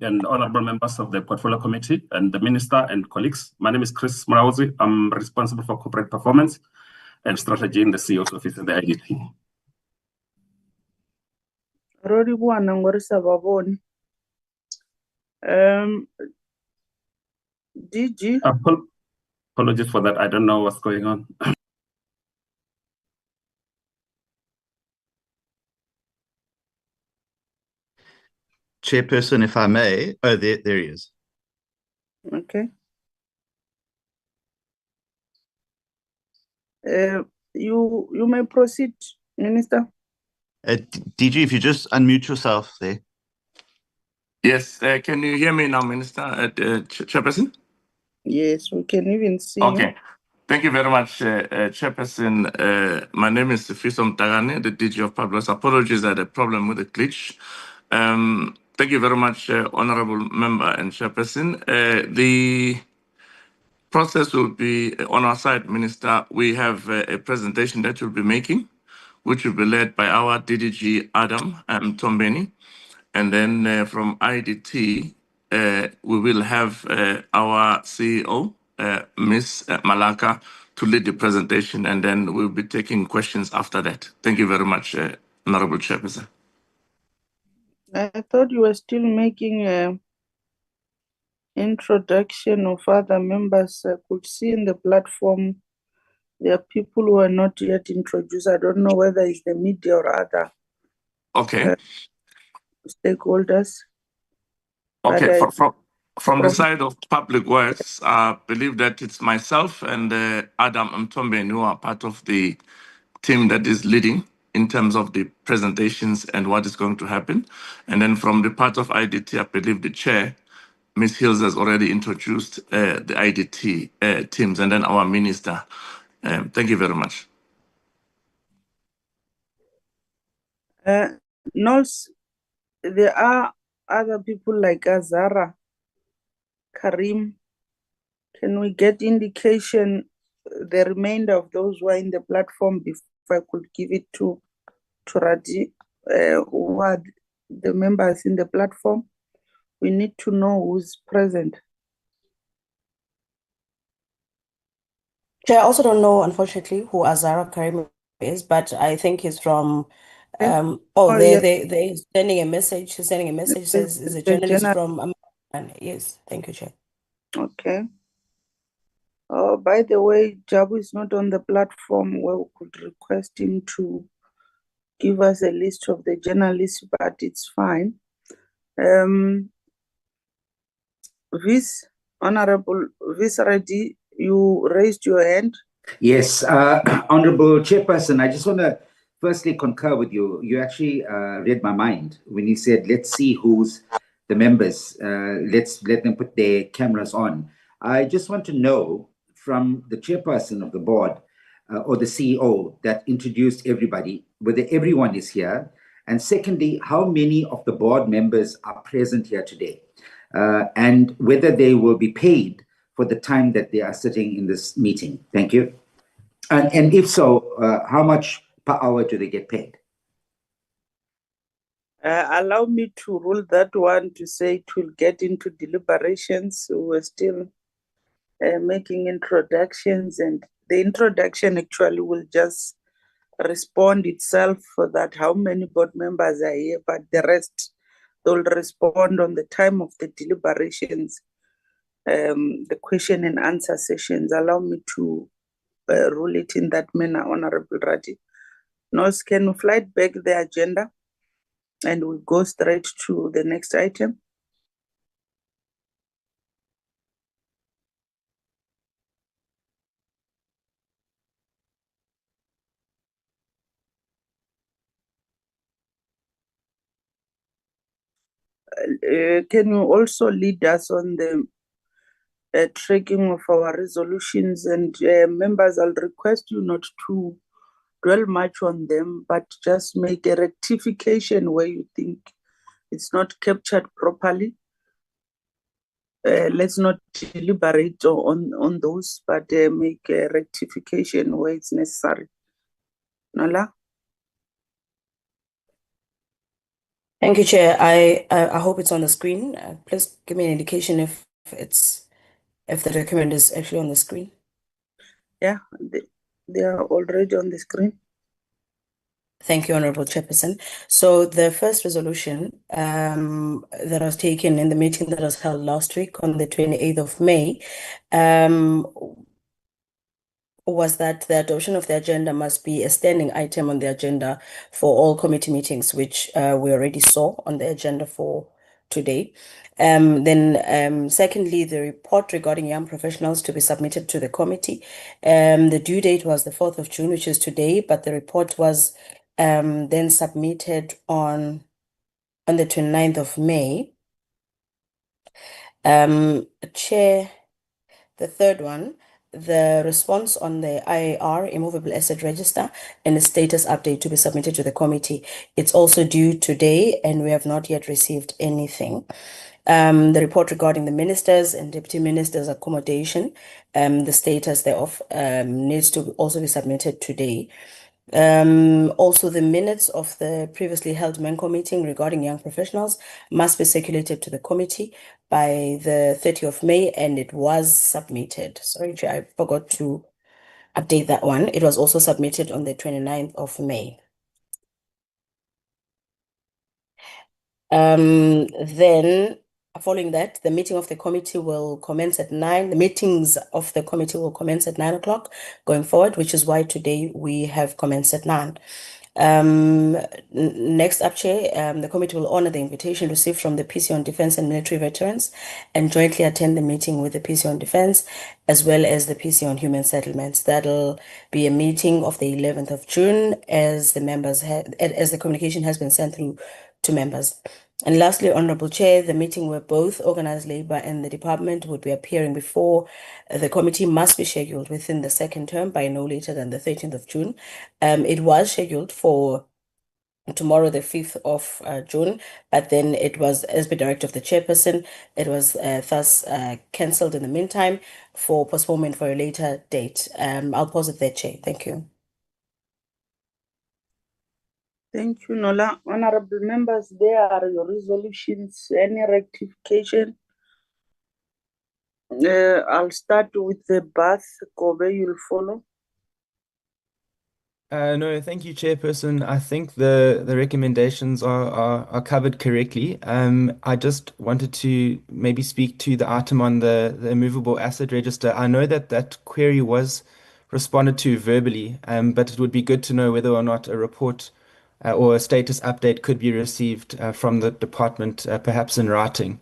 and honorable members of the Portfolio Committee and the Minister and colleagues. My name is Chris Mrauzi. I'm responsible for corporate performance and strategy in the CEO's office in the IDT. DG. Apologies for that. I don't know what's going on. Chairperson, if I may. Oh, there he is. Okay. You may proceed, Minister. DG, if you just unmute yourself there. Yes, can you hear me now, Minister, Chairperson? Yes, we can even see Okay. you. Thank you very much, Chairperson. My name is Fiso Mtagane, the DG of Public. Apologies, I had a problem with the glitch. Thank you very much, Honorable Member and Chairperson. The process will be on our side, Minister. We have a presentation that we'll be making, which will be led by our DDG, Adam Tombeni. And then from IDT, we will have our CEO, Ms. Malaka, to lead the presentation, and then we'll be taking questions after that. Thank you very much, Honorable Chairperson. I thought you were still making an introduction of other members. I could see in the platform there are people who are not yet introduced. I don't know whether it's the media or other stakeholders. Okay, from the side of Public Works, I believe that it's myself and Adam Mtombe who are part of the team that is leading in terms of the presentations and what is going to happen. And then from the part of IDT, I believe the chair, Ms. Hills, has already introduced the IDT teams, and then our minister. Thank you very much. Nols, there are other people like Azara, Karim. Can we get indication, the remainder of those who are in the platform, if I could give it to Raji, who are the members in the platform? We need to know who's present. I also don't know, unfortunately, who Azara Karim is, but I think he's from. They're sending a message. He's sending a message. Says is a journalist from. Yes, thank you, Chair. Okay. Oh, by the way, Jabu is not on the platform where we could request him to give us a list of the journalists, but it's fine. Honorable Vice Reddy, you raised your hand. Yes, Honorable Chairperson, I just want to firstly concur with you. You actually read my mind when you said, let's see who's the members. Let's let them put their cameras on. I just want to know from the chairperson of the board or the CEO that introduced everybody, whether everyone is here. And secondly, how many of the board members are present here today? And whether they will be paid for the time that they are sitting in this meeting. Thank you. And if so, how much per hour do they get paid? Allow me to rule that one to say it will get into deliberations. So we're still making introductions, and the introduction actually will just respond itself for that, how many board members are here, but the rest, they'll respond on the time of the deliberations, the question and answer sessions. Allow me to rule it in that manner, Honorable Radi. Nos, can we flight back the agenda and we go straight to the next item? Can you also lead us on the tracking of our resolutions? And members, I'll request you not to dwell much on them, but just make a rectification where you think it's not captured properly. Let's not deliberate on those, but make a rectification where it's necessary. Nala? Thank you, Chair. I hope it's on the screen. Please give me an indication if the document is actually on the screen. Yeah, they are already on the screen. Thank you, Honorable Chairperson. So the first resolution that was taken in the meeting that was held last week on the 28th of May was that the adoption of the agenda must be a standing item on the agenda for all committee meetings, which we already saw on the agenda for today. Secondly, the report regarding young professionals to be submitted to the committee. The due date was the 4th of June, which is today, but the report was then submitted on the 29th of May. Chair, the third one, the response on the IAR, immovable asset register, and the status update to be submitted to the committee. It's also due today, and we have not yet received anything. The report regarding the ministers and deputy ministers' accommodation, the status thereof needs to also be submitted today. Also, the minutes of the previously held MENCO meeting regarding young professionals must be circulated to the committee by the 30th of May, and it was submitted. Sorry, Chair, I forgot to update that one. It was also submitted on the 29th of May. Then, following that, the meeting of the committee will commence at 9. The meetings of the committee will commence at 9 o'clock going forward, which is why today we have commenced at 9. Next up, Chair, the committee will honor the invitation received from the PC on Defense and Military Veterans and jointly attend the meeting with the PC on Defense as well as the PC on Human Settlements. That'll be a meeting of the 11th of June as the communication has been sent through to members. And lastly, Honorable Chair, the meeting where both Organized Labour and the department would be appearing before the committee must be scheduled within the second term by no later than the 13th of June. It was scheduled for tomorrow, the 5th of June, but then it was, as per directive of the chairperson, it was thus cancelled in the meantime for postponement for a later date. I'll pause it there, Chair. Thank you. Thank you, Nola. Honorable members, there are your resolutions. Any rectification? I'll start with the Bath. Kobe, you'll follow. No, thank you, Chairperson. I think the recommendations are covered correctly. I just wanted to maybe speak to the item on the immovable asset register. I know that query was responded to verbally, but it would be good to know whether or not a report or a status update could be received from the department, perhaps in writing.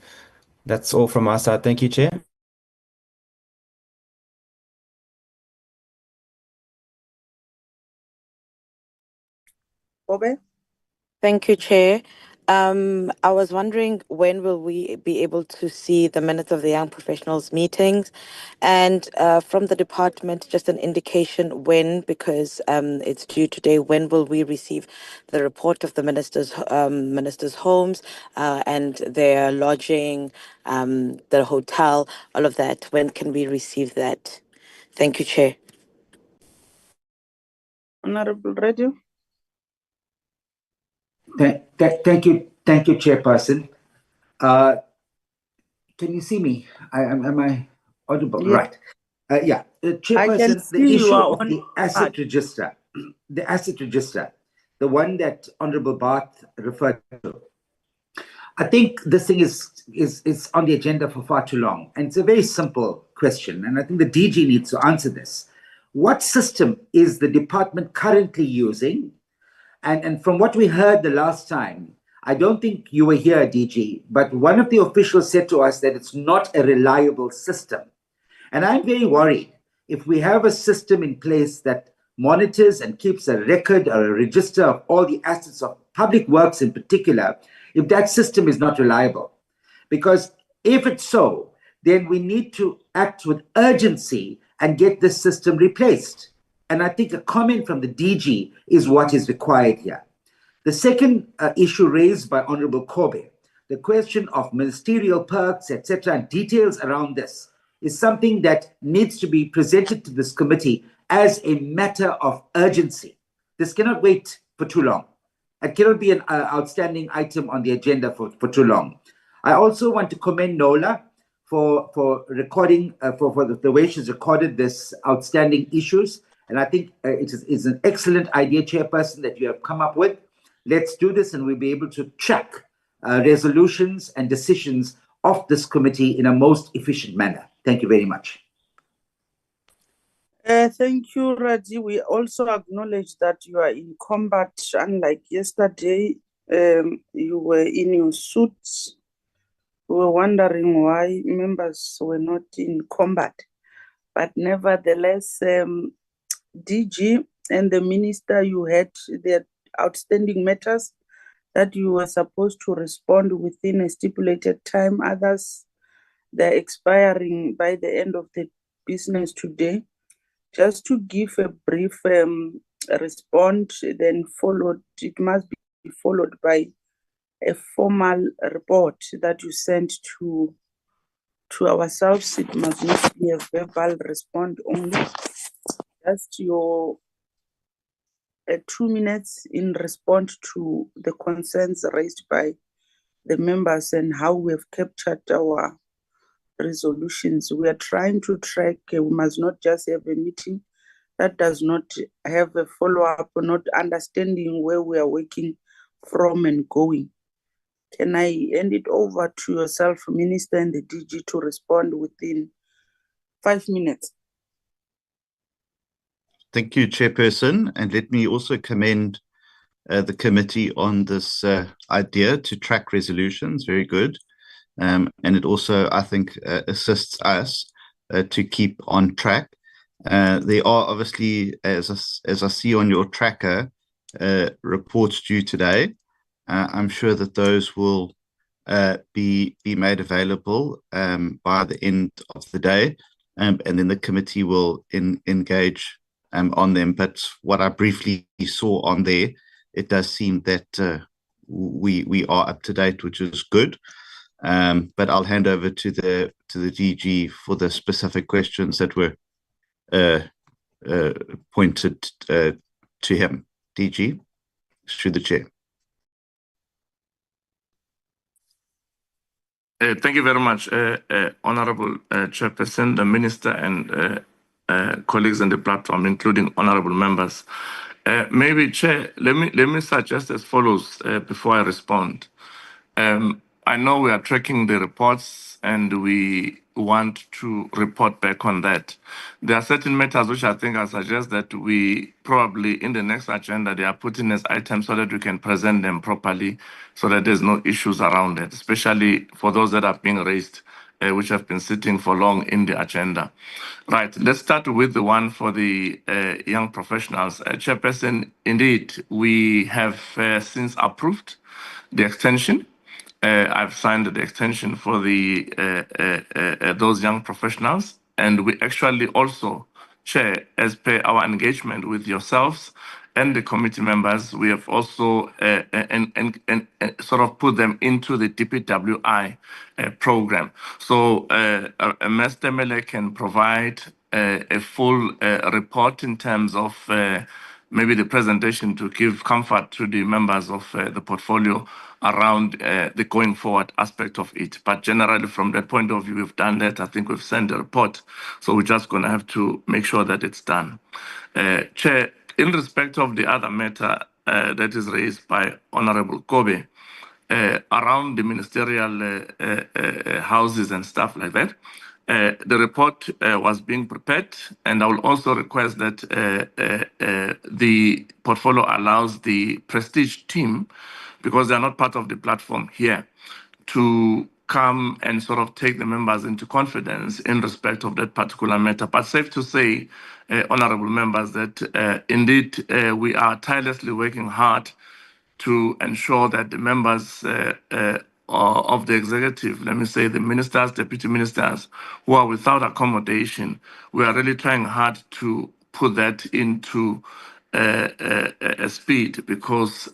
That's all from my side. Thank you, Chair. Kobe? Thank you, Chair. I was wondering when will we be able to see the minutes of the young professionals meetings, and from the department, just an indication when, because it's due today. When will we receive the report of the ministers' homes and their lodging, the hotel, all of that? When can we receive that? Thank you, Chair. Honorable Radio? Thank you, Chairperson. Can you see me? Am I audible? Yeah. Right. Yeah, Chairperson, the see issue you are of on the asset register, the one that Honorable Bath referred to. I think this thing is on the agenda for far too long, and it's a very simple question, and I think the DG needs to answer this. What system is the department currently using? And from what we heard the last time, I don't think you were here, DG, but one of the officials said to us that it's not a reliable system. And I'm very worried if we have a system in place that monitors and keeps a record or a register of all the assets of public works in particular, if that system is not reliable. Because if it's so, then we need to act with urgency and get this system replaced. And I think a comment from the DG is what is required here. The second issue raised by Honorable Kobe, the question of ministerial perks, etc., and details around this is something that needs to be presented to this committee as a matter of urgency. This cannot wait for too long. It cannot be an outstanding item on the agenda for too long. I also want to commend Nola for recording, for the way she's recorded this outstanding issues. And I think it's an excellent idea, Chairperson, that you have come up with. Let's do this, and we'll be able to track resolutions and decisions of this committee in a most efficient manner. Thank you very much. Thank you, Raji. We also acknowledge that you are in combat. Unlike yesterday, you were in your suits. We were wondering why members were not in combat. But nevertheless, DG and the minister, you had their outstanding matters that you were supposed to respond within a stipulated time. Others, they're expiring by the end of the business today. Just to give a brief response, then followed, it must be followed by a formal report that you sent to ourselves. It must not be a verbal response only. Just your 2 minutes in response to the concerns raised by the members and how we have captured our resolutions. We are trying to track. We must not just have a meeting that does not have a follow-up, not understanding where we are working from and going. Can I hand it over to yourself, Minister, and the DG to respond within 5 minutes? Thank you, Chairperson. And let me also commend the committee on this idea to track resolutions. Very good. And it also, I think, assists us to keep on track. There are obviously, as I see on your tracker, reports due today. I'm sure that those will be made available by the end of the day, and then the committee will engage on them. But what I briefly saw on there, it does seem that we are up to date, which is good. But I'll hand over to the DG for the specific questions that were pointed to him. DG, through the chair. Thank you very much, Honorable Chairperson, the Minister, and colleagues on the platform, including honorable members. Maybe, Chair, let me suggest as follows before I respond. I know we are tracking the reports and we want to report back on that. There are certain matters which I suggest that we probably in the next agenda, they are put in as items so that we can present them properly so that there's no issues around it, especially for those that are being raised, which have been sitting for long in the agenda. Right, let's start with the one for the young professionals. Chairperson, indeed, we have since approved the extension. I've signed the extension for the those young professionals, and we actually also, Chair, as per our engagement with yourselves and the committee members, we have also sort of put them into the DPWI program. So Mr. Mele can provide a full report in terms of maybe the presentation to give comfort to the members of the portfolio around the going forward aspect of it. But generally, from that point of view, we've done that. I think we've sent a report. So we're just going to have to make sure that it's done. Chair, in respect of the other matter that is raised by Honorable Kobe, around the ministerial houses and stuff like that, the report was being prepared, and I will also request that the portfolio allows the prestige team, because they're not part of the platform here, to come and sort of take the members into confidence in respect of that particular matter. But safe to say, honorable members, that indeed we are tirelessly working hard to ensure that the members of the executive, let me say the ministers, deputy ministers, who are without accommodation, we are really trying hard to put that into a speed, because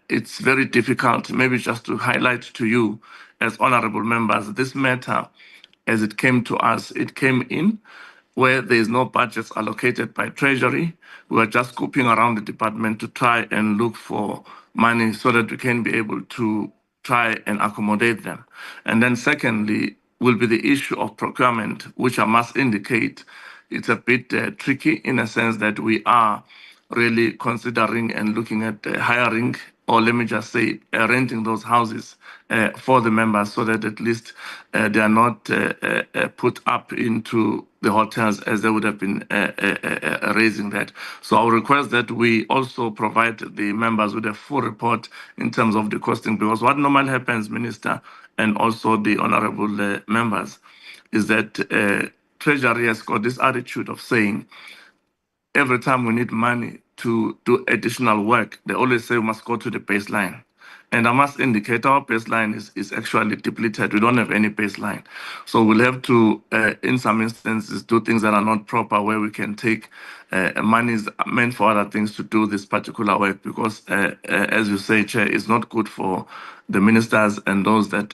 it's very difficult. Maybe just to highlight to you as honorable members, this matter, as it came to us, it came in where there is no budgets allocated by Treasury. We are just scooping around the department to try and look for money so that we can be able to try and accommodate them. And then secondly, will be the issue of procurement, which I must indicate it's a bit tricky in a sense that we are really considering and looking at hiring, or let me just say renting those houses for the members so that at least they are not put up into the hotels as they would have been raising that. So I'll request that we also provide the members with a full report in terms of the costing, because what normally happens, Minister, and also the honorable members, is that Treasury has got this attitude of saying every time we need money to do additional work, they always say we must go to the baseline. And I must indicate our baseline is actually depleted. We don't have any baseline. So we'll have to, in some instances, do things that are not proper, where we can take monies meant for other things to do this particular work, because, as you say, Chair, it's not good for the ministers and those that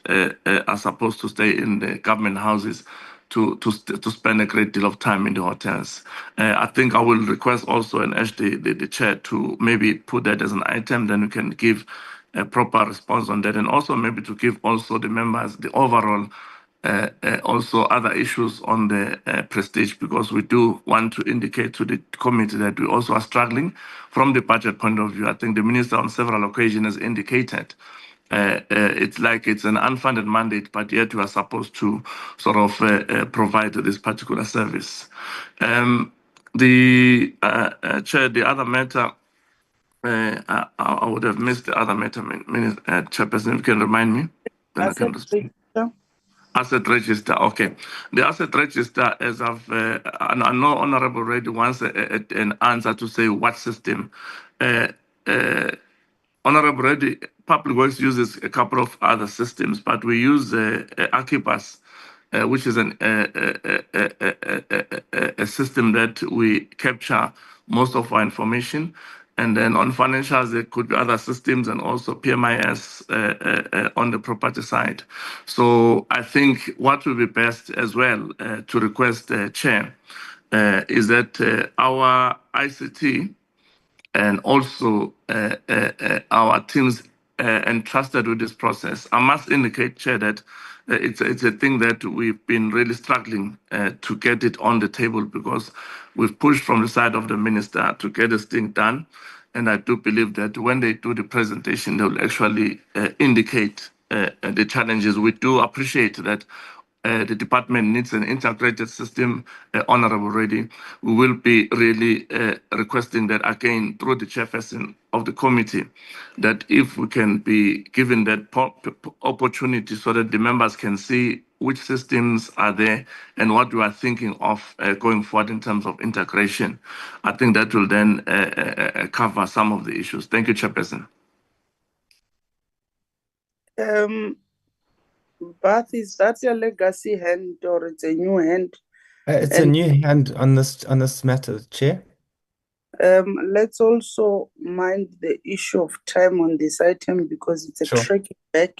are supposed to stay in the government houses to spend a great deal of time in the hotels. I think I will request also and urge the chair to maybe put that as an item, then we can give a proper response on that, and also maybe to give also the members the overall also other issues on the prestige, because we do want to indicate to the committee that we also are struggling from the budget point of view. I think the minister on several occasions has indicated it's like it's an unfunded mandate, but yet we are supposed to sort of provide this particular service. The chair, the other matter, I would have missed the other matter, Chairperson, if you can remind me. Then I can respond. Asset register, okay. The asset register, as I know Honorable already wants an answer to say what system. Honorable Reddy, Public Works uses a couple of other systems, but we use Archibus, which is a system that we capture most of our information. And then on financials, there could be other systems, and also PMIS on the property side. So I think what will be best as well to request the chair is that our ICT and also our teams entrusted with this process. I must indicate, Chair, that it's a thing that we've been really struggling to get it on the table, because we've pushed from the side of the minister to get this thing done. And I do believe that when they do the presentation, they will actually indicate the challenges. We do appreciate that the department needs an integrated system, Honorable Reddy. We will be really requesting that again through the chairperson of the committee, that if we can be given that opportunity so that the members can see which systems are there and what we are thinking of going forward in terms of integration. I think that will then cover some of the issues. Thank you, Chairperson. Bath, is that your legacy hand or it's a new hand? It's a new hand on this matter, Chair. Let's also mind the issue of time on this item, because it's a tracking back,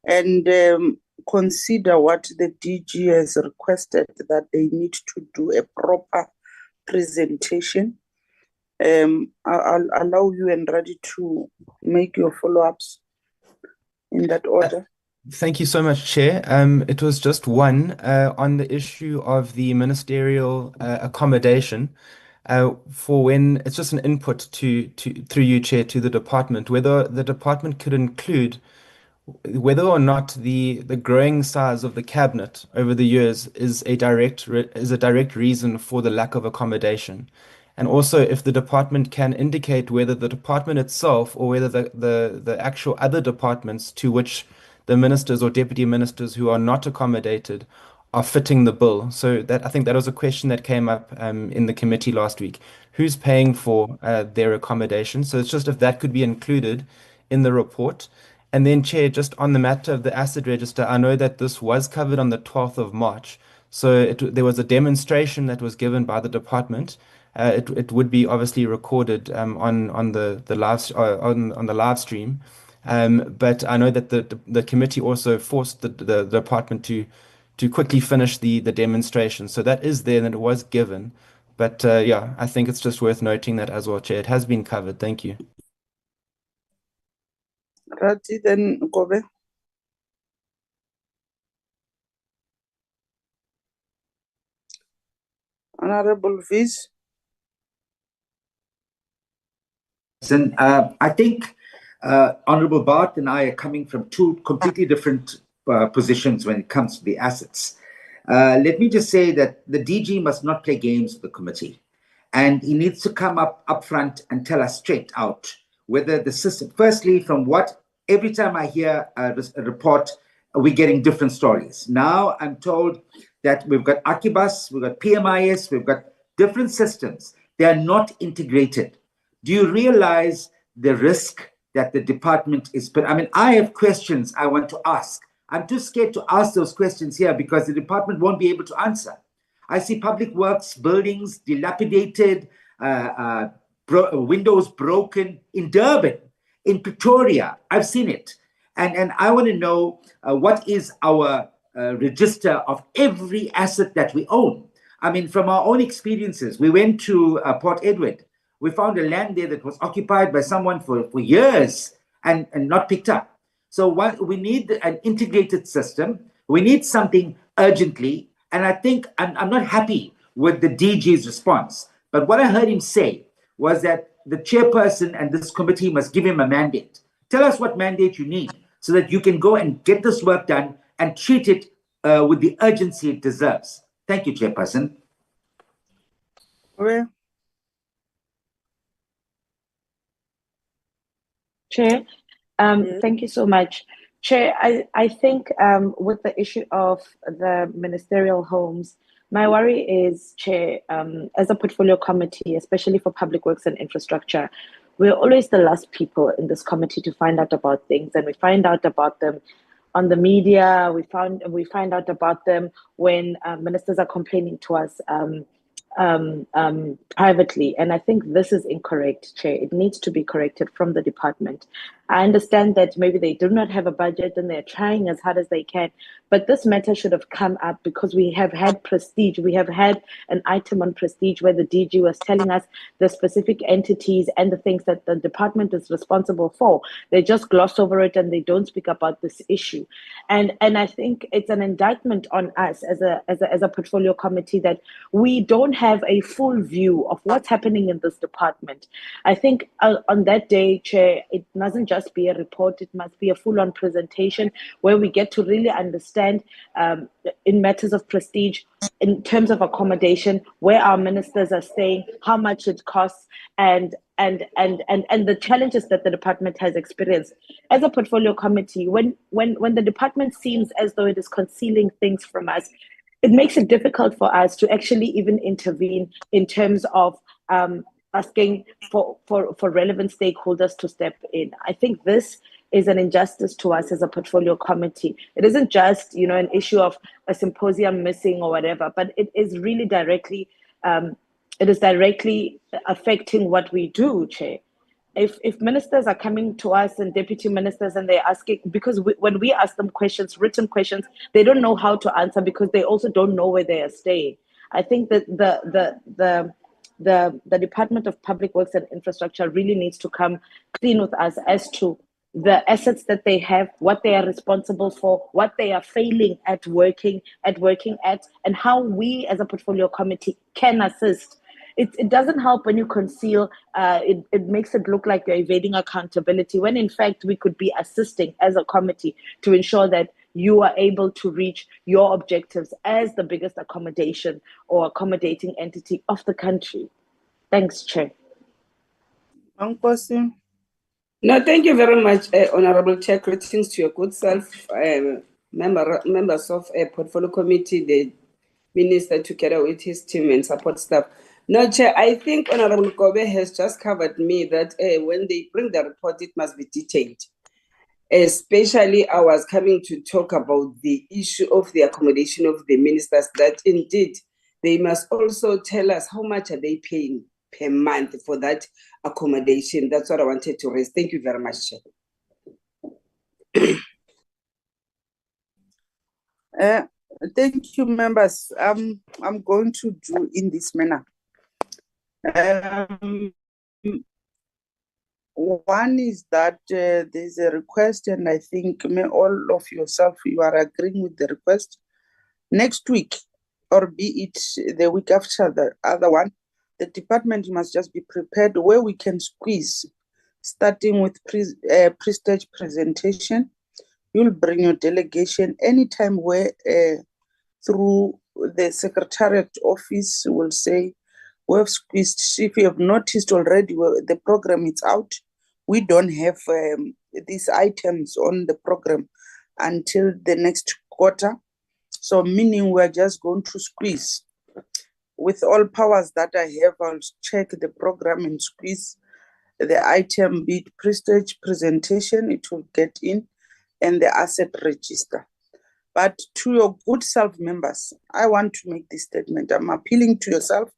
and consider what the DG has requested, that they need to do a proper presentation. I'll allow you and Radi to make your follow-ups in that order. Thank you so much, Chair. It was just one on the issue of the ministerial accommodation. For when it's just an input to through you, Chair, to the department, whether the department could include whether or not the growing size of the cabinet over the years is a direct reason for the lack of accommodation. And also if the department can indicate whether the department itself or whether the actual other departments to which the ministers or deputy ministers who are not accommodated are fitting the bill. So that I think that was a question that came up in the committee last week. Who's paying for their accommodation? So it's just if that could be included in the report. And then, Chair, just on the matter of the asset register, I know that this was covered on the 12th of March. So there was a demonstration that was given by the department. It would be obviously recorded on the live stream. But I know that the committee also forced the department to quickly finish the demonstration. So that is there and it was given. But yeah, I think it's just worth noting that as well, Chair. It has been covered. Thank you. Rati, then Kobe. Honorable Vice. I think Honorable Bart and I are coming from two completely different positions when it comes to the assets. Let me just say that the DG must not play games with the committee, and he needs to come up front and tell us straight out whether the system, firstly, from what every time I hear a report, we're getting different stories. Now I'm told that we've got Akibas, we've got PMIS, we've got different systems. They are not integrated. Do you realize the risk that the department is put? I mean, I have questions I want to ask. I'm too scared to ask those questions here because the department won't be able to answer. I see public works buildings dilapidated, windows broken in Durban, in Pretoria. I've seen it. And I want to know what is our register of every asset that we own. I mean, from our own experiences, we went to Port Edward. We found a land there that was occupied by someone for years and not picked up. So we need an integrated system. We need something urgently. And I think I'm not happy with the DG's response. But what I heard him say was that the chairperson and this committee must give him a mandate. Tell us what mandate you need so that you can go and get this work done and treat it with the urgency it deserves. Thank you, Chairperson. Where? Chair, thank you so much. Chair, I think with the issue of the ministerial homes, my worry is, Chair, as a portfolio committee, especially for public works and infrastructure, we're always the last people in this committee to find out about things, and we find out about them on the media. We find out about them when ministers are complaining to us privately, and I think this is incorrect, Chair. It needs to be corrected from the department. I understand that maybe they do not have a budget and they're trying as hard as they can, but this matter should have come up because we have had prestige. We have had an item on prestige where the DG was telling us the specific entities and the things that the department is responsible for. They just gloss over it and they don't speak about this issue. And I think it's an indictment on us as a portfolio committee that we don't have a full view of what's happening in this department. I think on that day, Chair, it mustn't just be a report, it must be a full-on presentation where we get to really understand in matters of prestige, in terms of accommodation, where our ministers are staying, how much it costs, and the challenges that the department has experienced. As a portfolio committee, when the department seems as though it is concealing things from us, it makes it difficult for us to actually even intervene in terms of asking for relevant stakeholders to step in. I think this is an injustice to us as a portfolio committee. It isn't just, an issue of a symposium missing or whatever, but it is really directly affecting what we do, Chair. If ministers are coming to us and deputy ministers and they're asking, because when we ask them questions, written questions, they don't know how to answer because they also don't know where they are staying. I think that the Department of Public Works and Infrastructure really needs to come clean with us as to the assets that they have, what they are responsible for, what they are failing at working at, and how we as a portfolio committee can assist. It doesn't help when you conceal. It makes it look like you're evading accountability, when in fact we could be assisting as a committee to ensure that you are able to reach your objectives as the biggest accommodation or accommodating entity of the country. Thanks, Chair. No, thank you very much, Honorable Chair. Greetings to your good self, members of a portfolio committee, the minister together with his team and support staff. No, Chair, I think Honorable Kobe has just covered me that when they bring the report, it must be detailed. Especially, I was coming to talk about the issue of the accommodation of the ministers, that indeed they must also tell us how much are they paying per month for that accommodation. That's what I wanted to raise. Thank you very much, Chair. Thank you, members. I'm going to do in this manner. One is that there's a request, and I think all of yourself, you are agreeing with the request. Next week, or be it the week after the other one, the department must just be prepared where we can squeeze, starting with pre-stage presentation. You'll bring your delegation anytime where through the Secretariat office will say, we have squeezed. If you have noticed already, the program is out. We don't have these items on the program until the next quarter. So meaning we're just going to squeeze. With all powers that I have, I'll check the program and squeeze the item, be it pre-stage presentation, it will get in, and the asset register. But to your good self members, I want to make this statement. I'm appealing to yourself.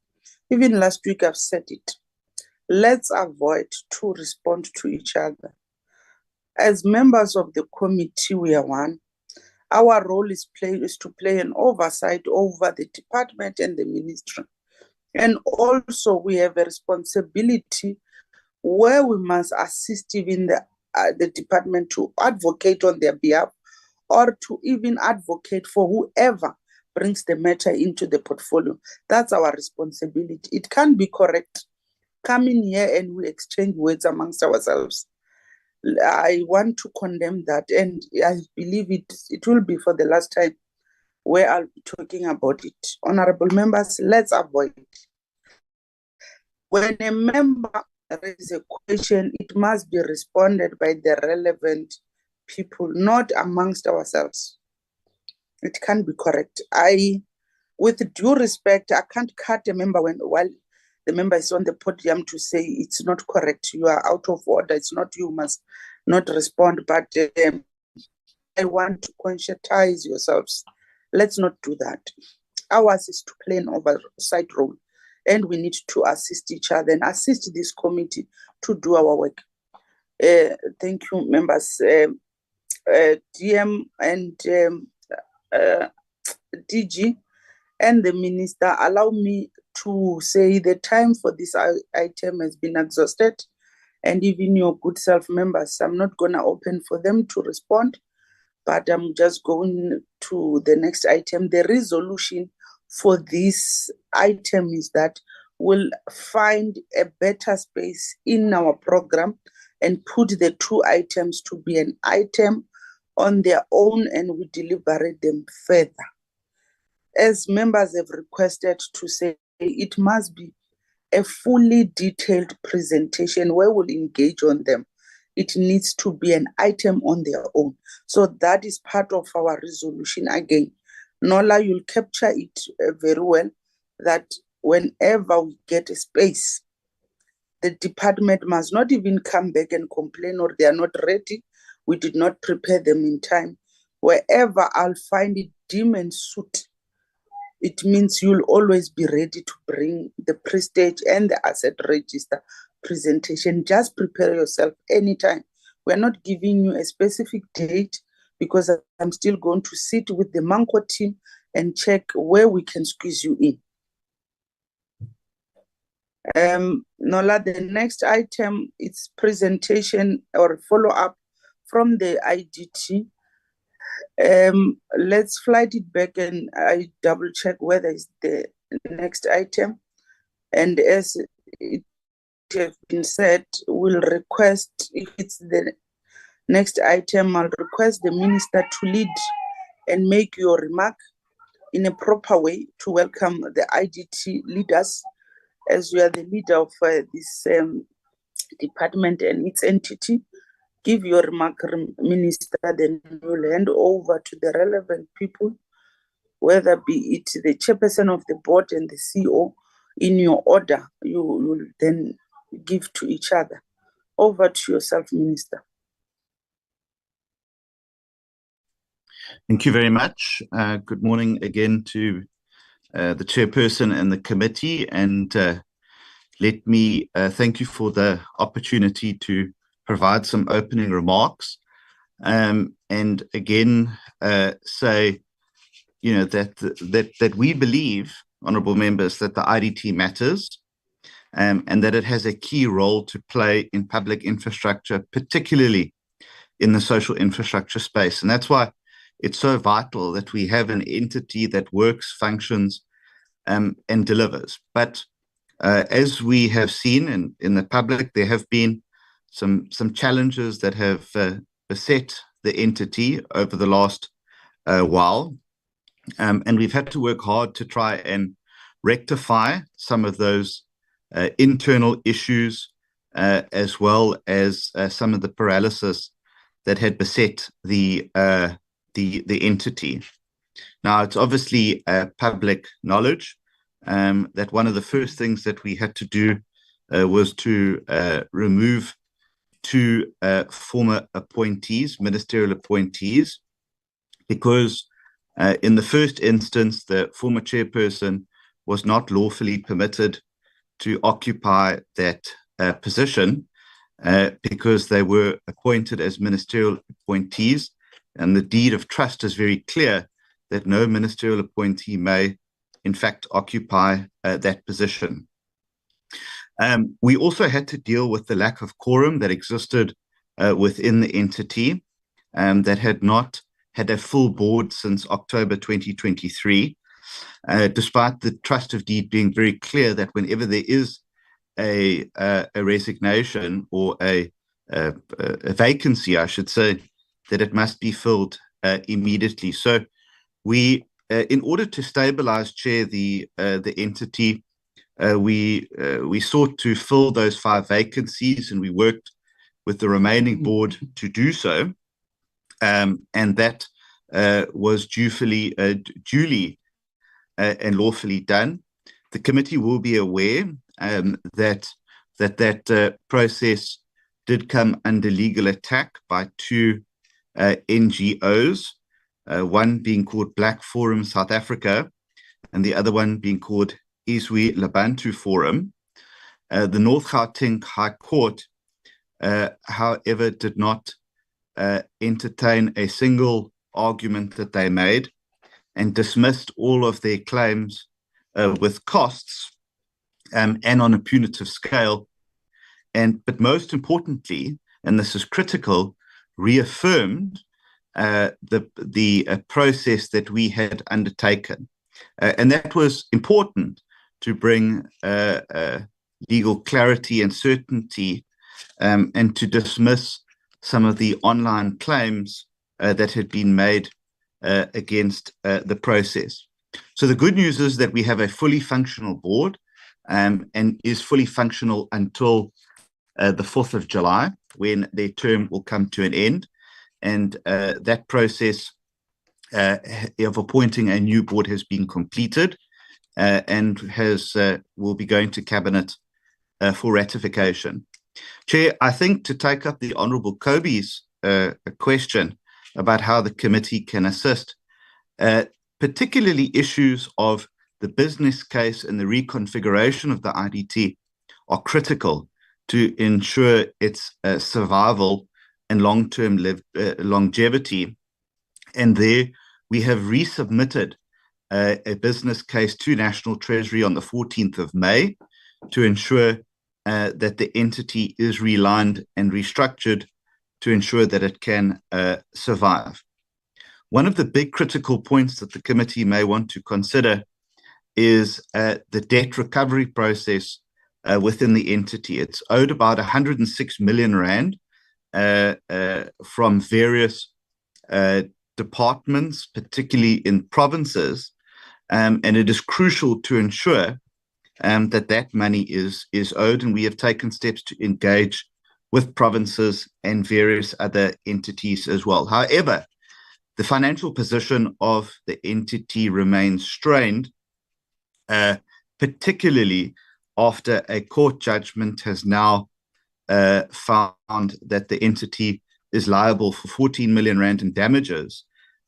Even last week I've said it. Let's avoid to respond to each other. As members of the committee, we are one. Our role is to play an oversight over the department and the ministry. And also we have a responsibility where we must assist even the department to advocate on their behalf, or to even advocate for whoever brings the matter into the portfolio. That's our responsibility. It can't be correct coming here and we exchange words amongst ourselves. I want to condemn that, and I believe it will be for the last time where I'll be talking about it. Honorable members, let's avoid it. When a member raises a question, it must be responded by the relevant people, not amongst ourselves. It can't be correct. With due respect, I can't cut a member while the member is on the podium to say it's not correct. You are out of order. It's not you must not respond. But I want to conscientize yourselves. Let's not do that. Ours is to play an oversight role, and we need to assist each other and assist this committee to do our work. Thank you, members. DM and DG and the minister, allow me to say the time for this item has been exhausted, and even your good self members, I'm not going to open for them to respond, but I'm just going to the next item. The resolution for this item is that we'll find a better space in our program and put the two items to be an item on their own, and we deliberate them further. As members have requested to say, it must be a fully detailed presentation where we'll engage on them. It needs to be an item on their own. So that is part of our resolution again. Nola, you'll capture it very well, that whenever we get a space, the department must not even come back and complain or they are not ready. We did not prepare them in time. Wherever I'll find it dim and suit, it means you'll always be ready to bring the pre-stage and the asset register presentation. Just prepare yourself anytime. We're not giving you a specific date because I'm still going to sit with the Manco team and check where we can squeeze you in. Nola, the next item is presentation or follow-up from the IDT. Let's flight it back and I double check whether it's the next item. And as it has been said, we'll request, if it's the next item, I'll request the minister to lead and make your remark in a proper way to welcome the IDT leaders, as you are the leader of this department and its entity. Give your remark, Minister, then you'll hand over to the relevant people, whether be it the chairperson of the board and the CEO, in your order, you will then give to each other. Over to yourself, Minister. Thank you very much. Good morning again to the chairperson and the committee, and let me thank you for the opportunity to provide some opening remarks, and again say, that we believe, honourable members, that the IDT matters, and that it has a key role to play in public infrastructure, particularly in the social infrastructure space. And that's why it's so vital that we have an entity that works, functions, and delivers. But as we have seen in the public, there have been some challenges that have beset the entity over the last while. And we've had to work hard to try and rectify some of those internal issues, as well as some of the paralysis that had beset the entity. Now, it's obviously public knowledge that one of the first things that we had to do was to remove two former appointees, ministerial appointees, because in the first instance, the former chairperson was not lawfully permitted to occupy that position because they were appointed as ministerial appointees. And the deed of trust is very clear that no ministerial appointee may, in fact, occupy that position. We also had to deal with the lack of quorum that existed within the entity that had not had a full board since October 2023, despite the trust of deed being very clear that whenever there is a resignation or a vacancy, I should say, that it must be filled immediately. So we, in order to stabilize, Chair, the entity, we sought to fill those 5 vacancies, and we worked with the remaining board to do so. And that was duly and lawfully done. The committee will be aware that process did come under legal attack by 2 NGOs, one being called Black Forum South Africa, and the other one being called Izwi Labantu Forum. The North Gauteng High Court, however, did not entertain a single argument that they made and dismissed all of their claims with costs and on a punitive scale. But most importantly, and this is critical, reaffirmed the process that we had undertaken. And that was important to bring legal clarity and certainty and to dismiss some of the online claims that had been made against the process. So the good news is that we have a fully functional board and is fully functional until the 4th of July, when their term will come to an end. And that process of appointing a new board has been completed and will be going to Cabinet for ratification. Chair, I think to take up the Honourable Kobe's question about how the committee can assist, particularly issues of the business case and the reconfiguration of the IDT are critical to ensure its survival and long-term longevity. And there we have resubmitted a business case to National Treasury on the 14th of May to ensure that the entity is realigned and restructured to ensure that it can survive. One of the big critical points that the committee may want to consider is the debt recovery process within the entity. It's owed about 106 million rand from various departments, particularly in provinces, and it is crucial to ensure that money is owed, and we have taken steps to engage with provinces and various other entities as well. However, the financial position of the entity remains strained, particularly after a court judgment has now found that the entity is liable for 14 million rand in damages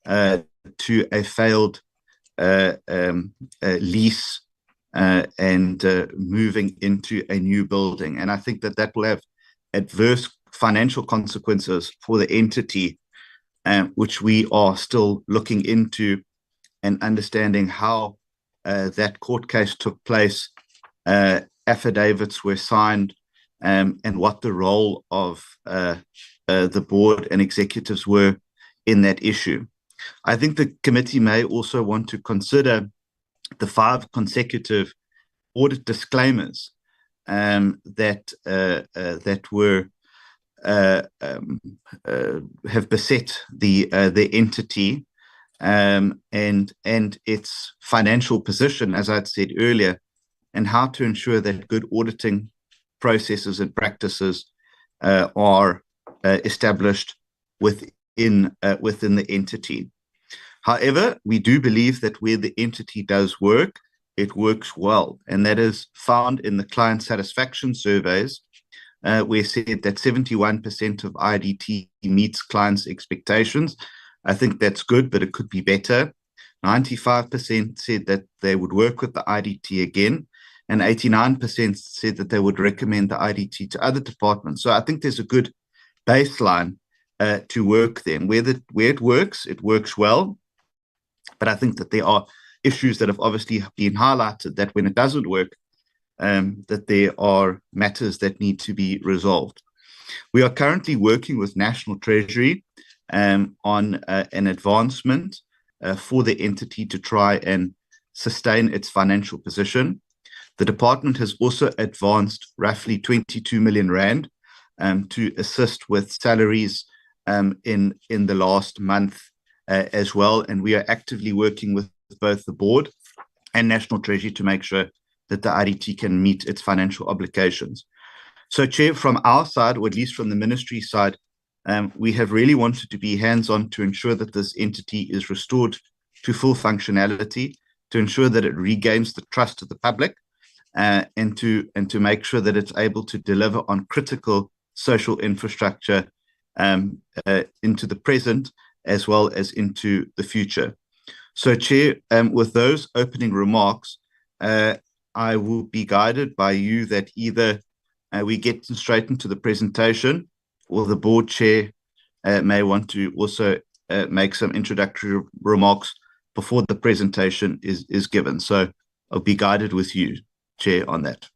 to a failed lease and moving into a new building. And I think that will have adverse financial consequences for the entity, which we are still looking into and understanding how that court case took place affidavits were signed, and what the role of the board and executives were in that issue. I think the committee may also want to consider the 5 consecutive audit disclaimers that have beset the entity and its financial position, as I'd said earlier, and how to ensure that good auditing processes and practices are established within the entity. However, we do believe that where the entity does work, it works well, and that is found in the client satisfaction surveys, where said that 71% of IDT meets clients' expectations. I think that's good, but it could be better. 95% said that they would work with the IDT again, and 89% said that they would recommend the IDT to other departments. So I think there's a good baseline to work there. And where it works well. But I think that there are issues that have obviously been highlighted, that when it doesn't work, that there are matters that need to be resolved. We are currently working with National Treasury on an advancement for the entity to try and sustain its financial position. The department has also advanced roughly 22 million rand to assist with salaries in the last month as well. And we are actively working with both the board and National Treasury to make sure that the IDT can meet its financial obligations. So, Chair, from our side, or at least from the ministry side, we have really wanted to be hands-on to ensure that this entity is restored to full functionality, to ensure that it regains the trust of the public, and to make sure that it's able to deliver on critical social infrastructure into the present as well as into the future. So, Chair, with those opening remarks, I will be guided by you that either we get straight into the presentation, or the board chair may want to also make some introductory remarks before the presentation is given. So I'll be guided with you, Chair, on that.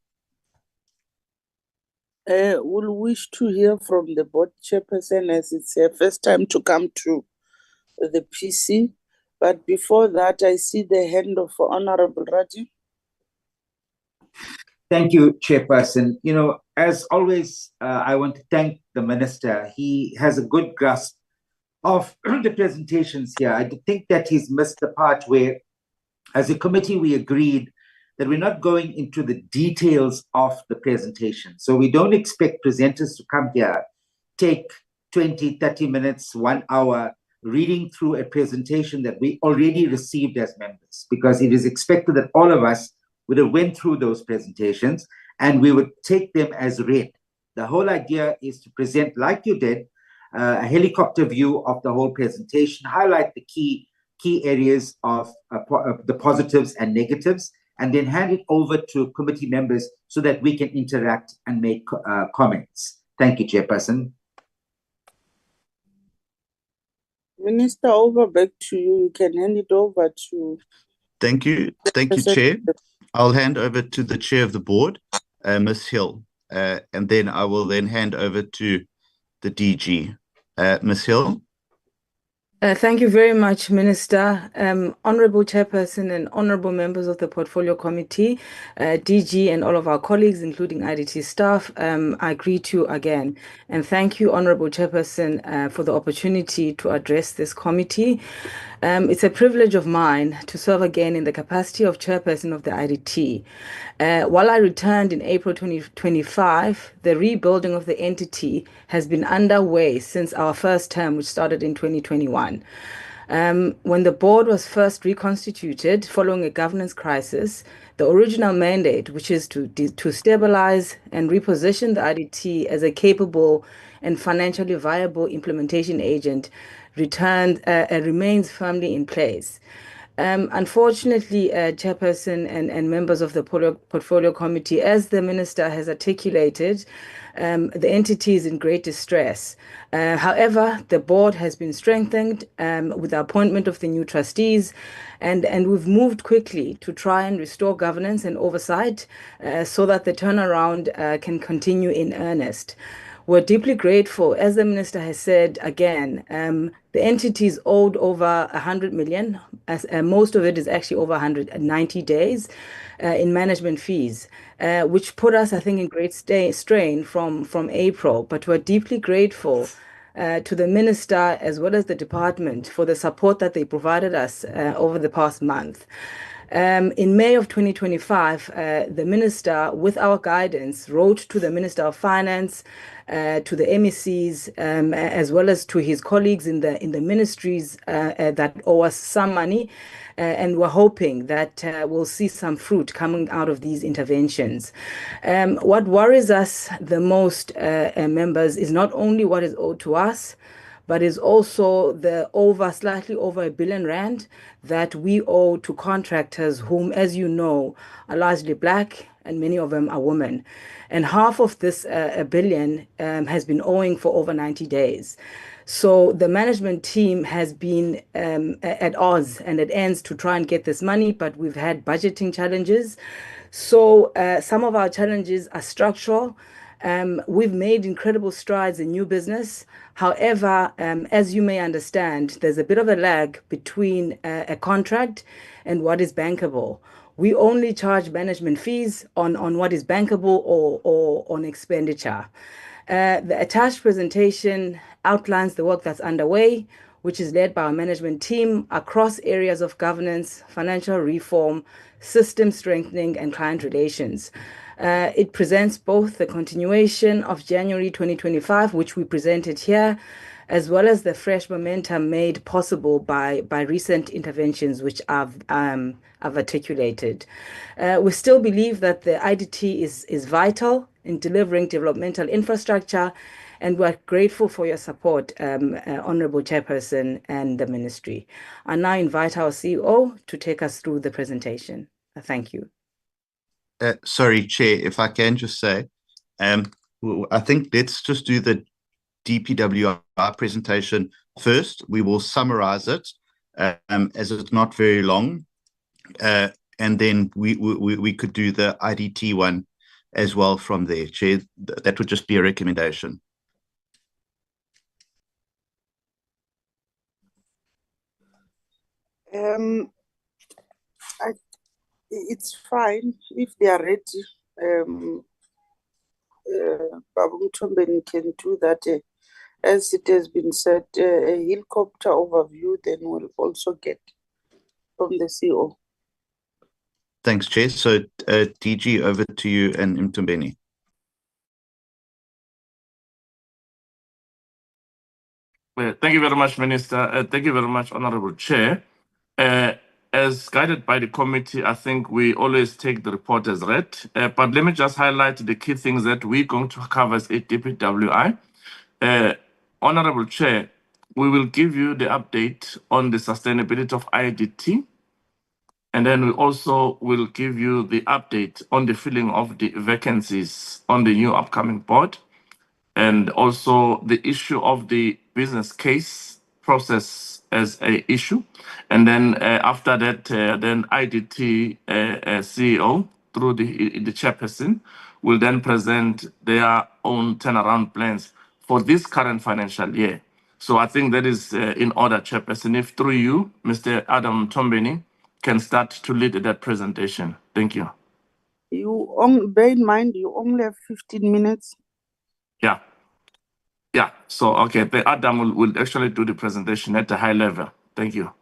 We'll wish to hear from the board chairperson, as it's her first time to come to the PC. But before that, I see the hand of Honorable Raji. Thank you, Chairperson. You know, as always, I want to thank the Minister. He has a good grasp of the presentations here. I think that he's missed the part where, as a committee, we agreed that we're not going into the details of the presentation. So we don't expect presenters to come here, take 20, 30 minutes, 1 hour, reading through a presentation that we already received as members, because it is expected that all of us would have went through those presentations and we would take them as read. The whole idea is to present, like you did, a helicopter view of the whole presentation, highlight the key areas of the positives and negatives, and then hand it over to committee members so that we can interact and make comments. Thank you, Chairperson. Minister, over back to you. You can hand it over to... Thank you. Thank you, Chair. I'll hand over to the Chair of the Board, Ms. Hill, and then I will then hand over to the DG. Ms. Hill. Thank you very much, Minister. Honorable Chairperson and honorable members of the Portfolio Committee, DG and all of our colleagues, including IDT staff, I greet you again. And thank you, Honorable Chairperson, for the opportunity to address this committee. It's a privilege of mine to serve again in the capacity of Chairperson of the IDT. While I returned in April 2025, the rebuilding of the entity has been underway since our first term, which started in 2021. When the board was first reconstituted following a governance crisis, the original mandate, which is to stabilize and reposition the IDT as a capable and financially viable implementation agent, remains firmly in place. Unfortunately, Chairperson and members of the Portfolio Committee, as the Minister has articulated, the entity is in great distress. However, the board has been strengthened with the appointment of the new trustees, and we've moved quickly to try and restore governance and oversight so that the turnaround can continue in earnest. We're deeply grateful, as the Minister has said again, the entity is owed over 100 million, as most of it is actually over 190 days in management fees, which put us, I think, in great strain from April. But we're deeply grateful to the Minister as well as the department for the support that they provided us over the past month. In May of 2025, the Minister, with our guidance, wrote to the Minister of Finance, to the MECs, as well as to his colleagues in the ministries that owe us some money, and we're hoping that we'll see some fruit coming out of these interventions. What worries us the most, members, is not only what is owed to us, but is also the slightly over R1 billion that we owe to contractors whom, as you know, are largely Black and many of them are women. And half of this R1 billion has been owing for over 90 days. So the management team has been at odds and at ends to try and get this money, but we've had budgeting challenges. So some of our challenges are structural. We've made incredible strides in new business. However, as you may understand, there's a bit of a lag between a contract and what is bankable. We only charge management fees on what is bankable or on expenditure. The attached presentation outlines the work that's underway, which is led by our management team across areas of governance, financial reform, system strengthening, and client relations. It presents both the continuation of January 2025, which we presented here, as well as the fresh momentum made possible by recent interventions, which I've articulated. We still believe that the IDT is vital in delivering developmental infrastructure, and we're grateful for your support, Honourable Chairperson and the Ministry. I now invite our CEO to take us through the presentation. Thank you. Sorry, Chair, if I can just say, I think let's just do the DPWI presentation first. We will summarize it as it's not very long, and then we could do the IDT one as well from there. Chair, that would just be a recommendation. It's fine if they are ready. Babu Mtombeni can do that. As it has been said, a helicopter overview then we'll also get from the CEO. Thanks, Chair. So, DG, over to you and Mtombeni. Well, thank you very much, Minister. Thank you very much, Honourable Chair. As guided by the committee, I think we always take the report as read. But let me just highlight the key things that we're going to cover as a DPWI. Honourable Chair, we will give you the update on the sustainability of IDT. And then we also will give you the update on the filling of the vacancies on the new upcoming board, and also the issue of the business case process as an issue. And then after that, then IDT CEO, through the chairperson, will then present their own turnaround plans for this current financial year. So I think that is in order, Chairperson. If through you, Mr. Adam Mtombeni, can start to lead that presentation. Thank you. You bear in mind, you only have 15 minutes. Yeah. Yeah. So, okay, the Adam will actually do the presentation at a high level. Thank you.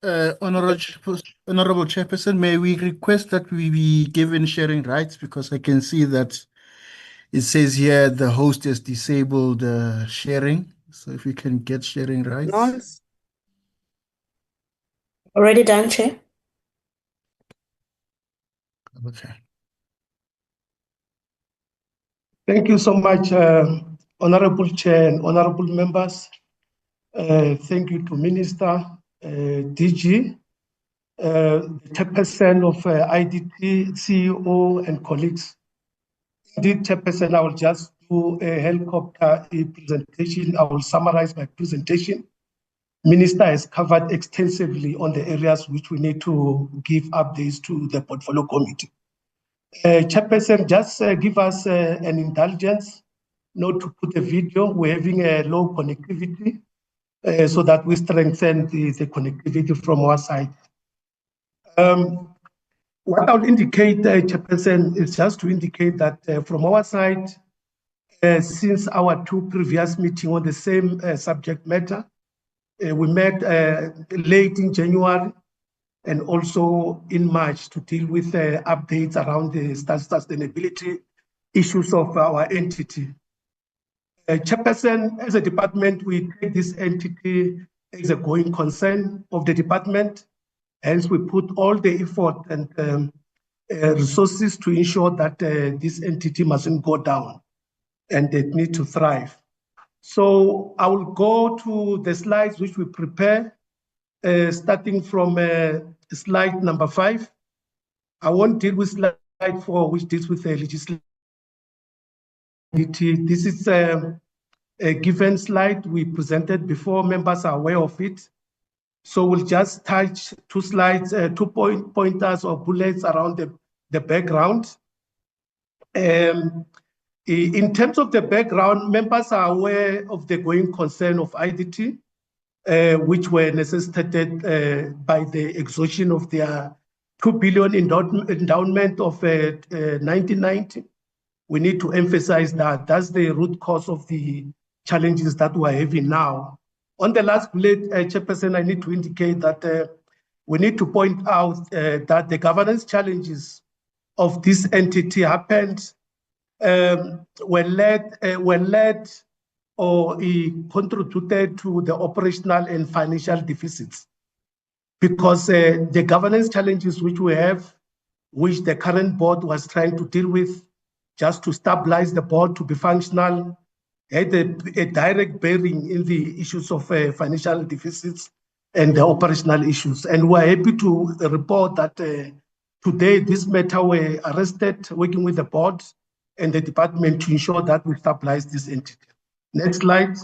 Honorable Chairperson, may we request that we be given sharing rights, because I can see that it says here the host has disabled sharing. So if we can get sharing rights. Nice. Already done, Chair. Okay. Thank you so much, Honorable Chair and honorable members. Thank you to Minister, DG, the chairperson of IDT, CEO, and colleagues. Indeed, chairperson, I will just do a helicopter presentation. I will summarize my presentation. Minister has covered extensively on the areas which we need to give updates to the portfolio committee. Chairperson, just give us an indulgence not to put a video. We're having a low connectivity so that we strengthen the connectivity from our side. What I'll indicate, Chairperson, is just to indicate that from our side, since our two previous meetings on the same subject matter, we met late in January and also in March to deal with updates around the sustainability issues of our entity. Chairperson, as a department, we take this entity as a going concern of the department. Hence, we put all the effort and resources to ensure that this entity mustn't go down and it needs to thrive. So I will go to the slides which we prepare, starting from slide number 5. I won't deal with slide 4, which deals with the legislation. This is a given slide we presented before. Members are aware of it. So we'll just touch 2 slides, 2 pointers or bullets around the background. In terms of the background, members are aware of the going concern of IDT, which were necessitated by the exhaustion of their 2 billion endowment of 1990. We need to emphasize that that's the root cause of the challenges that we're having now. On the last bullet, Chairperson, I need to indicate that we need to point out that the governance challenges of this entity happened, were led or contributed to the operational and financial deficits. Because the governance challenges which we have, which the current board was trying to deal with, just to stabilize the board to be functional, had a direct bearing in the issues of financial deficits and the operational issues. And we're happy to report that today this matter were arrested, working with the board and the department to ensure that we stabilize this entity. Next slide.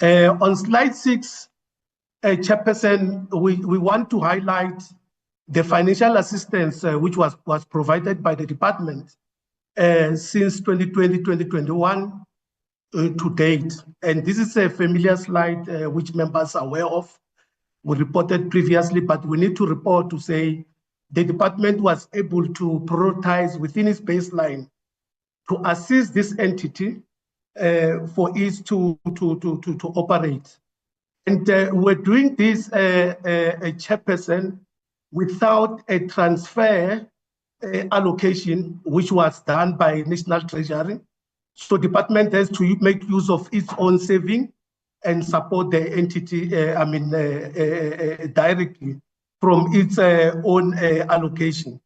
On slide 6, Chairperson, we want to highlight the financial assistance which was provided by the department since 2020-2021 to date. And this is a familiar slide which members are aware of. We reported previously, but we need to report to say the department was able to prioritize within its baseline to assist this entity for it to operate. And we're doing this, a chairperson, without a transfer allocation, which was done by National Treasury. So department has to make use of its own saving and support the entity, directly from its own allocation.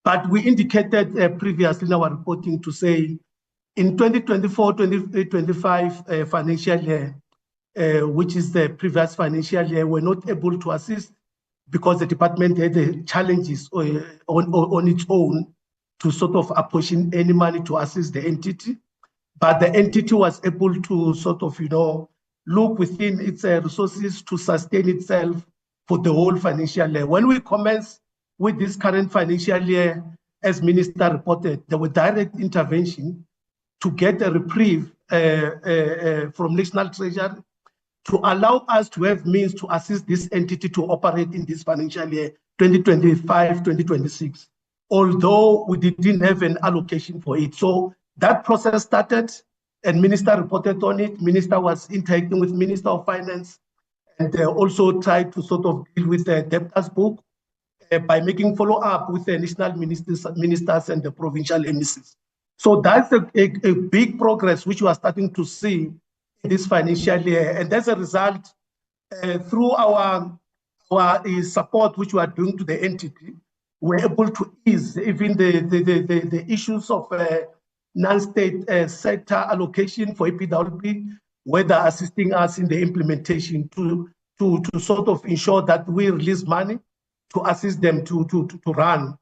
But we indicated previously in our reporting to say in 2024-2025 financial year, which is the previous financial year, we're not able to assist because the department had the challenges on its own to sort of apportion any money to assist the entity. But the entity was able to sort of, look within its resources to sustain itself for the whole financial year. When we commence with this current financial year, as Minister reported, there were direct intervention to get a reprieve from National Treasury to allow us to have means to assist this entity to operate in this financial year, 2025-2026, although we didn't have an allocation for it. So that process started and Minister reported on it. Minister was interacting with Minister of Finance and also tried to sort of deal with the debtors book by making follow-up with the national ministers and the provincial MSs. So that's a big progress which we are starting to see in this financial year. And as a result, through our support which we are doing to the entity, we're able to ease even the issues of non-state sector allocation for EPWP where they're assisting us in the implementation to sort of ensure that we release money to assist them to run.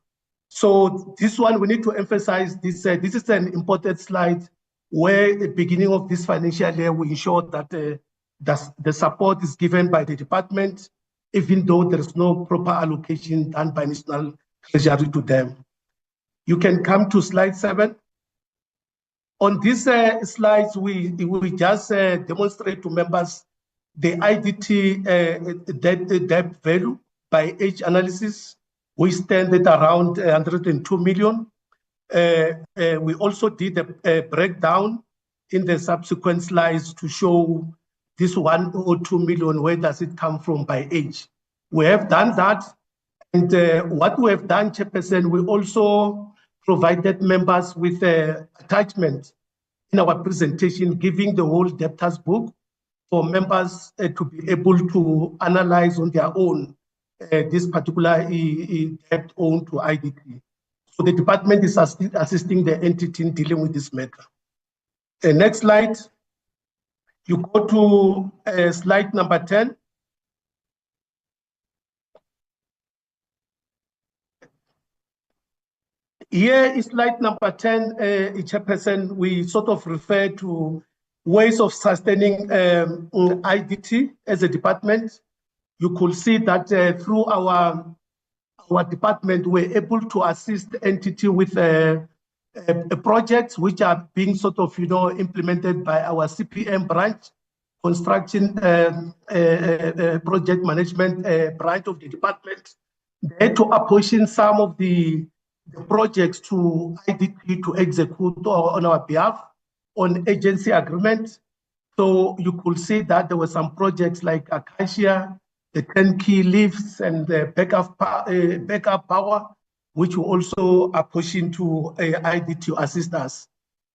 So this one, we need to emphasize this. This is an important slide where at the beginning of this financial year, we ensure that the support is given by the department, even though there is no proper allocation done by National Treasury to them. You can come to slide 7. On these slides, we just demonstrate to members the IDT debt value by age analysis. We stand at around 102 million. We also did a breakdown in the subsequent slides to show this 102 million, where does it come from by age. We have done that. And what we have done, Chairperson, we also provided members with attachment in our presentation, giving the whole debtors book for members to be able to analyze on their own this particular debt owed to IDT. So the department is assisting the entity in dealing with this matter. Next slide. You go to slide number 10. Here is slide number 10, Chairperson. We sort of refer to ways of sustaining IDT as a department. You could see that through our department, we're able to assist the entity with projects which are being sort of, implemented by our CPM branch, construction project management branch of the department. They had to apportion some of the projects to IDT to execute on our behalf on agency agreement. So you could see that there were some projects like Acacia, the 10 key lifts, and the backup power, which we also apportion to IDT to assist us.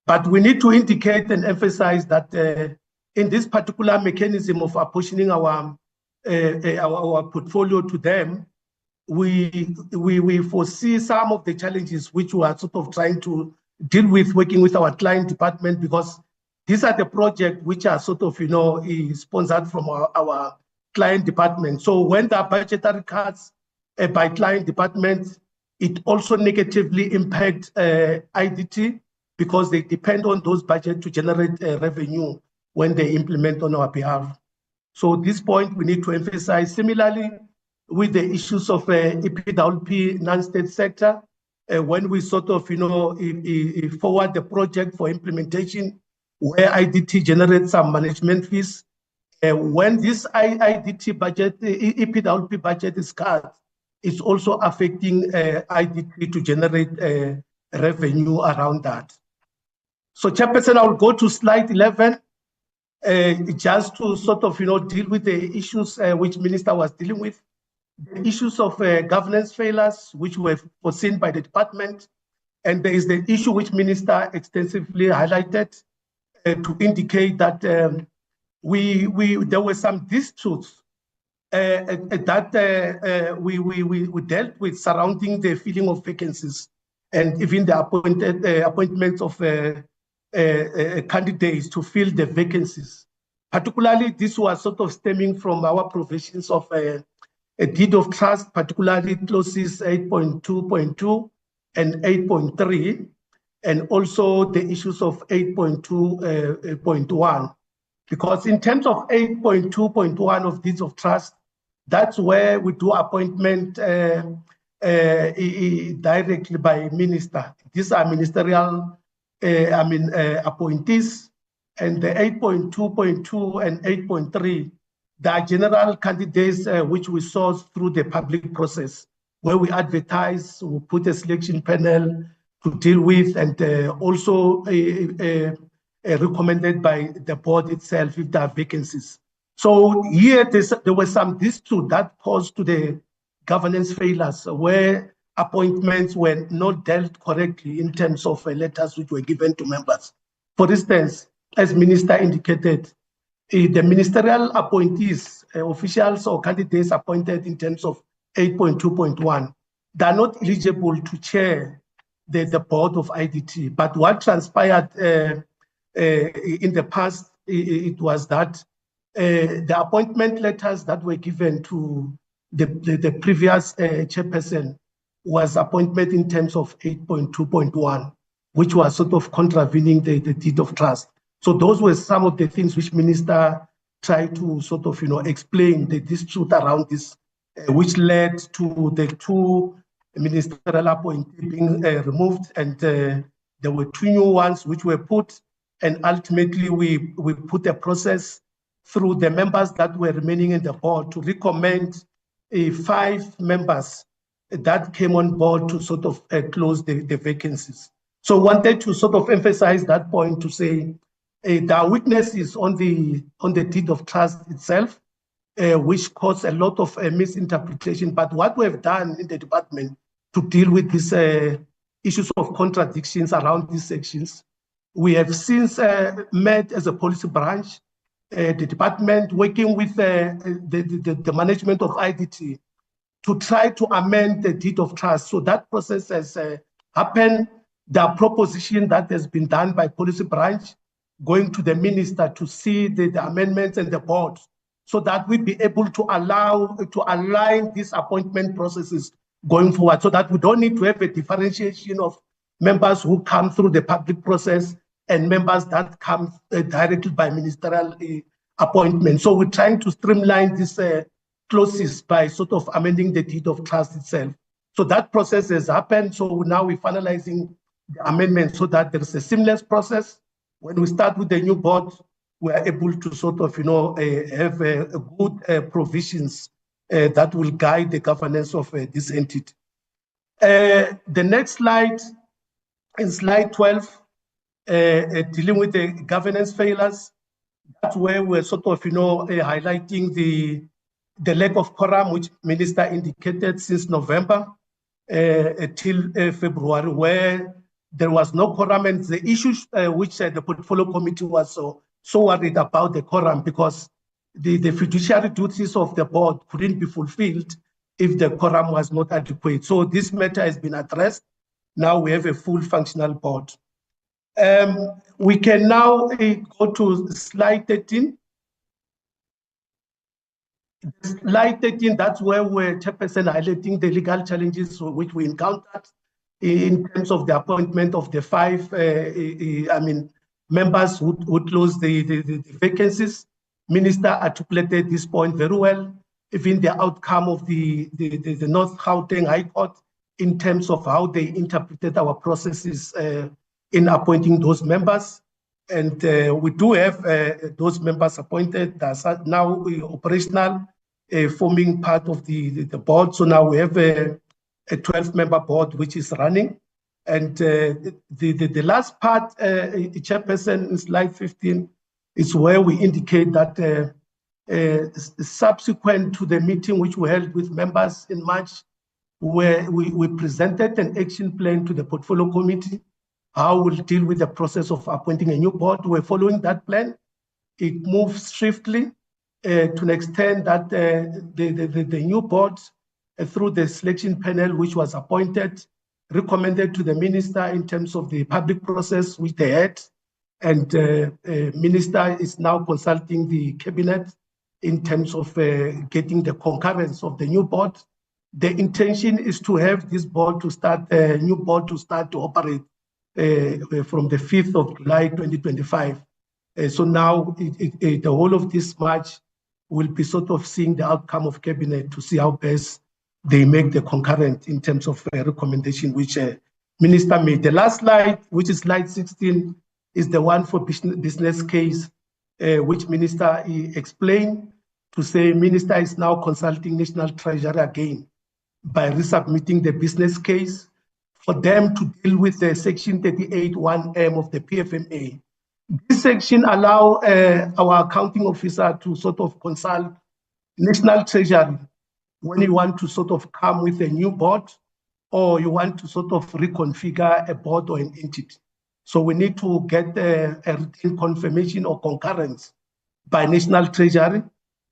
But we need to indicate and emphasize that in this particular mechanism of apportioning our portfolio to them, we foresee some of the challenges which we are sort of trying to deal with, working with our client department, because these are the projects which are sort of, sponsored from our client department. So when there are budgetary cuts by client departments, it also negatively impacts IDT because they depend on those budgets to generate revenue when they implement on our behalf. So at this point, we need to emphasize similarly with the issues of EPWP non-state sector, when we sort of, forward the project for implementation, where IDT generates some management fees. When this IDT budget, EPWP budget is cut, it's also affecting IDT to generate revenue around that. So, Chairperson, I will go to slide 11, just to sort of, deal with the issues which Minister was dealing with. The issues of governance failures, which were foreseen by the department. And there is the issue which Minister extensively highlighted to indicate that there were some disputes that we dealt with surrounding the filling of vacancies and even the appointments of candidates to fill the vacancies. Particularly, this was sort of stemming from our provisions of a deed of trust, particularly clauses 8.2.2 and 8.3, and also the issues of 8.2.1. Because in terms of 8.2.1 of deeds of trust, that's where we do appointment directly by minister. These are ministerial appointees, and the 8.2.2 and 8.3, there are general candidates which we source through the public process, where we advertise, we put a selection panel to deal with, and also recommended by the board itself if there are vacancies. So here there was some dispute that caused to the governance failures, where appointments were not dealt correctly in terms of letters which were given to members. For instance, as Minister indicated, the ministerial appointees, officials or candidates appointed in terms of 8.2.1, they are not eligible to chair the board of IDT. But what transpired in the past it was that the appointment letters that were given to the previous chairperson was appointment in terms of 8.2.1, which was sort of contravening the deed of trust. So those were some of the things which Minister tried to sort of, explain the dispute around this, which led to the two ministerial appointees being removed, and there were two new ones which were put, and ultimately we put a process through the members that were remaining in the board to recommend 5 members that came on board to sort of close the vacancies. So wanted to sort of emphasize that point to say there are weaknesses on the deed of trust itself, which caused a lot of misinterpretation. But what we have done in the department to deal with these issues of contradictions around these sections, we have since met as a policy branch, the department working with the management of IDT to try to amend the deed of trust. So that process has happened. The proposition that has been done by policy branch going to the minister to see the amendments and the board, so that we be able to align these appointment processes going forward, so that we don't need to have a differentiation of members who come through the public process and members that come directly by ministerial appointment. So we're trying to streamline these clauses by sort of amending the deed of trust itself. So that process has happened. So now we're finalizing the amendment so that there's a seamless process. When we start with the new board, we are able to sort of, have a good provisions that will guide the governance of this entity. The next slide is slide 12, dealing with the governance failures. That's where we're sort of, highlighting the lack of quorum, which Minister indicated since November till February, where there was no quorum, and the issues which the portfolio committee was so worried about the quorum, because the fiduciary duties of the board couldn't be fulfilled if the quorum was not adequate. So this matter has been addressed. Now we have a full functional board. We can now go to slide 13. Slide 13, that's where we're chairperson highlighting the legal challenges which we encountered in terms of the appointment of the 5 members who would close the vacancies. Minister articulated this point very well, even the outcome of the North Gauteng High Court in terms of how they interpreted our processes in appointing those members. And we do have those members appointed that are now operational, forming part of the board. So now we have a 12-member board which is running. And the last part, chairperson, in slide 15, is where we indicate that subsequent to the meeting which we held with members in March, where we presented an action plan to the portfolio committee, how we'll deal with the process of appointing a new board. We're following that plan. It moves swiftly to an extent that the new board, through the selection panel which was appointed, recommended to the minister in terms of the public process which they had, and minister is now consulting the cabinet in terms of getting the concurrence of the new board. The intention is to have this board to start, new board to start to operate from the 5th of July 2025. So now the whole of this March will be sort of seeing the outcome of cabinet to see how best they make the concurrent in terms of recommendation which minister made. The last slide, which is slide 16, is the one for business case, which minister explained to say minister is now consulting National Treasury again by resubmitting the business case for them to deal with the section 38(1)(m) of the PFMA. This section allow our accounting officer to sort of consult National Treasury when you want to sort of come with a new board, or you want to sort of reconfigure a board or an entity. So we need to get a written confirmation or concurrence by National Treasury,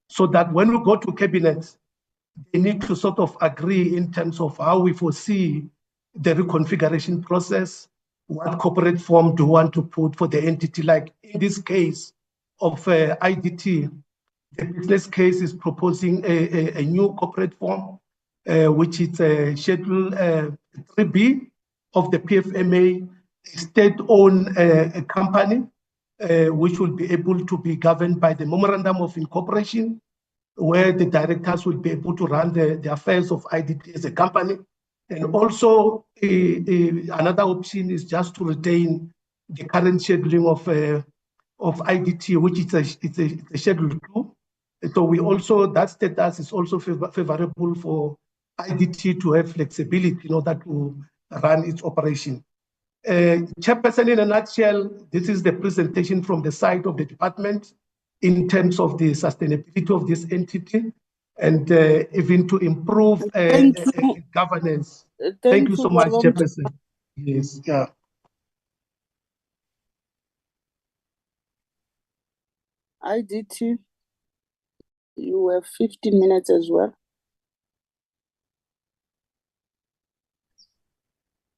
so that when we go to cabinet, they need to sort of agree in terms of how we foresee the reconfiguration process, what corporate form do we want to put for the entity. Like in this case, of IDT, the business case is proposing a new corporate form, which is Schedule 3B of the PFMA, a state-owned company, which will be able to be governed by the Memorandum of Incorporation, where the directors will be able to run the affairs of IDT as a company. And also, another option is just to retain the current scheduling of IDT, which is a Schedule 2. So we also, that status is also favorable for IDT to have flexibility in order to run its operation. Chairperson, in a nutshell, this is the presentation from the side of the department in terms of the sustainability of this entity and even to improve governance. Thank you so much, Chairperson. Yes, yeah. IDT, you have 15 minutes as well.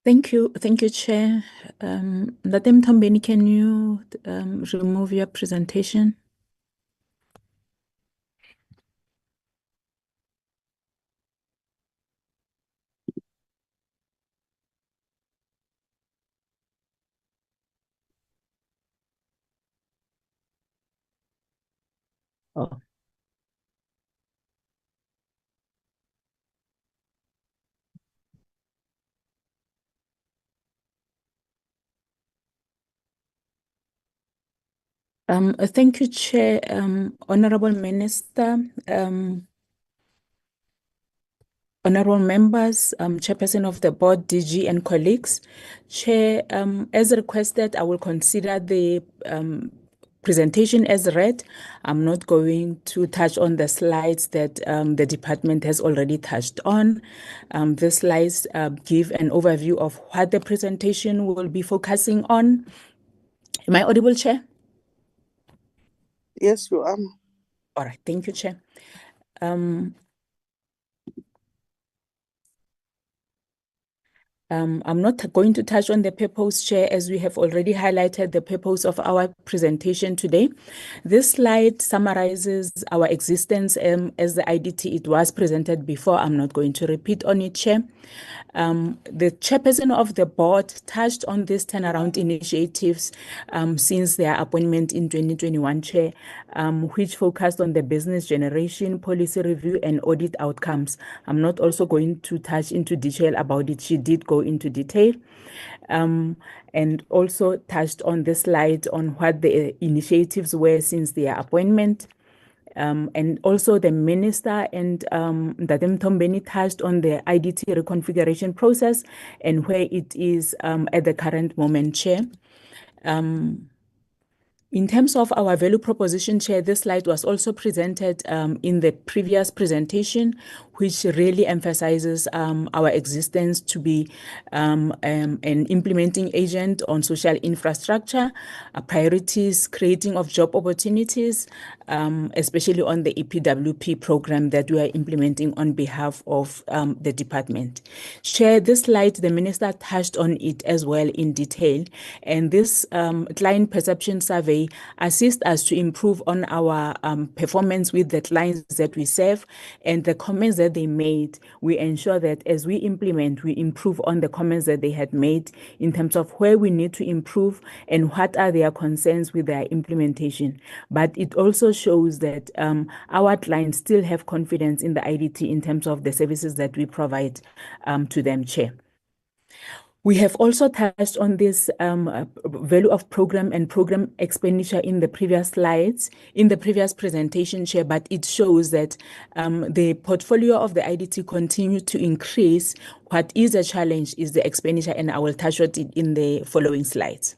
Thank you, Chair. Latem Tombeni, can you remove your presentation? Oh. Thank you, Chair. Honorable Minister, honorable members, Chairperson of the Board, DG, and colleagues. Chair, as requested, I will consider the presentation as read. I'm not going to touch on the slides that the department has already touched on. The slides give an overview of what the presentation will be focusing on. Am I audible, Chair? Yes, you are. All right, thank you, Chair. I'm not going to touch on the purpose, Chair, as we have already highlighted the purpose of our presentation today. This slide summarizes our existence as the IDT. It was presented before. I'm not going to repeat on it, Chair. The chairperson of the board touched on these turnaround initiatives since their appointment in 2021, Chair, which focused on the business generation, policy review, and audit outcomes. I'm not also going to touch into detail about it. She did go into detail. And also touched on the slide on what the initiatives were since their appointment. And also the minister and Datem Tombeni touched on the IDT reconfiguration process and where it is at the current moment, Chair. In terms of our value proposition, Chair, this slide was also presented in the previous presentation, which really emphasizes our existence to be an implementing agent on social infrastructure, priorities, creating of job opportunities, especially on the EPWP program that we are implementing on behalf of the department. Chair, this slide, the minister touched on it as well in detail, and this client perception survey assist us to improve on our performance with the clients that we serve, and the comments that they made, we ensure that as we implement, we improve on the comments that they had made in terms of where we need to improve and what are their concerns with their implementation. But it also shows that our clients still have confidence in the IDT in terms of the services that we provide to them, Chair. We have also touched on this value of program and program expenditure in the previous slides, in the previous presentation, Chair, but it shows that the portfolio of the IDT continues to increase. What is a challenge is the expenditure, and I will touch on it in the following slides.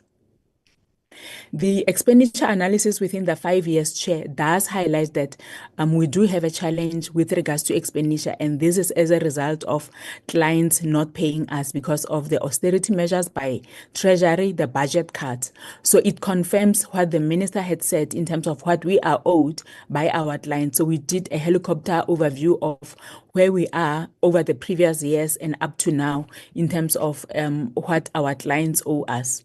The expenditure analysis within the 5 years, Chair, does highlight that we do have a challenge with regards to expenditure, and this is as a result of clients not paying us because of the austerity measures by Treasury, the budget cuts. So it confirms what the minister had said in terms of what we are owed by our clients. So we did a helicopter overview of where we are over the previous years and up to now in terms of what our clients owe us.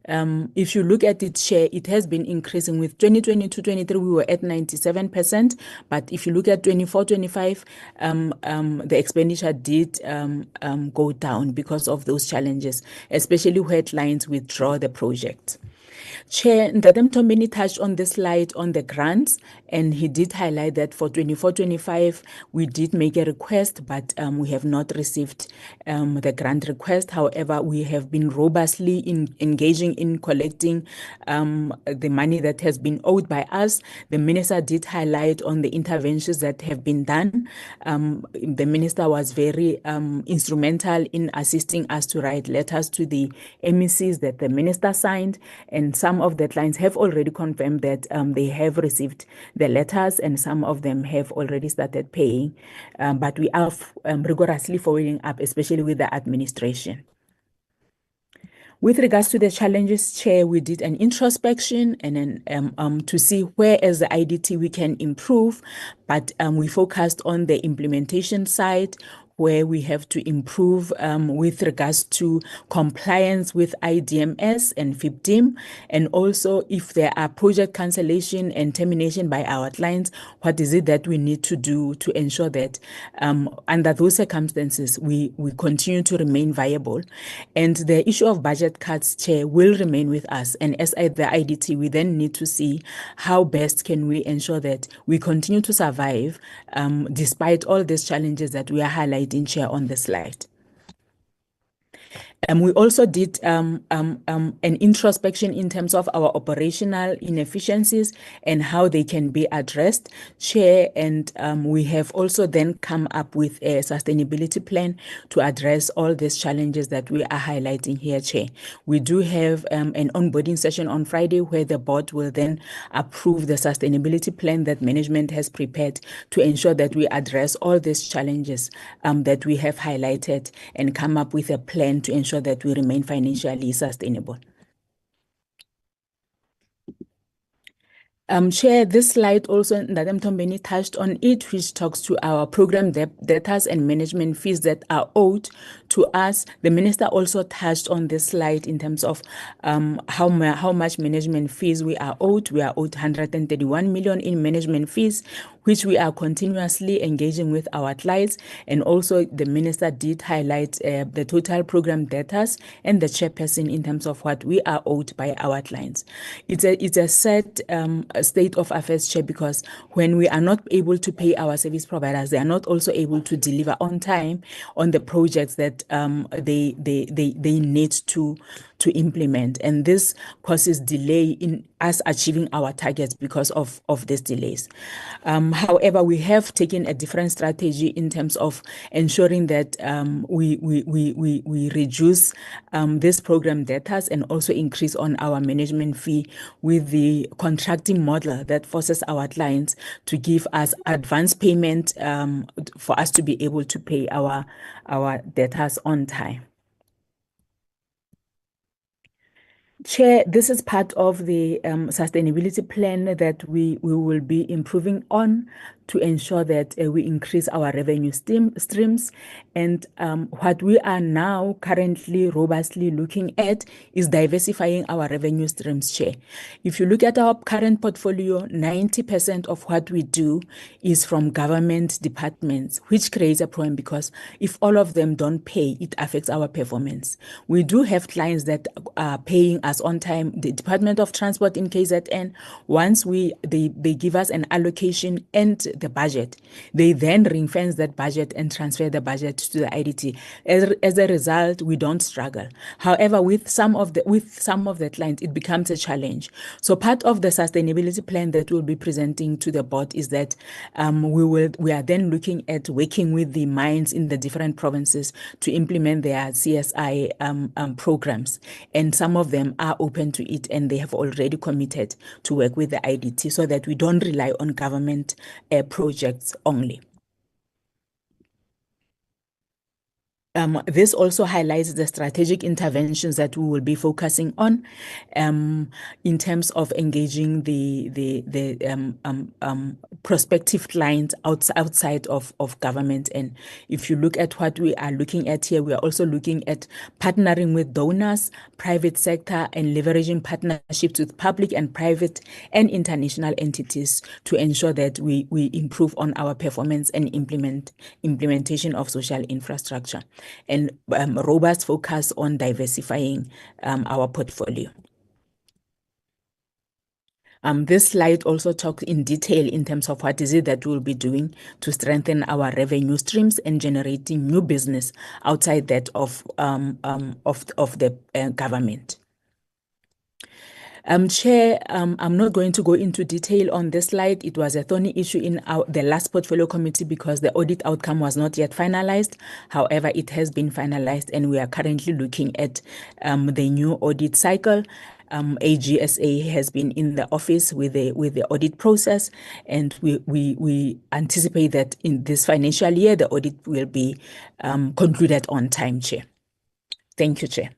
If you look at its share, it has been increasing. With 2022-23, we were at 97%, but if you look at 24-25, the expenditure did go down because of those challenges, especially where clients withdraw the project. Chair Ndadem Tombeni touched on this slide on the grants, and he did highlight that for 24-25, we did make a request, but we have not received the grant request. However, we have been robustly engaging in collecting the money that has been owed by us. The minister did highlight on the interventions that have been done. The minister was very instrumental in assisting us to write letters to the MECs that the minister signed, and some of the clients have already confirmed that they have received the letters, and some of them have already started paying. But we are rigorously following up, especially with the administration. With regards to the challenges, Chair, we did an introspection and then to see where as the IDT we can improve, but we focused on the implementation side, where we have to improve with regards to compliance with IDMS and FIPDIM, and also if there are project cancellation and termination by our clients, what is it that we need to do to ensure that under those circumstances we continue to remain viable. And the issue of budget cuts, Chair, will remain with us, and as the IDT we then need to see how best can we ensure that we continue to survive despite all these challenges that we are highlighting, Chair, on the slide. We also did an introspection in terms of our operational inefficiencies and how they can be addressed, Chair, and we have also then come up with a sustainability plan to address all these challenges that we are highlighting here, Chair. We do have an onboarding session on Friday where the board will then approve the sustainability plan that management has prepared to ensure that we address all these challenges that we have highlighted and come up with a plan to ensure that we remain financially sustainable. Chair, this slide also, Ndadem Tombeni touched on it, which talks to our program debtors and management fees that are owed to us. The minister also touched on this slide in terms of how much management fees we are owed. We are owed 131 million in management fees, which we are continuously engaging with our clients. And also the minister did highlight the total program debtors and the chairperson in terms of what we are owed by our clients. It's a sad state of affairs, Chair, because when we are not able to pay our service providers, they are not also able to deliver on time on the projects that they need to implement, and this causes delay in us achieving our targets because of these delays. However, we have taken a different strategy in terms of ensuring that we reduce this program debtors and also increase on our management fee with the contracting model that forces our clients to give us advance payment for us to be able to pay our debtors on time. Chair, this is part of the sustainability plan that we will be improving on to ensure that we increase our revenue streams. And what we are now currently robustly looking at is diversifying our revenue streams, Chair. If you look at our current portfolio, 90% of what we do is from government departments, which creates a problem because if all of them don't pay, it affects our performance. We do have clients that are paying us on time. The Department of Transport in KZN, once they give us an allocation and the budget, they then ring-fence that budget and transfer the budget to the IDT. As a result, we don't struggle. However, with some of the clients, it becomes a challenge. So part of the sustainability plan that we'll be presenting to the board is that we are then looking at working with the mines in the different provinces to implement their CSI programs, and some of them are open to it and they have already committed to work with the IDT so that we don't rely on government projects only. This also highlights the strategic interventions that we will be focusing on in terms of engaging the prospective clients outside of government. And if you look at what we are looking at here, we are also looking at partnering with donors, private sector, and leveraging partnerships with public and private and international entities to ensure that we improve on our performance and implementation of social infrastructure, and robust focus on diversifying our portfolio. This slide also talks in detail in terms of what is it that we'll be doing to strengthen our revenue streams and generating new business outside that of the government. Chair, I'm not going to go into detail on this slide. It was a thorny issue in the last portfolio committee because the audit outcome was not yet finalized. However, it has been finalized, and we are currently looking at the new audit cycle. AGSA has been in the office with the audit process, and we anticipate that in this financial year the audit will be concluded on time, Chair. Thank you, Chair.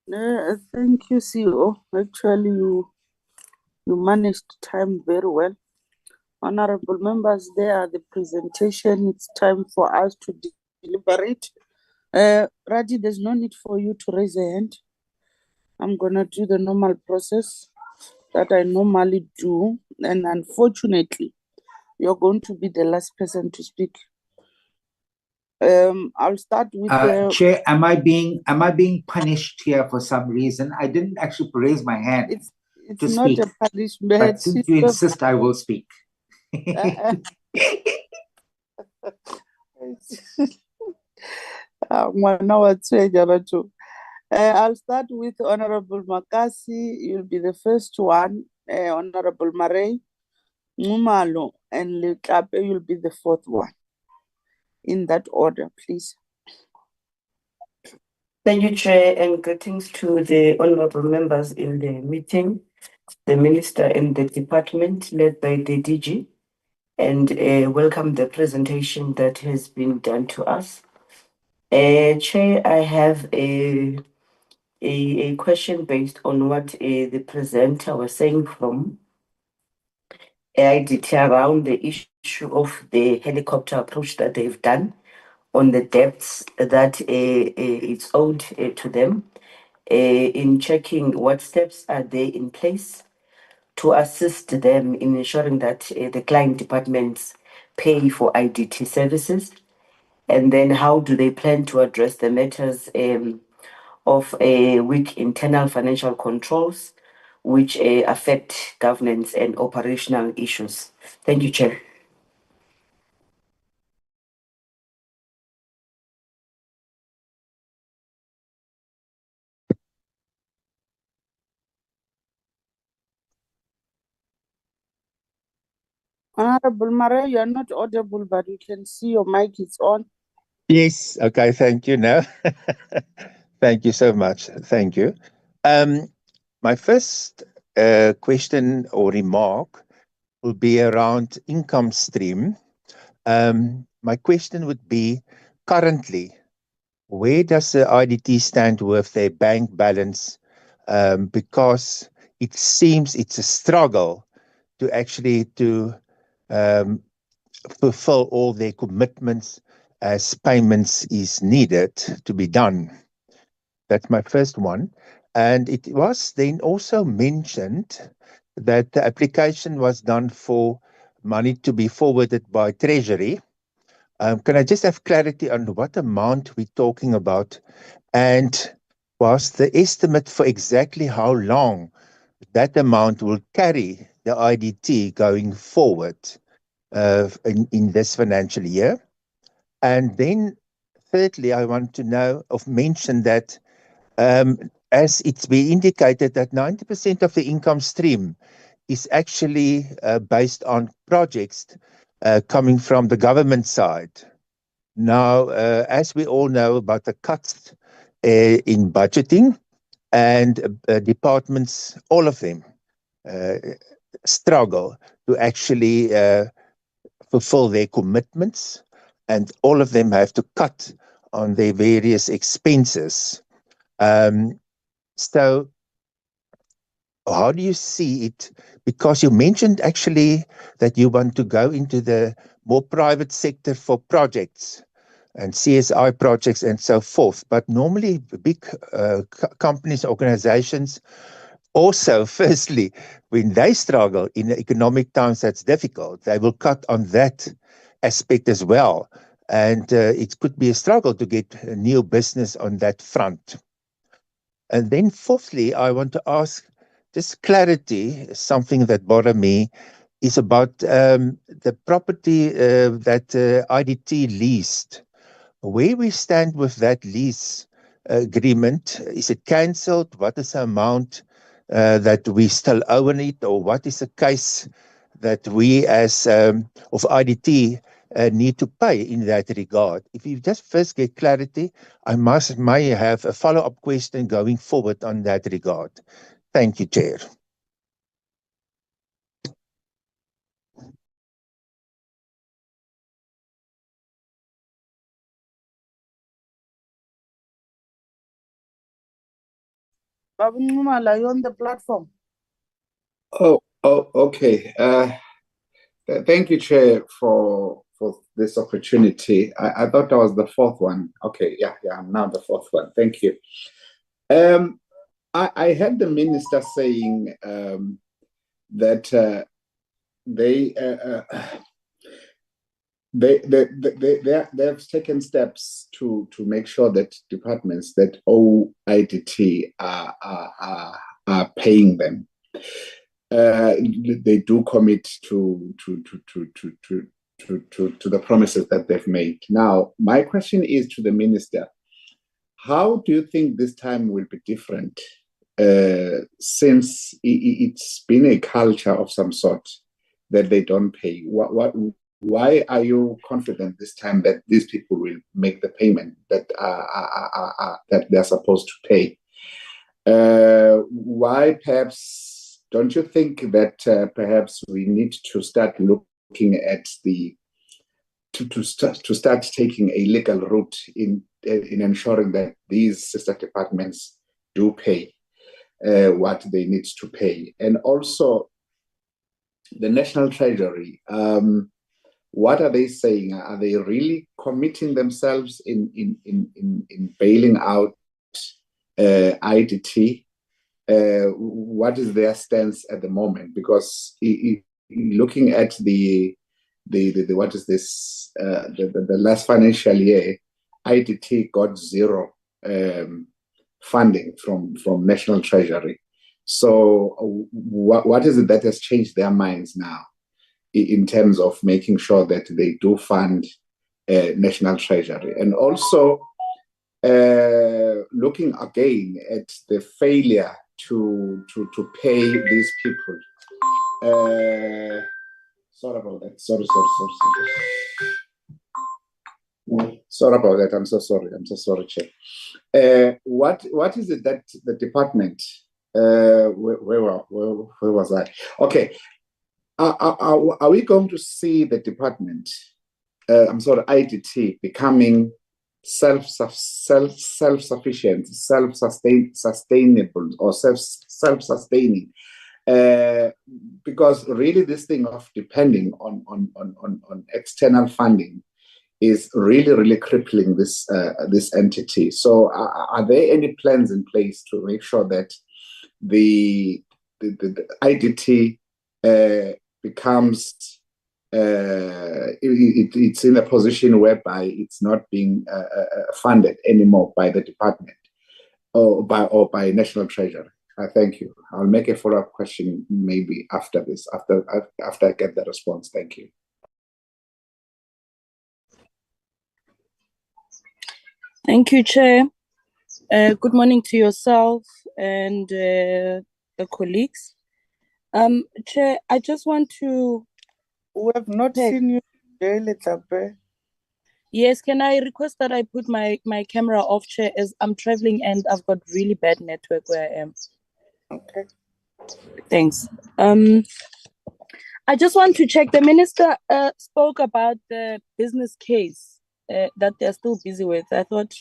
Thank you, CEO. Actually, you managed time very well. Honorable members, there are the presentation. It's time for us to deliberate. Raji, there's no need for you to raise a hand. I'm going to do the normal process that I normally do. And unfortunately, you're going to be the last person to speak. I'll start with Chair, am I being punished here for some reason? I didn't actually raise my hand it's to not speak. a punishment. But since you insist, I will speak. I'll start with Honorable Makasi. You'll be the first one. Honorable Marais, Ngumalo, and Lekape, you'll be the fourth one. In that order, please. Thank you, Chair, and greetings to the honorable members in the meeting, the Minister and the department led by the DG, and welcome the presentation that has been done to us. Chair, I have a question based on what the presenter was saying from IDT around the issue of the helicopter approach that they've done on the debts that it's owed to them, in checking what steps are they in place to assist them in ensuring that the client departments pay for IDT services, and then how do they plan to address the matters of weak internal financial controls which affect governance and operational issues. Thank you, Chair. Honorable Marais, you're not audible, but you can see your mic is on. Yes, okay, thank you. No, thank you so much. Thank you. My first question or remark will be around income stream. My question would be, currently, where does the IDT stand with their bank balance? Because it seems it's a struggle to actually fulfill all their commitments as payments is needed to be done. That's my first one. And it was then also mentioned that the application was done for money to be forwarded by Treasury. Can I just have clarity on what amount we're talking about? And was the estimate for exactly how long that amount will carry the IDT going forward in this financial year? And then thirdly, I want to mention that as it's been indicated that 90% of the income stream is actually based on projects coming from the government side. Now, as we all know about the cuts in budgeting, and departments, all of them struggle to actually fulfill their commitments. and all of them have to cut on their various expenses. So how do you see it? Because you mentioned actually that you want to go into the more private sector for projects and CSI projects and so forth. But normally big companies, organizations, also, firstly, when they struggle in economic times, that's difficult. They will cut on that aspect as well. And it could be a struggle to get a new business on that front. And then fourthly, I want to ask just clarity, something that bothered me, is about the property that IDT leased. Where we stand with that lease agreement, is it cancelled? What is the amount that we still owe on it? Or what is the case that we as of IDT need to pay in that regard? If you just first get clarity, I may have a follow-up question going forward on that regard. Thank you, Chair. Babu Nxumalo, are you on the platform? Oh, okay. Thank you, Chair, for this opportunity. I thought I was the fourth one. Okay, yeah, I'm now the fourth one. Thank you. I heard the minister saying that they have taken steps to make sure that departments that owe IDT are paying them. They do commit to the promises that they've made. Now, my question is to the minister: how do you think this time will be different? Since it's been a culture of some sort that they don't pay. Why are you confident this time that these people will make the payment that that they're supposed to pay? Why perhaps don't you think that perhaps we need to start looking at to start taking a legal route in ensuring that these sister departments do pay what they need to pay? And also the National Treasury, what are they saying? Are they really committing themselves in bailing out IDT? What is their stance at the moment? Because looking at the what is this the last financial year, IDT got zero funding from National Treasury. So what is it that has changed their minds now in terms of making sure that they do fund National Treasury? And also looking again at the failure to pay these people. Sorry about that. Sorry. Sorry about that. I'm so sorry, Chair. What is it that the department? Where was I? Okay. Are we going to see the department? IDT becoming self-sufficient, sustainable, or self-sustaining? Because really, this thing of depending on external funding is really crippling this entity. So, are there any plans in place to make sure that the IDT becomes it's in a position whereby it's not being funded anymore by the department or by National Treasury? Thank you. I'll make a follow-up question maybe after this, after I get the response. Thank you. Thank you, Chair. Good morning to yourself and the colleagues. Chair, I just want to... We have not seen you today, Letlape. Yes, can I request that I put my camera off, Chair, as I'm traveling and I've got really bad network where I am. Okay. Thanks. I just want to check, the minister spoke about the business case that they're still busy with. I thought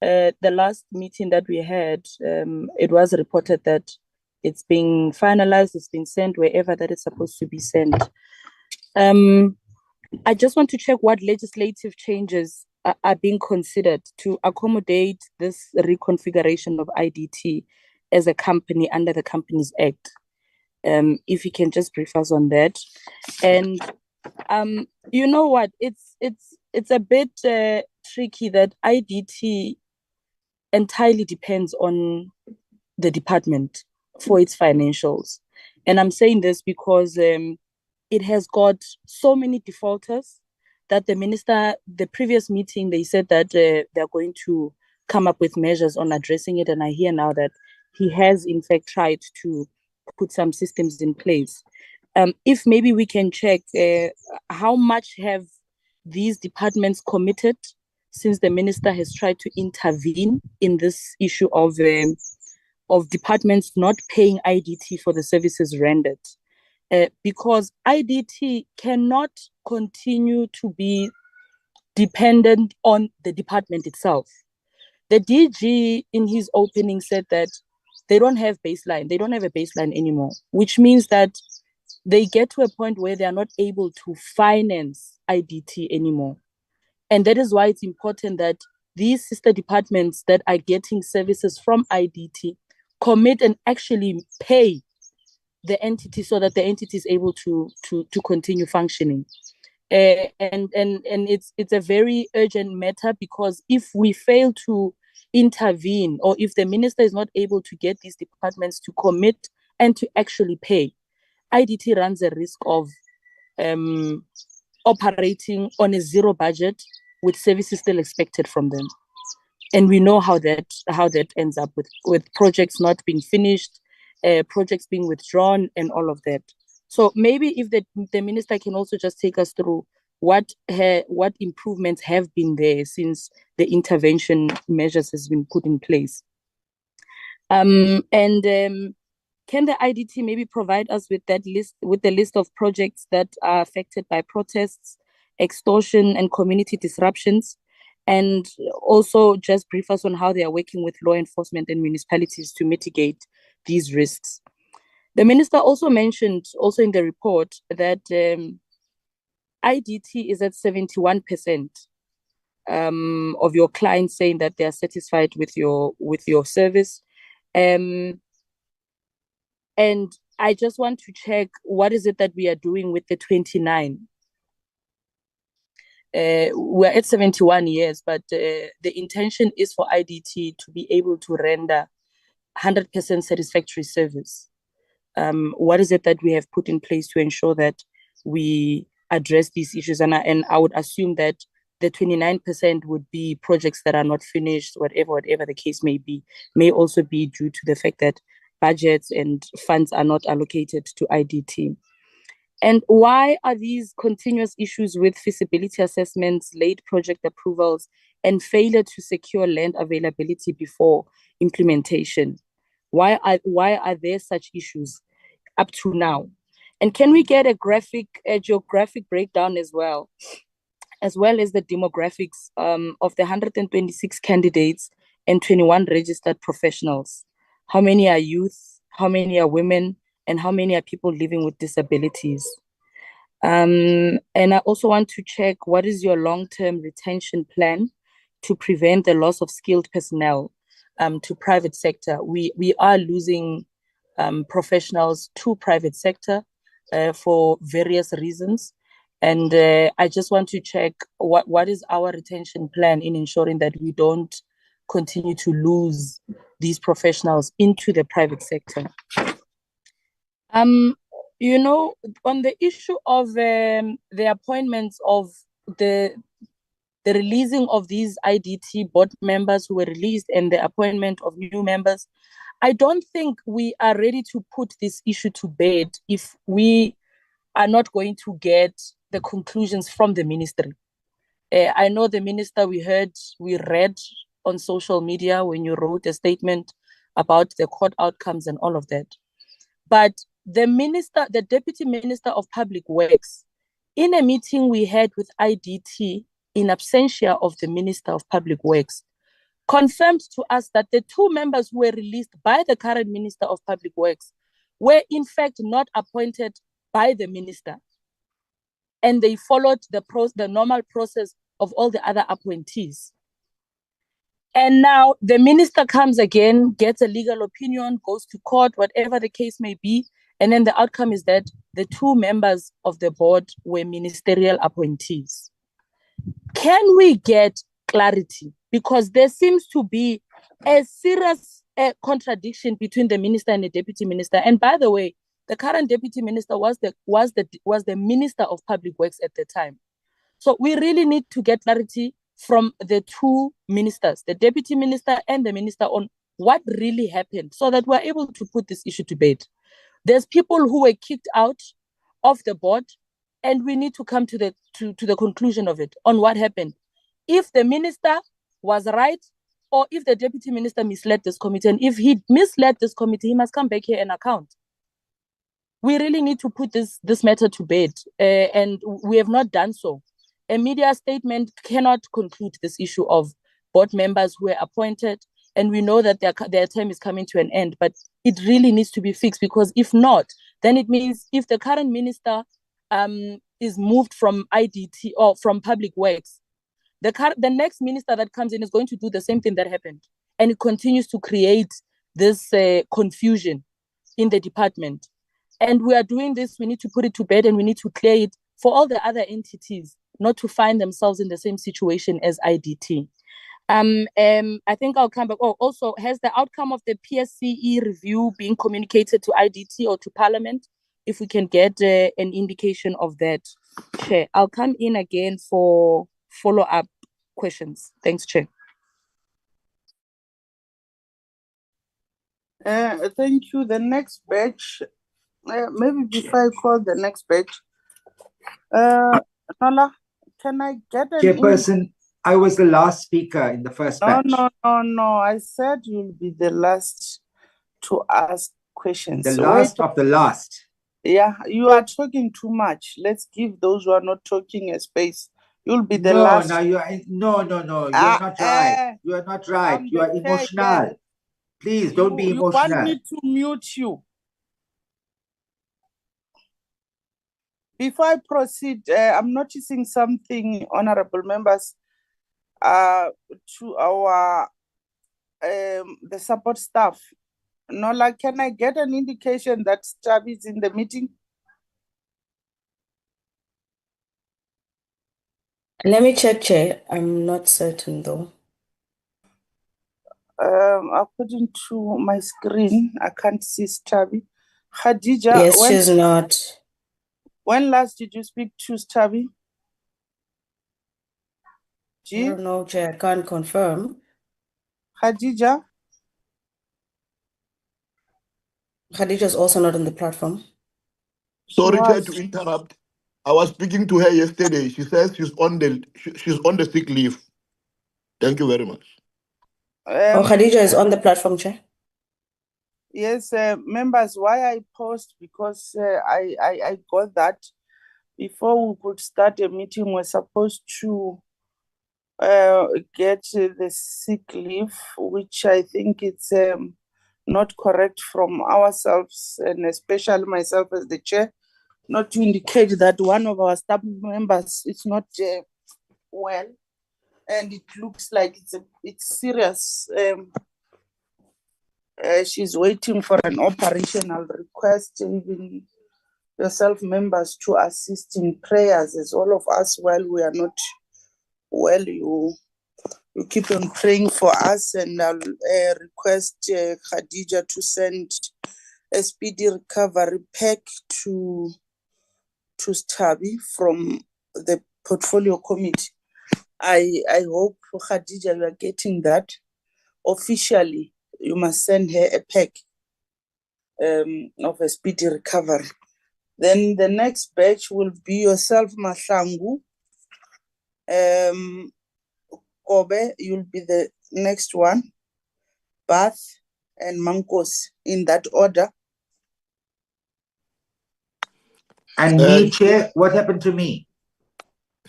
the last meeting that we had, it was reported that it's being finalized, it's been sent wherever that is supposed to be sent. I just want to check what legislative changes are being considered to accommodate this reconfiguration of IDT as a company under the Companies Act. If you can just brief us on that. And you know what, it's a bit tricky that IDT entirely depends on the department for its financials. And I'm saying this because it has got so many defaulters that the minister, the previous meeting, they said that they're going to come up with measures on addressing it. And I hear now that he has in fact tried to put some systems in place. If maybe we can check how much have these departments committed since the minister has tried to intervene in this issue of departments not paying IDT for the services rendered. Because IDT cannot continue to be dependent on the department itself. The DG in his opening said that they don't have baseline. They don't have a baseline anymore, which means that they get to a point where they are not able to finance IDT anymore. And that is why it's important that these sister departments that are getting services from IDT commit and actually pay the entity so that the entity is able to continue functioning. And it's a very urgent matter, because if we fail to intervene, or if the minister is not able to get these departments to commit and to actually pay, IDT runs a risk of operating on a zero budget with services still expected from them. And we know how that ends up with projects not being finished, projects being withdrawn, and all of that. So maybe if the minister can also just take us through what improvements have been there since the intervention measures has been put in place. Can the IDT maybe provide us with that list, with the list of projects that are affected by protests, extortion, and community disruptions? And also just brief us on how they are working with law enforcement and municipalities to mitigate these risks. The minister also mentioned, also in the report, that IDT is at 71% of your clients saying that they are satisfied with your service. And I just want to check, what is it that we are doing with the 29? We're at 71 years, but the intention is for IDT to be able to render 100% satisfactory service. What is it that we have put in place to ensure that we address these issues? And I would assume that the 29% would be projects that are not finished, whatever the case may be, may also be due to the fact that budgets and funds are not allocated to IDT. And why are these continuous issues with feasibility assessments, late project approvals, and failure to secure land availability before implementation? Why are there such issues up to now? And can we get a geographic breakdown as well as the demographics of the 126 candidates and 21 registered professionals? How many are youth? How many are women? And how many are people living with disabilities? And I also want to check, what is your long-term retention plan to prevent the loss of skilled personnel to private sector? We are losing professionals to private sector for various reasons. And I just want to check what is our retention plan in ensuring that we don't continue to lose these professionals into the private sector. You know, on the issue of the appointments of the releasing of these IDT board members who were released and the appointment of new members, I don't think we are ready to put this issue to bed if we are not going to get the conclusions from the ministry. I know the minister, we read on social media when you wrote a statement about the court outcomes and all of that. But the Deputy Minister of Public Works, in a meeting we had with IDT, in absentia of the Minister of Public Works, confirmed to us that the 2 members who were released by the current Minister of Public Works were in fact not appointed by the minister, and they followed the normal process of all the other appointees. And now the minister comes again, gets a legal opinion, goes to court, whatever the case may be, and then the outcome is that the 2 members of the board were ministerial appointees. Can we get clarity? Because there seems to be a serious contradiction between the minister and the deputy minister. And by the way, the current deputy minister was the Minister of Public Works at the time. So we really need to get clarity from the 2 ministers, the deputy minister and the minister, on what really happened, so that we're able to put this issue to bed. There's people who were kicked out of the board, and we need to come to the conclusion of it, on what happened. If the minister was right, or if the deputy minister misled this committee, and if he misled this committee, he must come back here and account. We really need to put this matter to bed, and we have not done so. A media statement cannot conclude this issue of board members who were appointed, and we know that their term is coming to an end, but it really needs to be fixed, because if not, then it means if the current minister is moved from IDT or from Public Works, the next minister that comes in is going to do the same thing that happened, and it continues to create this confusion in the department. And we are doing this, we need to put it to bed, and we need to clear it for all the other entities not to find themselves in the same situation as IDT. I think I'll come back. Oh, also, has the outcome of the PSCE review been communicated to IDT or to Parliament? If we can get an indication of that, Chair. I'll come in again for follow-up questions. Thanks, Chair. Thank you. The next batch, maybe before I call the next batch, Nola, can I get an Chairperson, I was the last speaker in the first batch. No. I said you'll be the last to ask questions. The last of the last. Yeah, you are talking too much. Let's give those who are not talking a space. You'll be the last. No, you are not right. You are not right. You are emotional. Please don't be emotional. You want me to mute you? Before I proceed, I'm noticing something, honorable members, to our the support staff. Nola, can I get an indication that staff is in the meeting? Let me check, Chair. I'm not certain though. According to my screen, I can't see Stabi. Khadija, Yes, she's not. When last did you speak to Stabi? I don't know, Chair. I can't confirm. Khadija? Khadija's also not on the platform. Sorry, Chair, to interrupt. I was speaking to her yesterday. She says she's on the sick leave. Thank you very much. Khadija is on the platform, Chair. Yes, members, why I paused, because I got that before we could start a meeting, we're supposed to get the sick leave, which I think it's not correct from ourselves, and especially myself as the chair, not to indicate that one of our staff members is not well, and it looks like it's serious. She's waiting for an operation. I'll request even yourself members to assist in prayers, as all of us, while we are not well, you keep on praying for us, and I'll request Khadija to send a speedy recovery pack to Stabi from the portfolio committee. I hope, Khadija, you are getting that officially. You must send her a pack of a speedy recovery. Then the next batch will be yourself, Mahlangu. Kobe, you'll be the next one. Bath and Mankos, in that order. And me, Chair, what happened to me?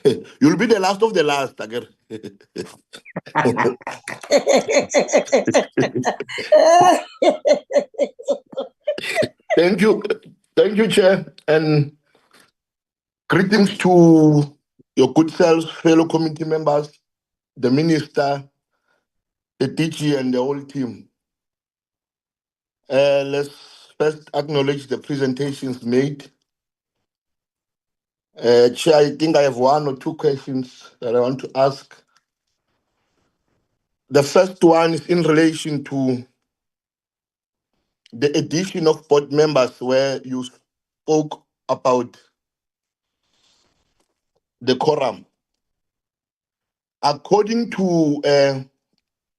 You'll be the last of the last, Agar. Thank you. Thank you, Chair. And greetings to your good selves, fellow committee members, the Minister, the DG, and the whole team. Let's first acknowledge the presentations made. Chair, I think I have one or two questions that I want to ask. The first one is in relation to the addition of board members, where you spoke about the quorum. According to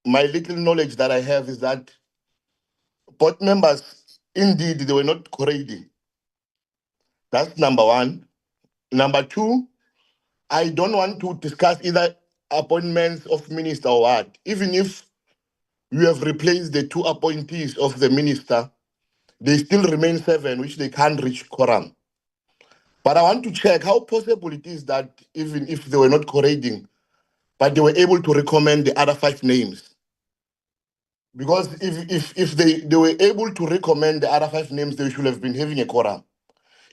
my little knowledge that I have, is that board members, indeed, they were not correcting. That's number one. Number two, I don't want to discuss either appointments of minister or what. Even if you have replaced the two appointees of the minister, they still remain 7, which they can't reach quorum. But I want to check how possible it is that even if they were not correcting, but they were able to recommend the other 5 names. Because if they were able to recommend the other 5 names, they should have been having a quorum.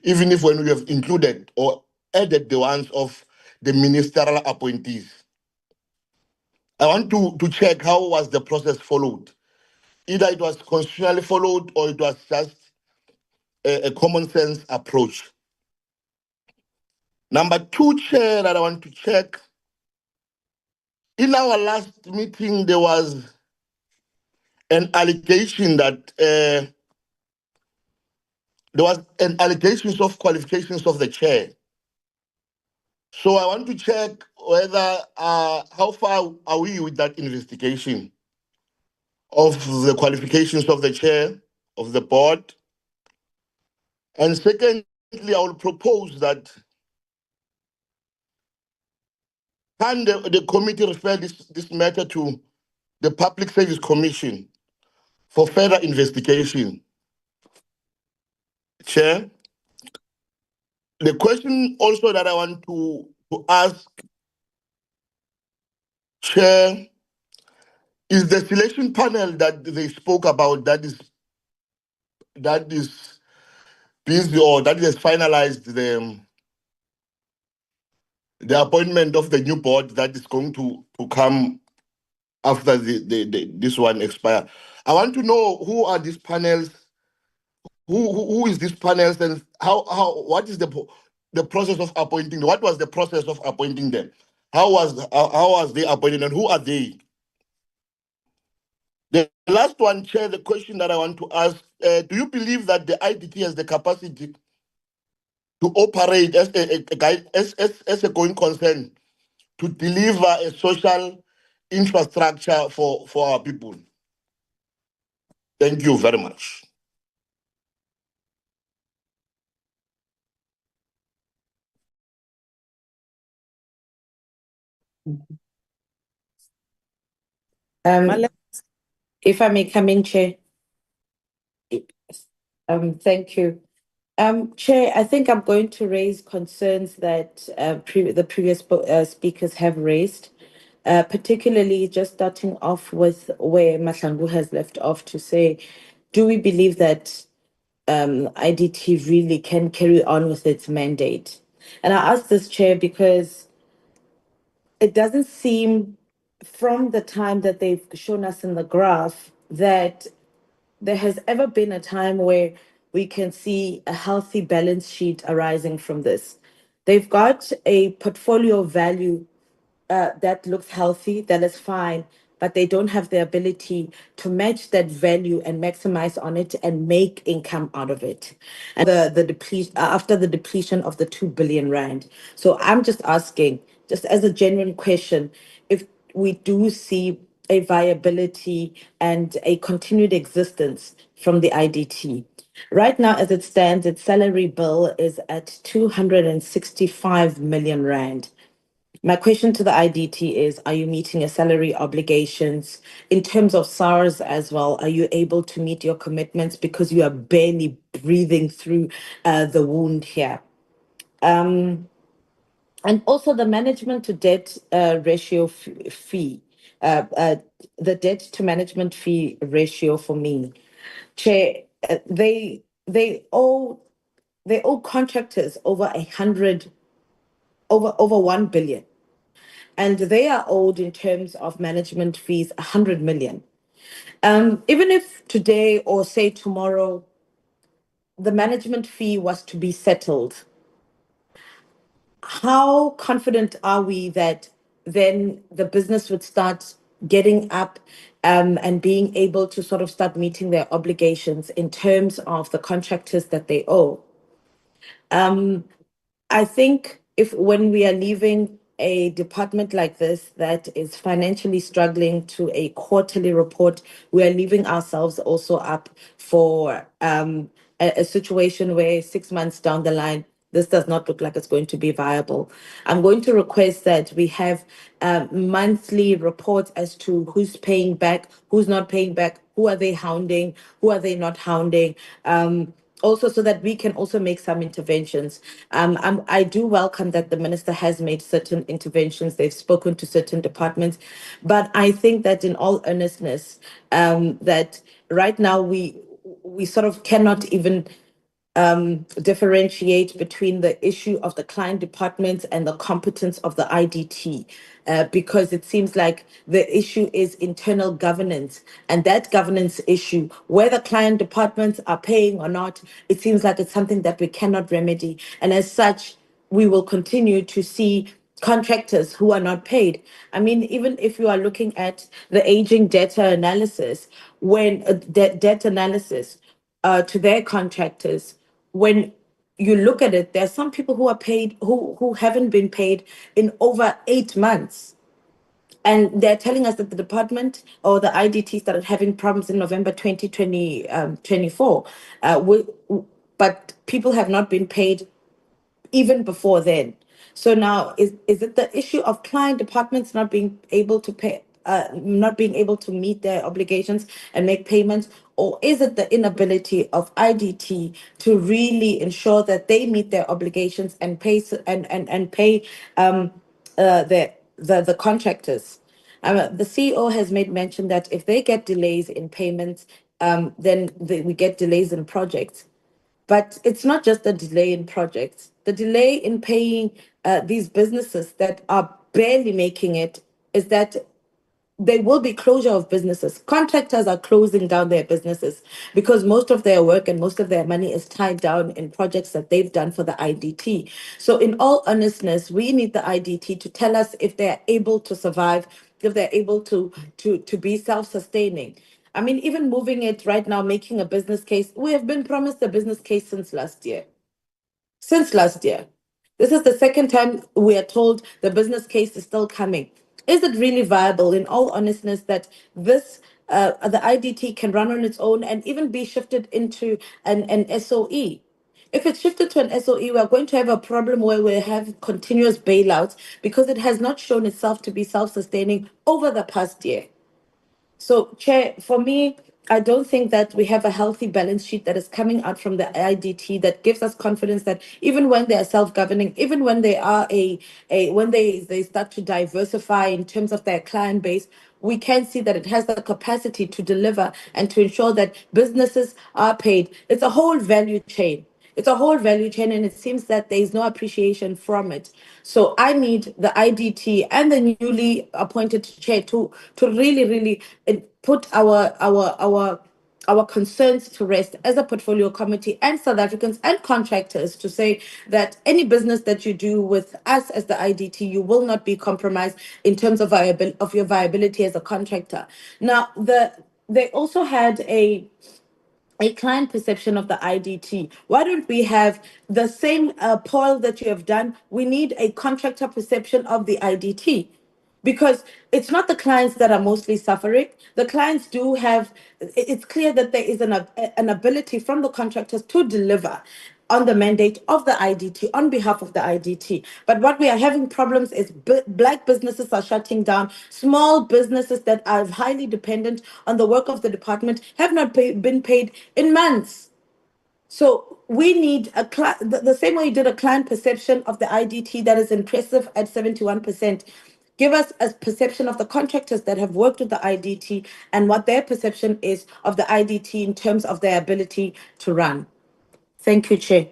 Even if when we have included or added the ones of the ministerial appointees. I want to check how was the process followed. Either it was constitutionally followed or it was just a common sense approach. Number 2, Chair, that I want to check. In our last meeting, there was an allegation that there was an allegations of qualifications of the chair. So I want to check whether how far are we with that investigation of the qualifications of the chair of the board. And secondly, I will propose that can the committee refer this matter to the Public Service Commission for further investigation. Chair, the question also that I want to ask, Chair, is the selection panel that they spoke about that is busy or that has finalized the appointment of the new board that is going to come after this one expire. I want to know who are these panels, who is this panels, and what is the process of appointing? What was the process of appointing them? How was they appointed, and who are they? The last one, Chair, the question that I want to ask, do you believe that the IDT has the capacity to operate as a going concern to deliver a social infrastructure for our people? Thank you very much. If I may come in, Chair. Thank you. Chair, I think I'm going to raise concerns that the previous speakers have raised, particularly just starting off with where Mahlangu has left off to say, do we believe that IDT really can carry on with its mandate? And I ask this, Chair, because it doesn't seem from the time that they've shown us in the graph that there has ever been a time where we can see a healthy balance sheet arising from this. They've got a portfolio value that looks healthy, that is fine, but they don't have the ability to match that value and maximize on it and make income out of it. And after the depletion of the 2 billion rand. So I'm just asking, just as a genuine question, if we do see a viability and a continued existence from the IDT. Right now, as it stands, its salary bill is at 265 million rand. My question to the IDT is, are you meeting your salary obligations? In terms of SARS as well, are you able to meet your commitments because you are barely breathing through the wound here? And also the management to debt ratio fee, the debt to management fee ratio for me, Chair, they owe contractors over 1 billion, and they are owed in terms of management fees 100 million. Even if today or say tomorrow the management fee was to be settled, how confident are we that then the business would start getting up and being able to sort of start meeting their obligations in terms of the contractors that they owe? I think if when we are leaving a department like this that is financially struggling to a quarterly report, we are leaving ourselves also up for a situation where 6 months down the line, this does not look like it's going to be viable. I'm going to request that we have monthly reports as to who's paying back, who's not paying back, who are they hounding, who are they not hounding. Also, so that we can also make some interventions. I do welcome that the minister has made certain interventions. They've spoken to certain departments, but I think that in all earnestness, that right now we sort of cannot even differentiate between the issue of the client departments and the competence of the IDT, because it seems like the issue is internal governance, and that governance issue, whether client departments are paying or not, it seems like it's something that we cannot remedy. And as such, we will continue to see contractors who are not paid. I mean, even if you are looking at the aging data analysis, when debt analysis to their contractors, when you look at it, there are some people who are paid who haven't been paid in over 8 months. And they're telling us that the department or the IDT started having problems in November 2024. But people have not been paid even before then. So now, is it the issue of client departments not being able to pay, not being able to meet their obligations and make payments, or is it the inability of IDT to really ensure that they meet their obligations and pay pay the contractors? The CEO has made mention that if they get delays in payments, then we get delays in projects. But it's not just the delay in projects. The delay in paying these businesses that are barely making it is that there will be closure of businesses. Contractors are closing down their businesses because most of their work and most of their money is tied down in projects that they've done for the IDT. So in all earnestness, we need the IDT to tell us if they're able to survive, if they're able to be self-sustaining. I mean, even moving it right now, making a business case, we have been promised a business case since last year. Since last year. This is the second time we are told the business case is still coming. Is it really viable, in all honestness, that this the IDT can run on its own and even be shifted into an SOE? If it's shifted to an SOE, we are going to have a problem where we have continuous bailouts because it has not shown itself to be self-sustaining over the past year. So, Chair, for me, I don't think that we have a healthy balance sheet that is coming out from the IDT that gives us confidence that even when they are self-governing, even when they are when they start to diversify in terms of their client base, we can see that it has the capacity to deliver and to ensure that businesses are paid. It's a whole value chain. It's a whole value chain, and it seems that there is no appreciation from it. So I need the IDT and the newly appointed chair to really put our concerns to rest as a portfolio committee and South Africans and contractors to say that any business that you do with us as the IDT, you will not be compromised in terms of your viability as a contractor. Now, they also had a client perception of the IDT. Why don't we have the same poll that you have done? We need a contractor perception of the IDT, because it's not the clients that are mostly suffering. The clients do have, it's clear that there is an ability from the contractors to deliver on the mandate of the IDT, on behalf of the IDT. But what we are having problems is black businesses are shutting down. Small businesses that are highly dependent on the work of the department have not been paid in months. So we need the same way you did a client perception of the IDT that is impressive at 71%. Give us a perception of the contractors that have worked with the IDT and what their perception is of the IDT in terms of their ability to run. Thank you, Chair.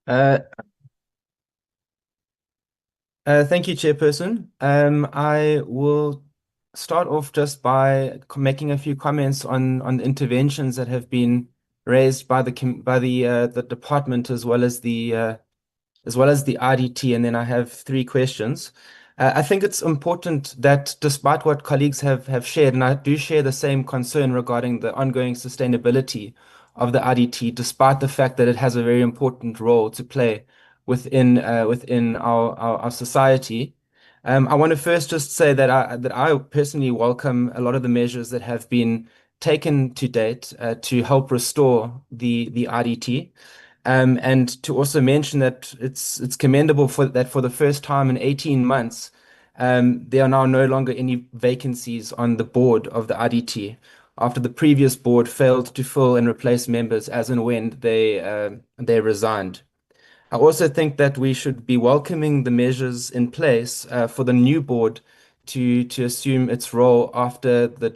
Thank you, Chairperson. I will start off just by making a few comments on the interventions that have been raised by the department as well as the IDT, and then I have three questions. I think it's important that despite what colleagues have shared, and I do share the same concern regarding the ongoing sustainability of the IDT, despite the fact that it has a very important role to play within our society. I want to first just say that I personally welcome a lot of the measures that have been taken to date to help restore the IDT. And to also mention that it's commendable for the first time in 18 months, there are now no longer any vacancies on the board of the IDT after the previous board failed to fill and replace members as and when they resigned. I also think that we should be welcoming the measures in place for the new board to assume its role after the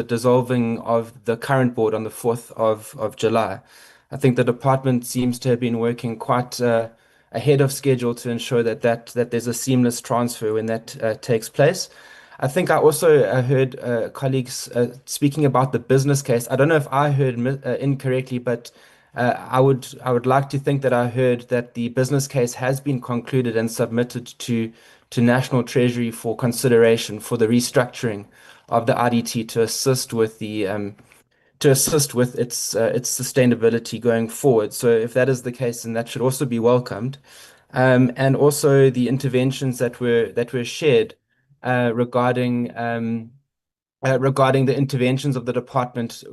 dissolving of the current board on the 4th of July. I think the department seems to have been working quite ahead of schedule to ensure that there's a seamless transfer when that takes place. I think I also heard colleagues speaking about the business case. I don't know if I heard incorrectly, but I would like to think that I heard that the business case has been concluded and submitted to National Treasury for consideration for the restructuring of the IDT to assist with its sustainability going forward. So if that is the case, then that should also be welcomed. And also the interventions that were shared regarding the interventions of the department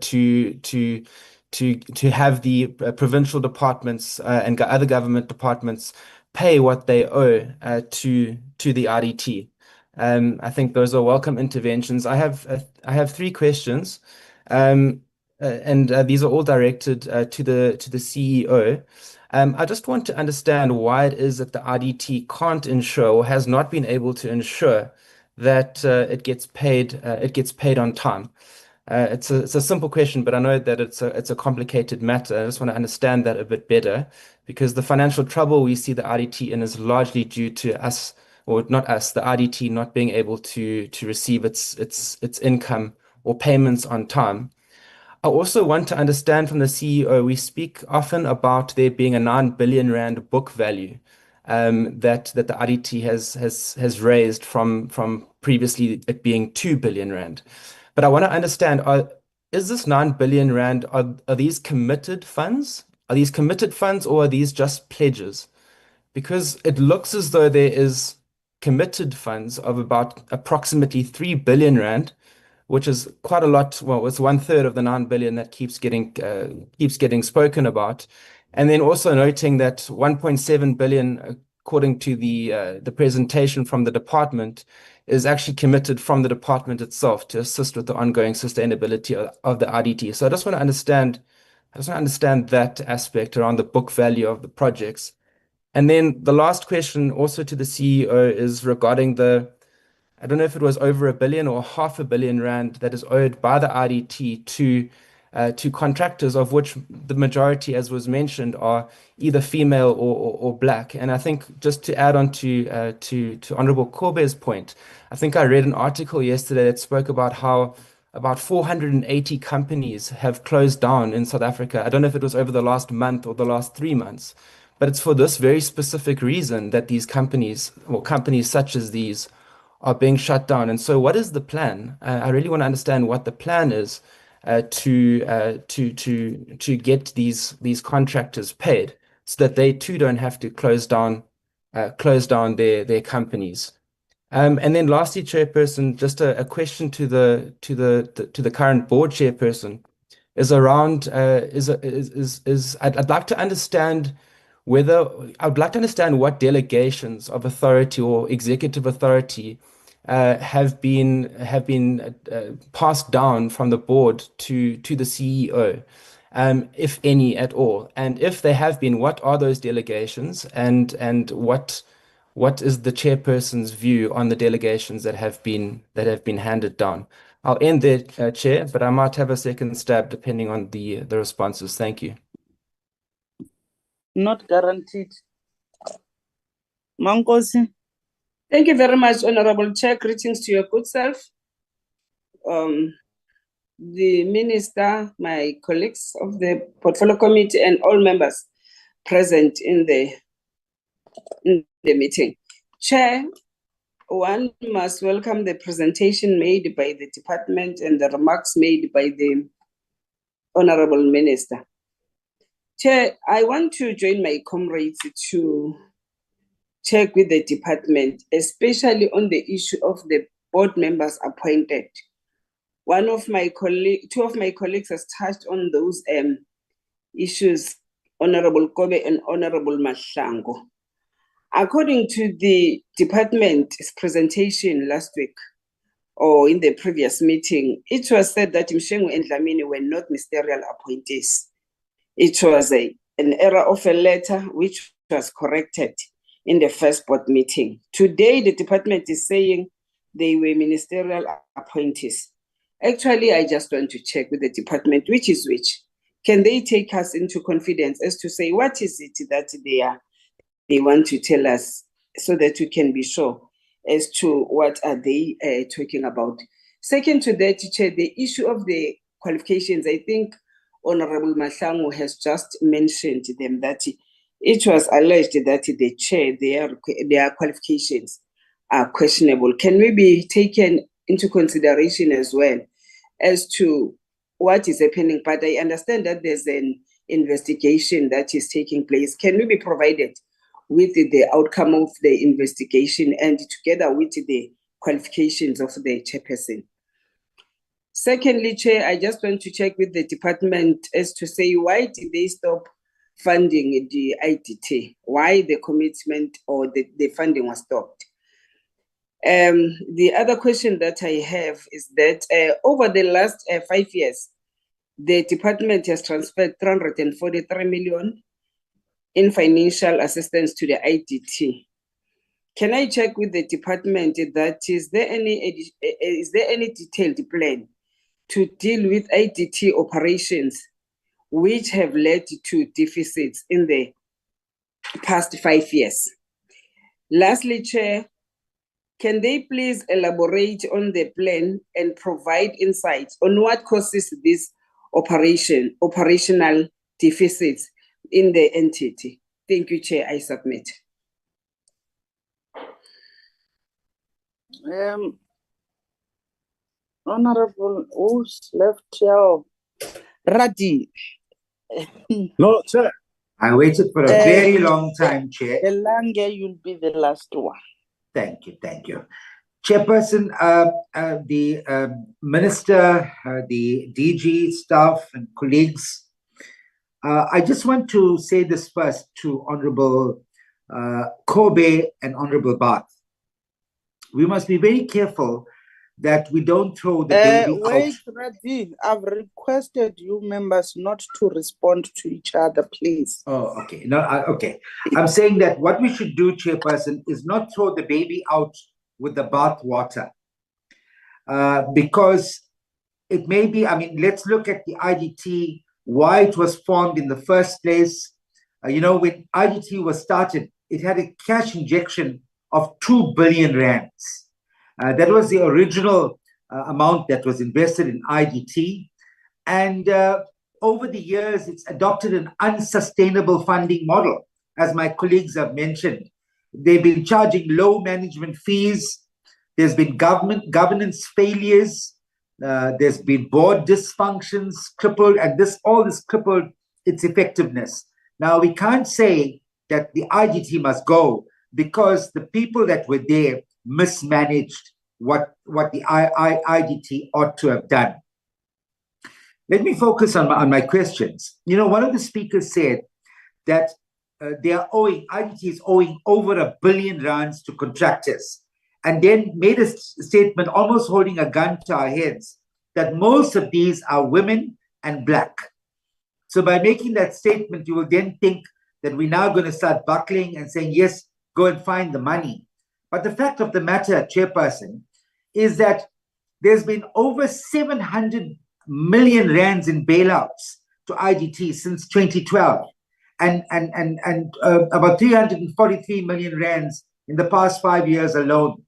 to have the provincial departments and other government departments pay what they owe to the IDT. I think those are welcome interventions. I have three questions, and these are all directed to the CEO. I just want to understand why it is that the IDT can't ensure or has not been able to ensure that it gets paid on time. It's a simple question, but I know that it's a complicated matter. I just want to understand that a bit better, because the financial trouble we see the IDT in is largely due to us, or not us, the IDT not being able to receive its income or payments on time. I also want to understand from the CEO, we speak often about there being a 9 billion rand book value that the IDT has raised from previously it being 2 billion rand. But I want to understand, is this 9 billion rand, are these committed funds? Are these committed funds, or are these just pledges? Because it looks as though there is committed funds of about approximately 3 billion rand, which is quite a lot. Well, it's 1/3 of the 9 billion that keeps getting spoken about. And then also noting that 1.7 billion, according to the presentation from the department, is actually committed from the department itself to assist with the ongoing sustainability of the IDT. So I just want to understand that aspect around the book value of the projects. And then the last question also to the CEO is regarding I don't know if it was over 1 billion or 500 million rand that is owed by the IDT to contractors, of which the majority, as was mentioned, are either female or black. And I think just to add on to Honorable Korbe's point, I think I read an article yesterday that spoke about how about 480 companies have closed down in South Africa. I don't know if it was over the last month or the last 3 months, but it's for this very specific reason that these companies, or companies such as these, are being shut down. And so what is the plan? I really want to understand what the plan is to get these contractors paid so that they too don't have to close down their companies. And then lastly, Chairperson, just a question to the current board chairperson is around I'd like to understand what delegations of authority or executive authority have been passed down from the board to the CEO, if any at all? And if they have been, what are those delegations, and what is the chairperson's view on the delegations that have been handed down? I'll end there, Chair, but I might have a second stab depending on the responses. Thank you. Not guaranteed. Mankosi. Thank you very much, Honorable Chair. Greetings to your good self. The Minister, my colleagues of the Portfolio Committee, and all members present in the meeting. Chair, one must welcome the presentation made by the department and the remarks made by the Honorable Minister. Chair, I want to join my comrades to check with the department, especially on the issue of the board members appointed. Two of my colleagues has touched on those issues, Honorable Kobe and Honorable Mahlango. According to the department's presentation last week, or in the previous meeting, it was said that Mshengu and Dlamini were not ministerial appointees. It was an error of a letter which was corrected in the first board meeting. Today, the department is saying they were ministerial appointees. Actually, I just want to check with the department which is which. Can they take us into confidence as to say what is it that they want to tell us, so that we can be sure as to what are they talking about? Second to that, Chair, the issue of the qualifications, I think Honorable Mahlango has just mentioned them, that it was alleged that the chair, their qualifications are questionable. Can we be taken into consideration as well as to what is happening? But I understand that there's an investigation that is taking place. Can we be provided with the outcome of the investigation and together with the qualifications of the chairperson? Secondly, Chair, I just want to check with the department as to say, why did they stop funding the IDT? Why the commitment or the funding was stopped? The other question that I have is that over the last 5 years, the department has transferred 343 million in financial assistance to the IDT. Can I check with the department that is there any detailed plan to deal with IDT operations which have led to deficits in the past 5 years? Lastly, Chair, can they please elaborate on the plan and provide insights on what causes this operational deficits in the entity? Thank you, Chair. I submit. Honorable, who's left here? Radi. No, Chair. I waited for a very long time, Chair. Elange, you'll be the last one. Thank you, thank you. Chairperson, the Minister, the DG staff and colleagues, I just want to say this first to Honorable Kobe and Honorable Bath. We must be very careful that we don't throw the baby out. Wait, Radi, I've requested you members not to respond to each other, please. Oh, okay. No, okay. I'm saying that what we should do, Chairperson, is not throw the baby out with the bath water. Because it may be, I mean, let's look at the IDT, why it was formed in the first place. You know, when IDT was started, it had a cash injection of 2 billion rands. That was the original amount that was invested in IDT. And over the years, it's adopted an unsustainable funding model. As my colleagues have mentioned, they've been charging low management fees. There's been governance failures. There's been board dysfunctions crippled, and all this crippled its effectiveness. Now, we can't say that the IDT must go because the people that were there mismanaged what the IDT ought to have done. Let me focus on my questions. You know, one of the speakers said that IDT is owing over 1 billion rands to contractors. and then made a statement almost holding a gun to our heads that most of these are women and black. So by making that statement, you will then think that we're now going to start buckling and saying, yes, go and find the money. But the fact of the matter, Chairperson, is that there's been over 700 million rands in bailouts to IDT since 2012, and about 343 million rands in the past 5 years alone.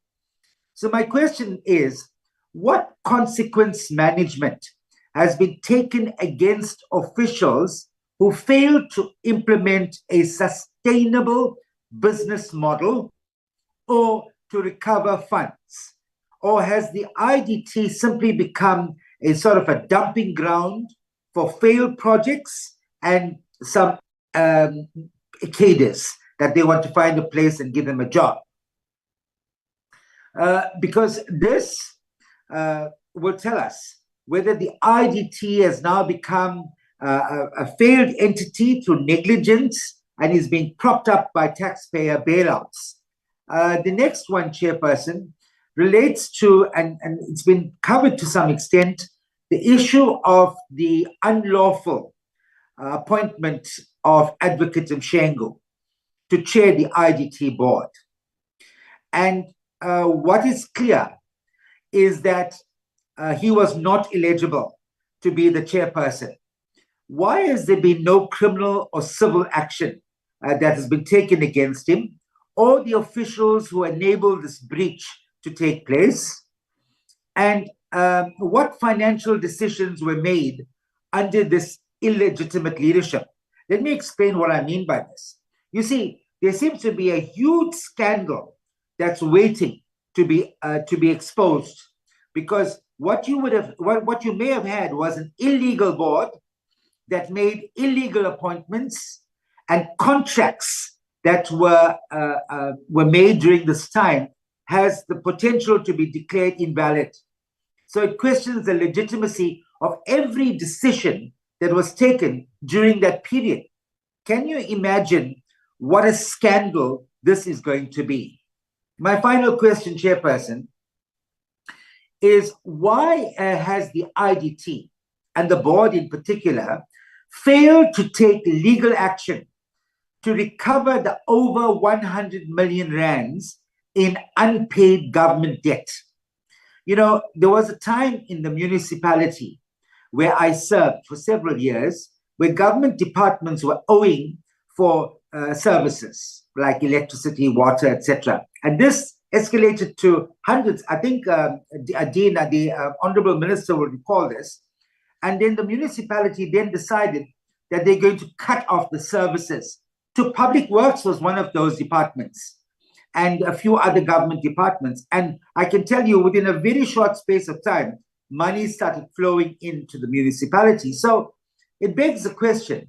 So my question is, what consequence management has been taken against officials who failed to implement a sustainable business model or to recover funds? Or has the IDT simply become a sort of a dumping ground for failed projects and some cadres that they want to find a place and give them a job? Because this will tell us whether the IDT has now become a failed entity through negligence and is being propped up by taxpayer bailouts. The next one, Chairperson, relates to, and it's been covered to some extent, the issue of the unlawful appointment of Advocate Mshengu to chair the IDT board. And what is clear is that he was not eligible to be the chairperson. Why has there been no criminal or civil action that has been taken against him or the officials who enabled this breach to take place? And what financial decisions were made under this illegitimate leadership? Let me explain what I mean by this. You see, there seems to be a huge scandal that's waiting to be exposed, because what you may have had was an illegal board that made illegal appointments and contracts that were made during this time has the potential to be declared invalid. So it questions the legitimacy of every decision that was taken during that period. Can you imagine what a scandal this is going to be? My final question, Chairperson, is why has the IDT and the board in particular failed to take legal action to recover the over 100 million rands in unpaid government debt? You know, there was a time in the municipality where I served for several years where government departments were owing for services like electricity, water, etc. And this escalated to hundreds. I think the Honorable Minister will recall this. And then the municipality then decided that they're going to cut off the services. To Public Works was one of those departments, and a few other government departments. And I can tell you, within a very short space of time, money started flowing into the municipality. So it begs the question,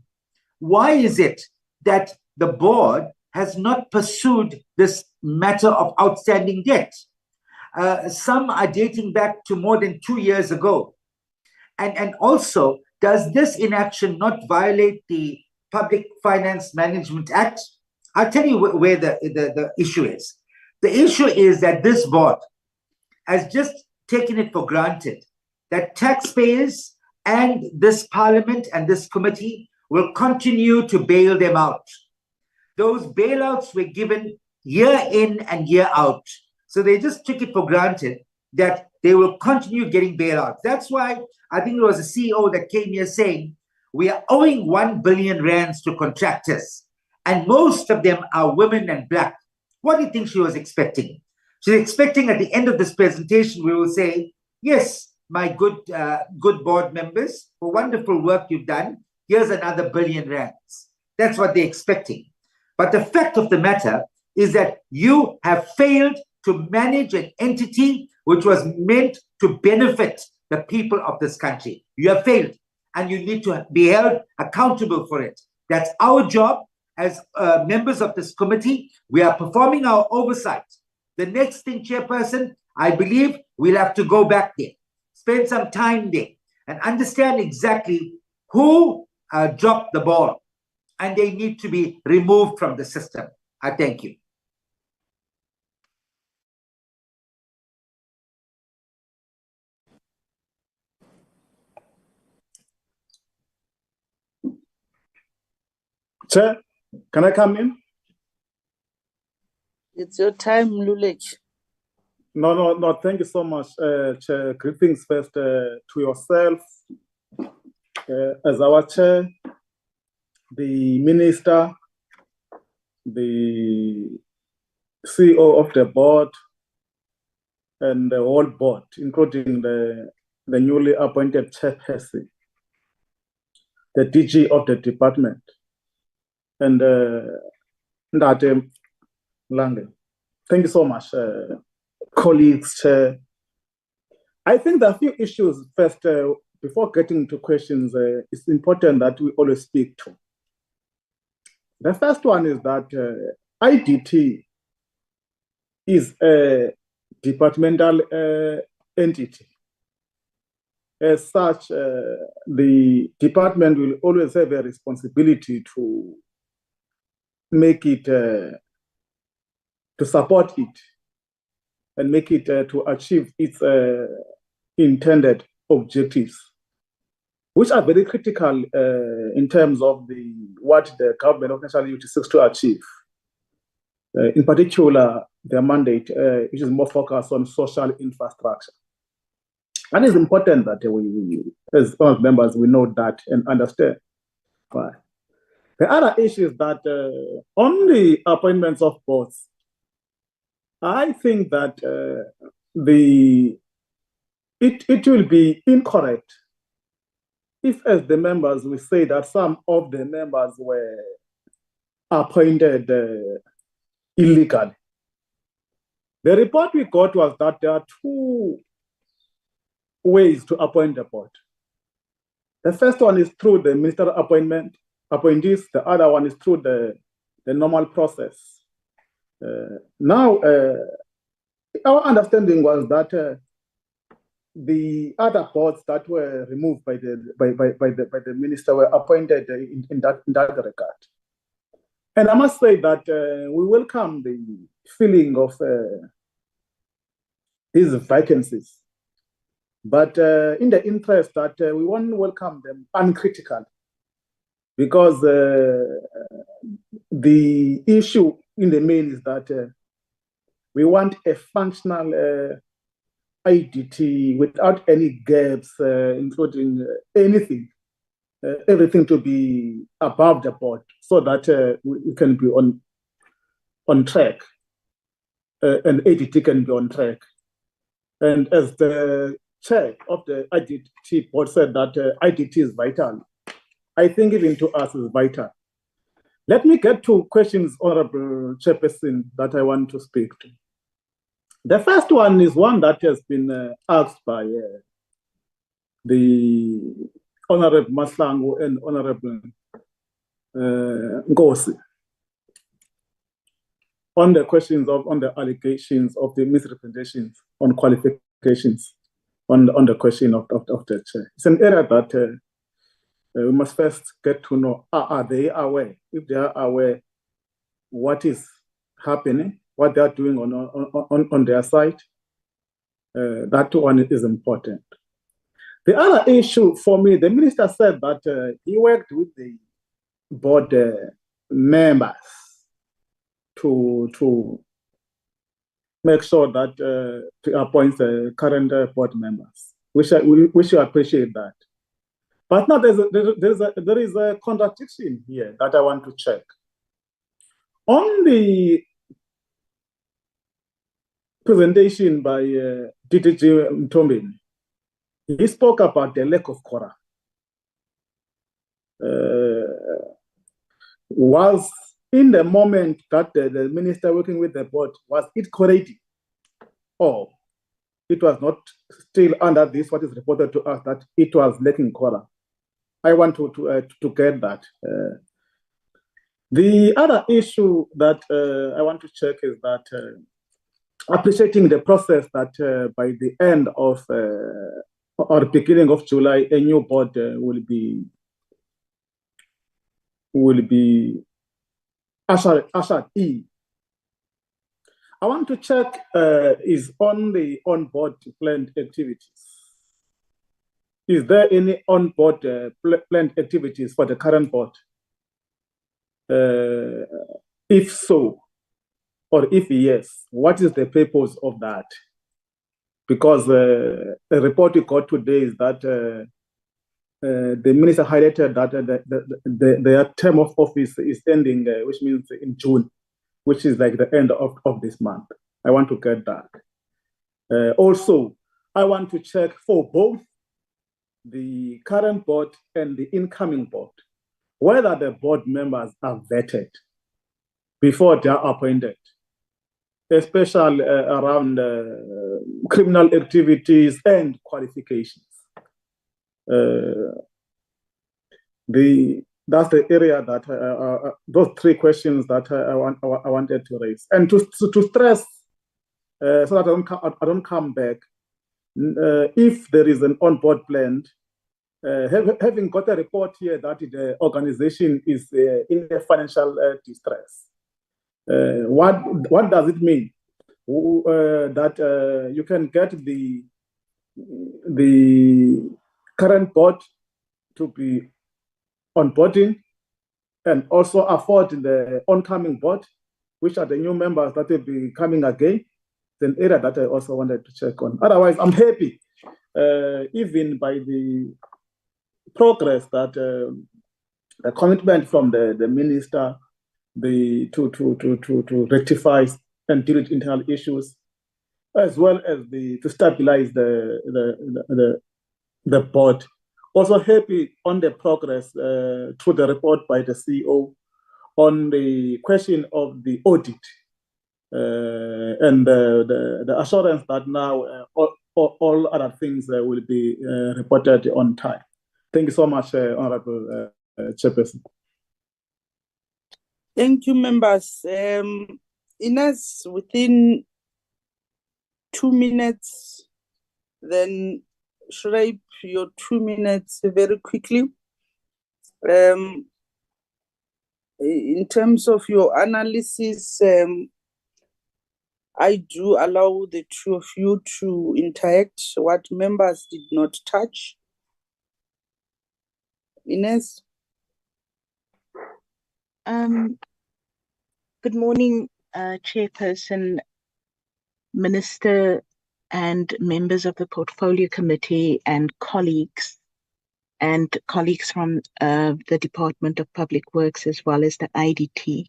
why is it that the board has not pursued this matter of outstanding debt? Some are dating back to more than 2 years ago. And also, does this inaction not violate the Public Finance Management Act? I'll tell you where the issue is. The issue is that this board has just taken it for granted that taxpayers and this parliament and this committee will continue to bail them out. Those bailouts were given year in and year out. So they just took it for granted that they will continue getting bailouts. That's why I think there was a CEO that came here saying, we are owing 1 billion rands to contractors, and most of them are women and black. What do you think she was expecting? She's expecting at the end of this presentation, we will say, yes, my good board members, for wonderful work you've done, here's another 1 billion rands. That's what they're expecting. But the fact of the matter is that you have failed to manage an entity which was meant to benefit the people of this country. You have failed, and you need to be held accountable for it. That's our job as members of this committee. We are performing our oversight. The next thing, Chairperson, I believe we'll have to go back there, spend some time there, and understand exactly who dropped the ball, and they need to be removed from the system. I thank you. Chair, can I come in? It's your time, Lulech. No. Thank you so much, Chair. Greetings first to yourself as our Chair, the Minister, the CEO of the board, and the whole board, including the newly appointed chairperson, the DG of the department, and Ndate Lange. Thank you so much, colleagues. I think there are a few issues first, before getting to questions, it's important that we always speak to. The first one is that IDT is a departmental entity. As such, the department will always have a responsibility to make it, to support it, and make it to achieve its intended objectives, which are very critical in terms of what the government of national unity seeks to achieve. In particular, their mandate, which is more focused on social infrastructure. And it's important that we as members, we know that and understand. Right. The other issue is that on the appointments of boards, I think that it will be incorrect if, as the members, we say that some of the members were appointed illegally. The report we got was that there are two ways to appoint a board. The first one is through the ministerial appointees. The other one is through the normal process. Now, our understanding was that the other boards that were removed by the minister were appointed in that regard. And I must say that we welcome the filling of these vacancies. But in the interest that we want to welcome them uncritically, because the issue in the main is that we want a functional IDT without any gaps, including anything, everything to be above the board, so that we can be on track, and IDT can be on track. And as the chair of the IDT board said that IDT is vital, I think even to us is vital. Let me get to questions, Honorable Chairperson, that I want to speak to. The first one is one that has been asked by the Honorable Maslango and Honorable Ngosi on the questions on the allegations of the misrepresentations on qualifications on the question of the chair. It's an area that we must first get to know, are they aware? If they are aware, what is happening, what they are doing on their side, that one is important. The other issue for me, the minister said that he worked with the board members to make sure that to appoint the current board members, which I appreciate that. But now there is a contradiction here that I want to check. On the presentation by DDG Mtombeni, he spoke about the lack of quorum. Was in the moment that the minister working with the board, was it correct, or it was not still under this, what is reported to us, that it was lacking quorum? I want to get that. The other issue that I want to check is that appreciating the process that by the end of or beginning of July, a new board will be ushered in. I want to check is on the on-board planned activities. Is there any on-board planned activities for the current board? If so, or if yes, what is the purpose of that? Because the report we got today is that the minister highlighted that their term of office is ending, which means in June, which is like the end of this month. I want to get that. Also, I want to check for both the current board and the incoming board, whether the board members are vetted before they are appointed, especially around criminal activities and qualifications. That's the area that those three questions that I wanted to raise, and to stress so that I don't come back. If there is an on-board plan, having got a report here that the organization is in a financial distress, what does it mean? That you can get the current board to be onboarding and also afford the oncoming board, which are the new members that will be coming again. It's an area that I also wanted to check on. Otherwise, I'm happy, even by the progress that the commitment from the minister to rectify and deal with internal issues, as well as to stabilize the board. Also happy on the progress through the report by the CEO on the question of the audit and the assurance that now all other things will be reported on time. Thank you so much, Honorable Chairperson. Thank you, members. Ines, within 2 minutes, then Shraip, your 2 minutes very quickly. In terms of your analysis, I do allow the two of you to interact what members did not touch. Ines? Good morning, Chairperson, Minister, and members of the Portfolio Committee and colleagues from the Department of Public Works as well as the IDT.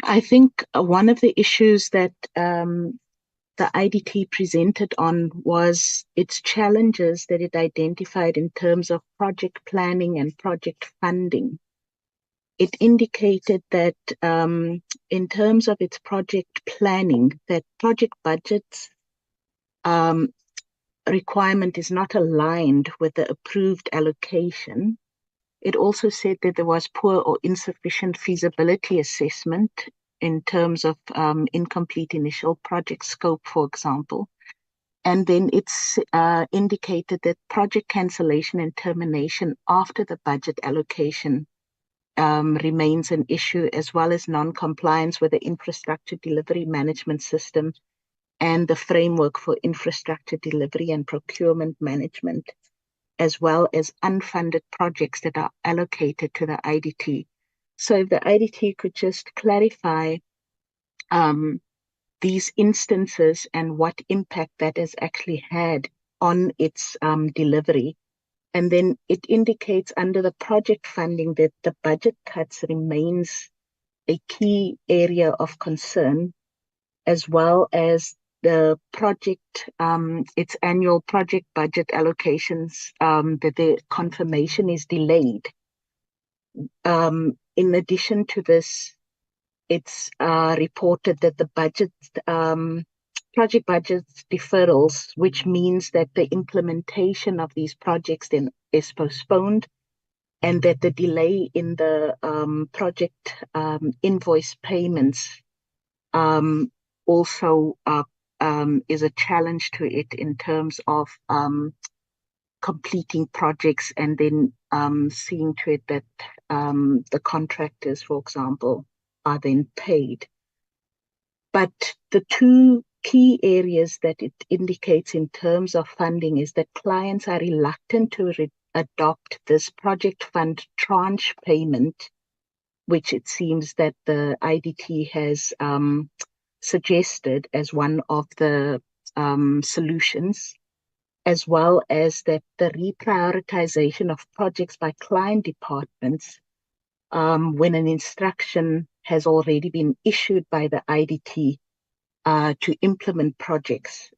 I think one of the issues that the IDT presented on was its challenges that it identified in terms of project planning and project funding. It indicated that in terms of its project planning, that project budgets requirement is not aligned with the approved allocation. It also said that there was poor or insufficient feasibility assessment in terms of incomplete initial project scope, for example. And then it's indicated that project cancellation and termination after the budget allocation remains an issue, as well as non-compliance with the infrastructure delivery management system and the framework for infrastructure delivery and procurement management, as well as unfunded projects that are allocated to the IDT. So if the IDT could just clarify these instances and what impact that has actually had on its delivery. And then it indicates under the project funding that the budget cuts remains a key area of concern, as well as the project, its annual project budget allocations, that the confirmation is delayed. In addition to this, it's reported that the budget, project budget deferrals, which means that the implementation of these projects then is postponed, and that the delay in the project invoice payments also is a challenge to it in terms of completing projects and then seeing to it that the contractors, for example, are then paid. But the two key areas that it indicates in terms of funding is that clients are reluctant to adopt this project fund tranche payment, which it seems that the IDT has suggested as one of the solutions, as well as that the reprioritization of projects by client departments when an instruction has already been issued by the IDT to implement projects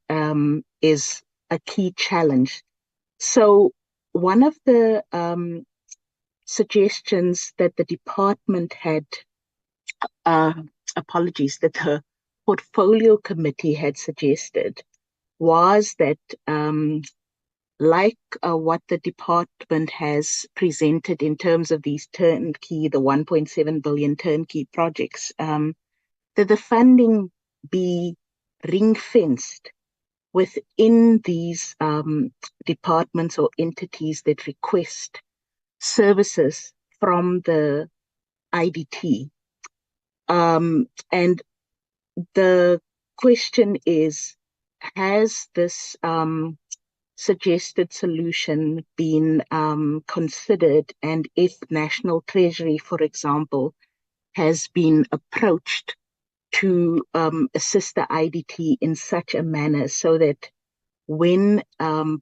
is a key challenge. So one of the suggestions that the department had, apologies, that the portfolio committee had suggested was that like what the department has presented in terms of these turnkey, the 1.7 billion turnkey projects, that the funding be ring-fenced within these departments or entities that request services from the IDT. And the question is, has this suggested solution been considered, and if National Treasury, for example, has been approached to assist the IDT in such a manner so that when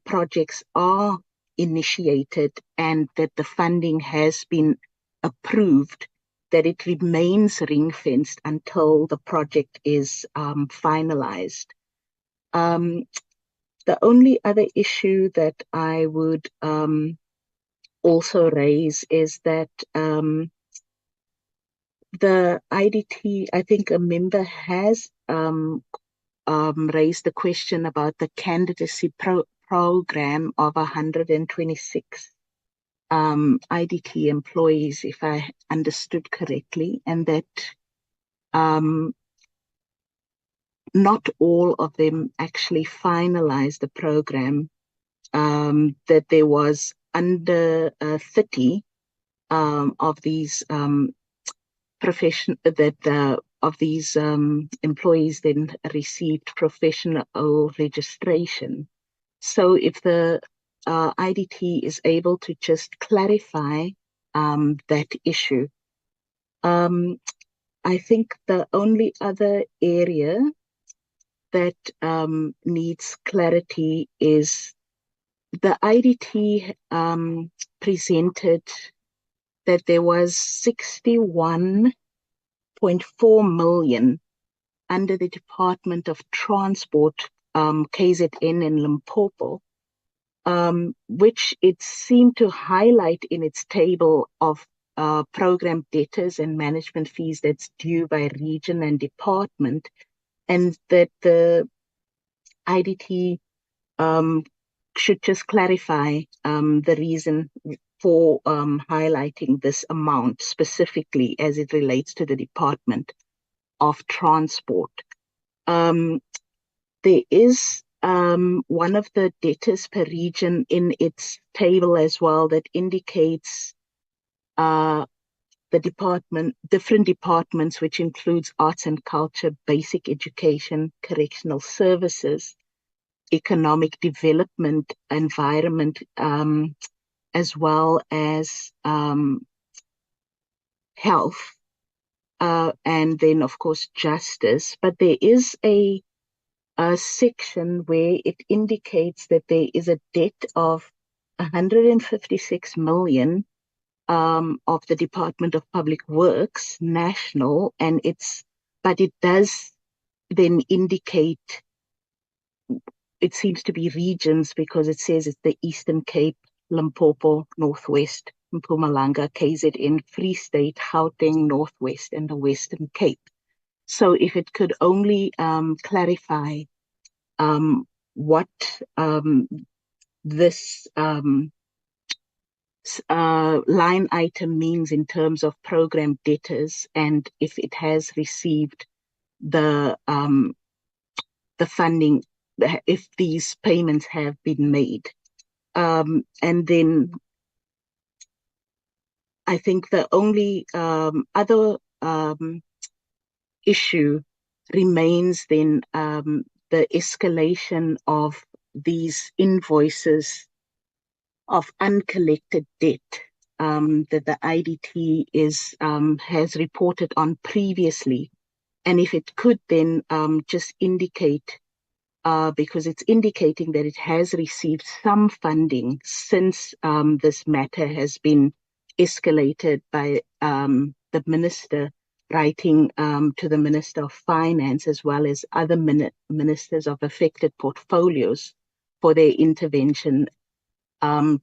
projects are initiated and that the funding has been approved, that it remains ring-fenced until the project is finalized. The only other issue that I would also raise is that the IDT, I think a member has raised the question about the candidacy program of 126 IDT employees, if I understood correctly, and that not all of them actually finalized the program, that there was under 30 of these employees then received professional registration. So if the IDT is able to just clarify that issue. I think the only other area that needs clarity is the IDT presented that there was 61.4 million under the Department of Transport, KZN in Limpopo, which it seemed to highlight in its table of program debtors and management fees that's due by region and department, and that the IDT should just clarify the reason for highlighting this amount specifically as it relates to the Department of Transport. There is one of the debtors per region in its table as well that indicates the different departments, which includes arts and culture, basic education, correctional services, economic development, environment, as well as health, and then of course justice. But there is a section where it indicates that there is a debt of 156 million of the Department of Public Works, national, and but it does then indicate, it seems to be regions, because it says it's the Eastern Cape, Limpopo, Northwest, Mpumalanga, KZN, Free State, Gauteng, Northwest, and the Western Cape. So if it could only clarify what this line item means in terms of program debtors, and if it has received the funding, if these payments have been made. And then I think the only other issue remains then the escalation of these invoices of uncollected debt that the IDT has reported on previously. And if it could then just indicate, because it's indicating that it has received some funding since this matter has been escalated by the minister writing to the Minister of Finance as well as other ministers of affected portfolios for their intervention,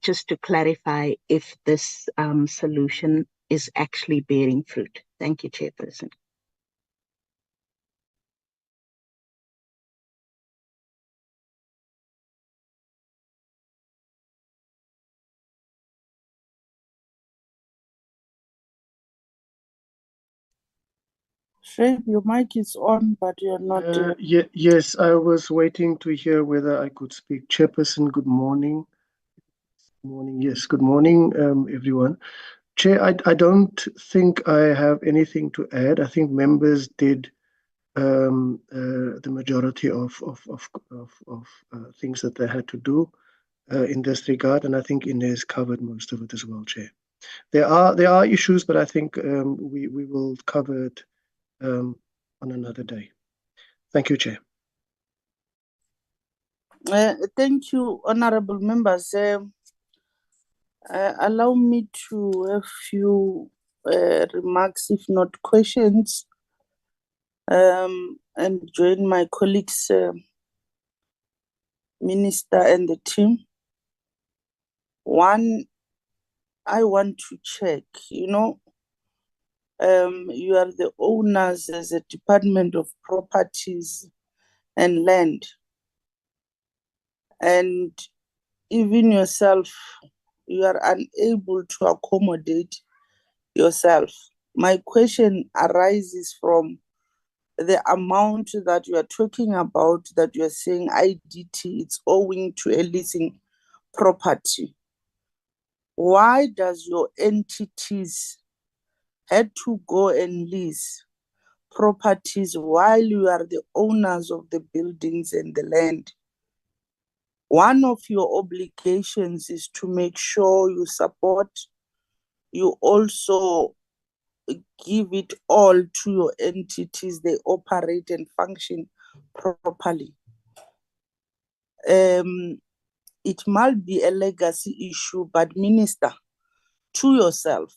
just to clarify if this solution is actually bearing fruit. Thank you, Chairperson. Shape, your mic is on, but you're not. Yes, I was waiting to hear whether I could speak. Chairperson, good morning. Good morning. Yes, good morning, everyone. Chair, I don't think I have anything to add. I think members did the majority of things that they had to do in this regard, and I think Inez covered most of it as well, Chair. There are issues, but I think we will cover it on another day. Thank you, Chair. Thank you, honorable members. Allow me to have few remarks, if not questions, and join my colleagues, Minister and the team. One, I want to check, you are the owners as a Department of Properties and Land. And even yourself, you are unable to accommodate yourself. My question arises from the amount that you are talking about, that you are saying IDT, it's owing to a leasing property. Why does your entities had to go and lease properties while you are the owners of the buildings and the land? One of your obligations is to make sure you support, you also give it all to your entities, they operate and function properly. It might be a legacy issue, but Minister, to yourself,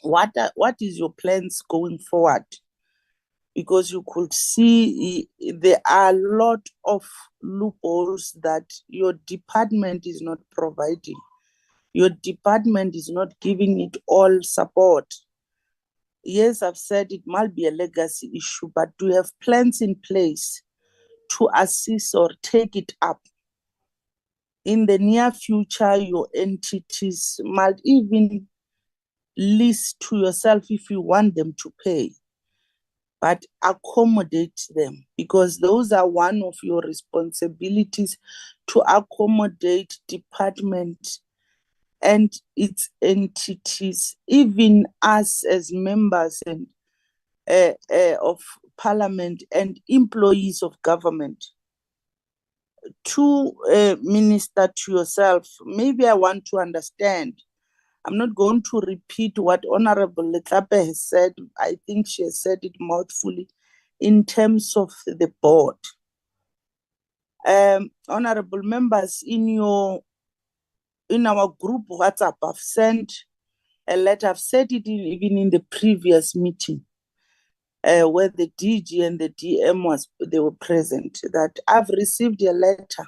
what is your plans going forward? Because you could see there are a lot of loopholes that your department is not providing. Your department is not giving it all support. Yes, I've said it might be a legacy issue, but do you have plans in place to assist or take it up? In the near future, your entities might even lease to yourself if you want them to pay, but accommodate them, because those are one of your responsibilities, to accommodate department and its entities, even us as members and of parliament and employees of government. To minister to yourself, maybe I want to understand. I'm not going to repeat what Honorable Letlape has said. I think she has said it mouthfully in terms of the board. Honorable members, in our group WhatsApp, I've sent a letter. I've said it even in the previous meeting, where the DG and the DM they were present, that I've received a letter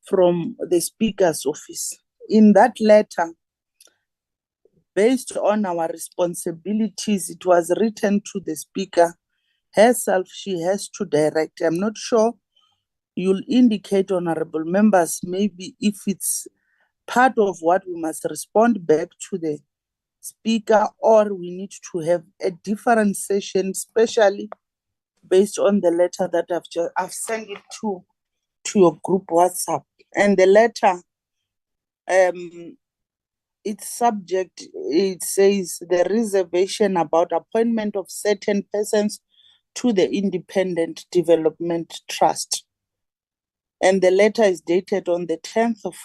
from the Speaker's office. In that letter, based on our responsibilities, it was written to the Speaker herself. She has to direct. I'm not sure, you'll indicate, honorable members, maybe if it's part of what we must respond back to the Speaker, or we need to have a different session, especially based on the letter that I've sent it to your group WhatsApp. And the letter, its subject, it says the reservation about appointment of certain persons to the Independent Development Trust. And the letter is dated on the 10th of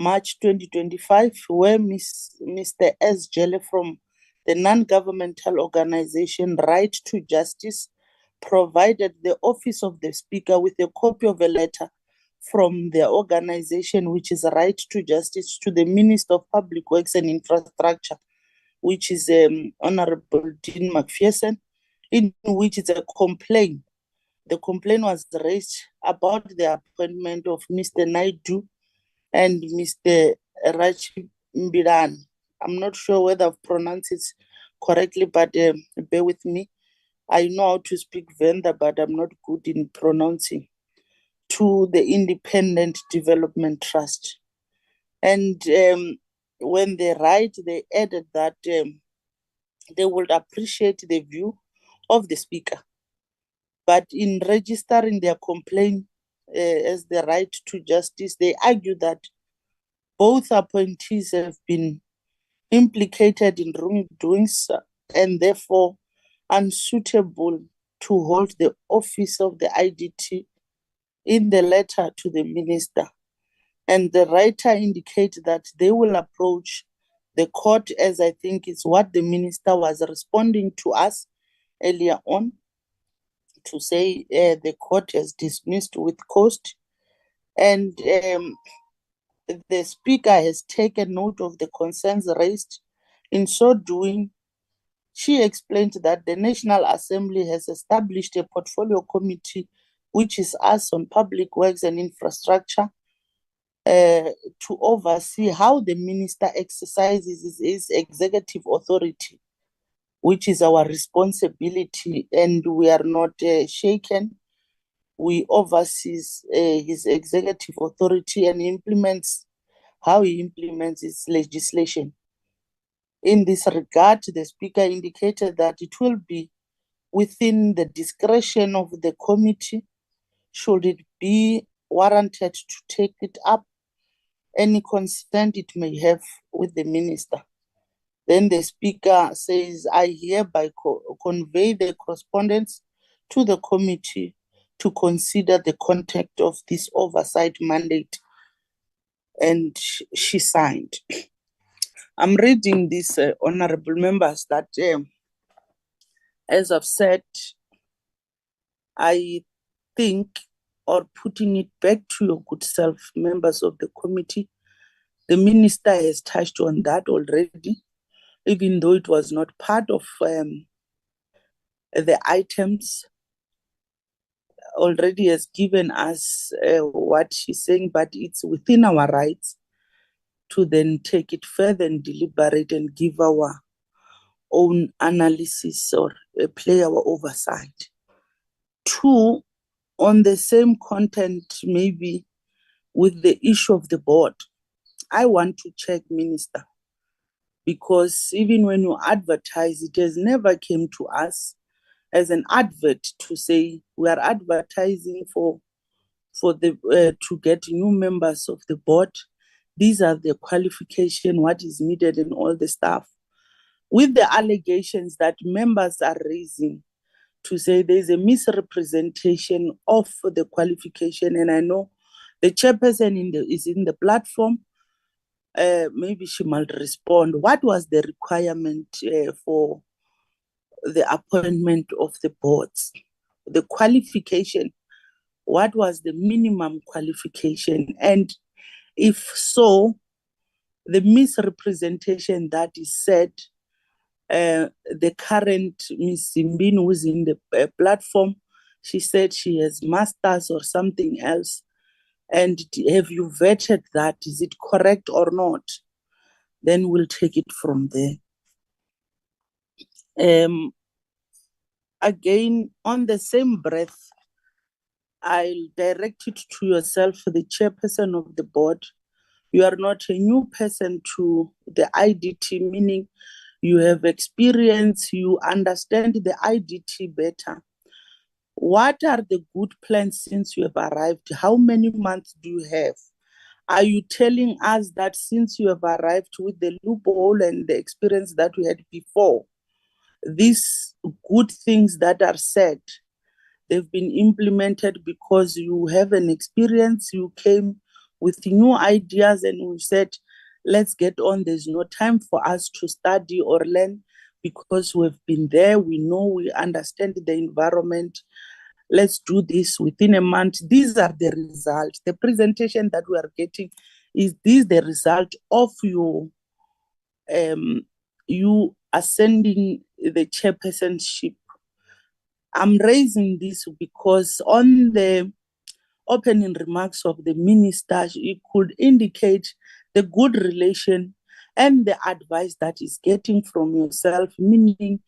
March 2025, where Mr. S. Jelle from the non-governmental organization Right to Justice provided the Office of the Speaker with a copy of a letter from their organization, which is Right to Justice, to the Minister of Public Works and Infrastructure, which is Honorable Dean McPherson, in which it's a complaint. The complaint was raised about the appointment of Mr. Naidu and Mr. Rachimbiran. I'm not sure whether I've pronounced it correctly, but bear with me. I know how to speak Venda, but I'm not good in pronouncing. To the Independent Development Trust. And when they write, they added that they would appreciate the view of the Speaker. But in registering their complaint as the Right to Justice, they argue that both appointees have been implicated in wrongdoings and therefore unsuitable to hold the office of the IDT in the letter to the minister. And the writer indicates that they will approach the court, as I think is what the minister was responding to us earlier on, to say the court has dismissed with cost. And the Speaker has taken note of the concerns raised. In so doing, she explained that the National Assembly has established a portfolio committee, which is us on Public Works and Infrastructure, to oversee how the minister exercises his executive authority, which is our responsibility, and we are not shaken. We oversee his executive authority and implements how he implements his legislation. In this regard, the Speaker indicated that it will be within the discretion of the committee, should it be warranted, to take it up any consent it may have with the minister. Then the Speaker says, I hereby convey the correspondence to the committee to consider the content of this oversight mandate. And she signed. I'm reading this, honorable members, that as I've said, I think, or putting it back to your good self, members of the committee, the minister has touched on that already, even though it was not part of the items. Already has given us what she's saying, but it's within our rights to then take it further and deliberate and give our own analysis or play our oversight. Two, on the same content, maybe with the issue of the board, I want to check, Minister, because even when you advertise, it has never came to us as an advert to say we are advertising for the to get new members of the board. These are the qualification, what is needed, and all the stuff. With the allegations that members are raising to say there's a misrepresentation of the qualification, and I know the chairperson is in the platform. Maybe she might respond. What was the requirement for the appointment of the boards? The qualification, what was the minimum qualification? And if so, the misrepresentation that is said, the current Ms. Zimbin, who is in the platform, she said she has masters or something else. And have you vetted that? Is it correct or not? Then we'll take it from there. Again, on the same breath, I'll direct it to yourself, the chairperson of the board. You are not a new person to the IDT, meaning you have experience, you understand the IDT better. What are the good plans since you have arrived? How many months do you have? Are you telling us that since you have arrived with the loophole and the experience that we had before, these good things that are said, they've been implemented because you have an experience, you came with new ideas, and we said, let's get on. There's no time for us to study or learn because we've been there. We know, we understand the environment. Let's do this within a month. These are the results. The presentation that we are getting is this the result of you ascending the chairpersonship. I'm raising this because on the opening remarks of the minister, it could indicate the good relation and the advice that is getting from yourself, meaning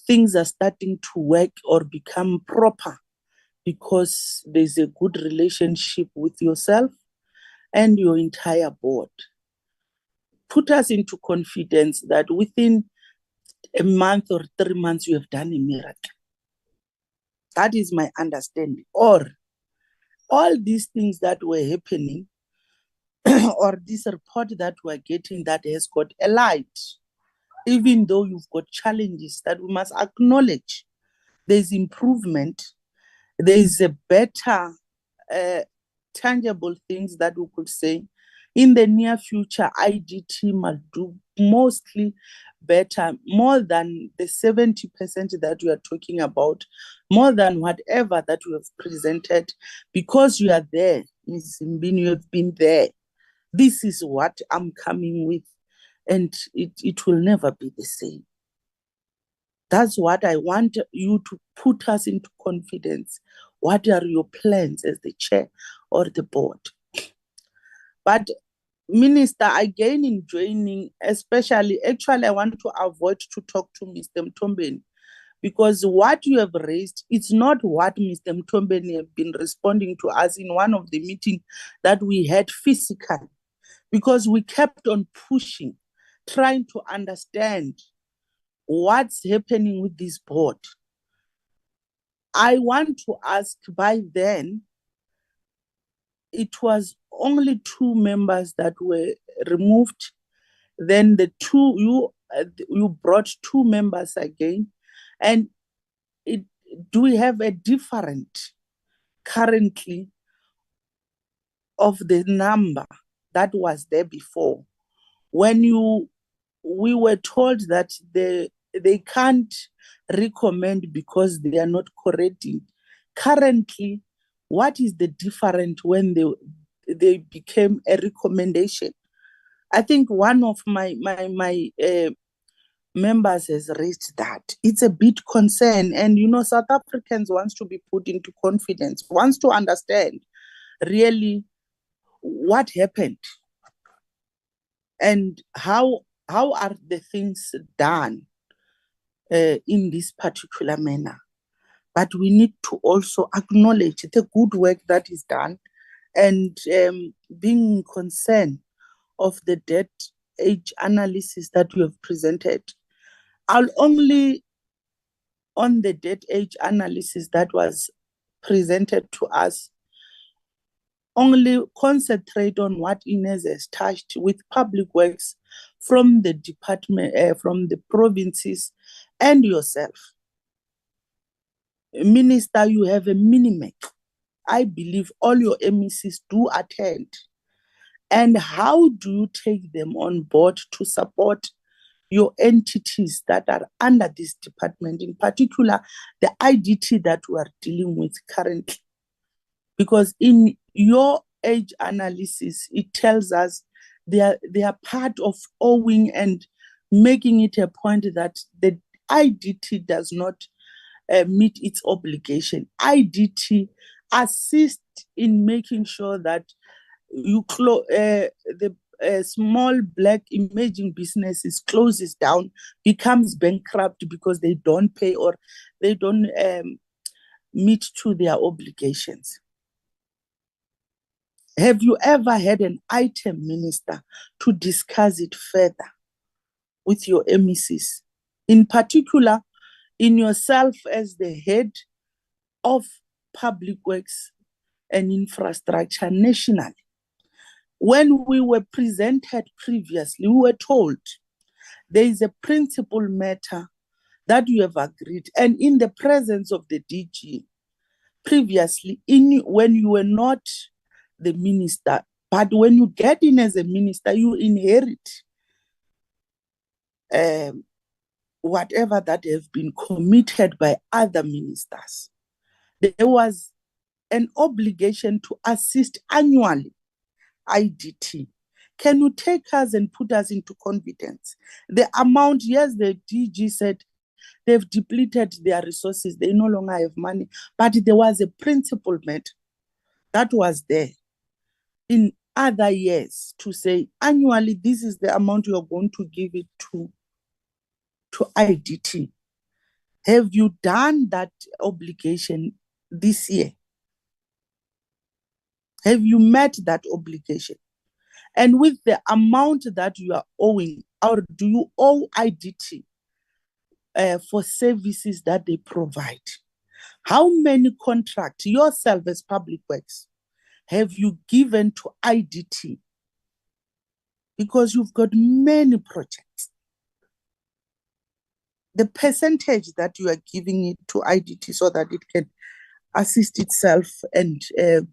things are starting to work or become proper because there's a good relationship with yourself and your entire board. Put us into confidence that within a month or 3 months, you have done a miracle. That is my understanding. Or all these things that were happening or this report that we're getting that has got a light, even though you've got challenges that we must acknowledge. There's improvement. There is a better, tangible things that we could say. In the near future, IDT must do mostly better, more than the 70% that we are talking about, more than whatever that we have presented, because you are there, Ms. Mbini, you have been there. This is what I'm coming with, and it will never be the same. That's what I want you to put us into confidence. What are your plans as the chair or the board? But Minister, again in joining, especially, actually I want to avoid to talk to Mr. Mtombeni, because what you have raised, it's not what Mr. Mtombeni have been responding to us in one of the meetings that we had physically, because we kept on pushing, trying to understand what's happening with this board. I want to ask, by then, it was only 2 members that were removed. Then the 2, you brought 2 members again. And do we have a different currently of the number that was there before? When we were told that they can't recommend because they are not correcting. Currently, what is the difference when they became a recommendation? I think one of my members has raised that. It's a bit concern, and South Africans wants to be put into confidence, wants to understand really what happened and how are the things done in this particular manner. But we need to also acknowledge the good work that is done and being concerned of the debt age analysis that you have presented. I'll only, on the debt age analysis that was presented to us, only concentrate on what Ines has touched with public works from the department, from the provinces and yourself. Minister, you have a minimum. I believe all your MECs do attend. And how do you take them on board to support your entities that are under this department, in particular the IDT that we are dealing with currently? Because in your age analysis, it tells us they are part of owing and making it a point that the IDT does not meet its obligation. IDT assists in making sure that you the small black emerging businesses closes down, becomes bankrupt because they don't pay or they don't meet to their obligations. Have you ever had an item, Minister, to discuss it further with your MECs? In particular, in yourself as the head of public works and infrastructure nationally. When we were presented previously, we were told there is a principal matter that you have agreed, and in the presence of the DG, previously, when you were not the minister, But when you get in as a minister, you inherit whatever that have been committed by other ministers. There was an obligation to assist annually IDT. Can you take us and put us into confidence? The amount, yes, the DG said they've depleted their resources, they no longer have money, but there was a principle matter that was there in other years to say annually this is the amount you are going to give it to IDT. Have you done that obligation this year? Have you met that obligation? And with the amount that you are owing, or do you owe IDT for services that they provide? How many contracts yourself as Public Works have you given to IDT? Because you've got many projects. The percentage that you are giving it to IDT so that it can assist itself and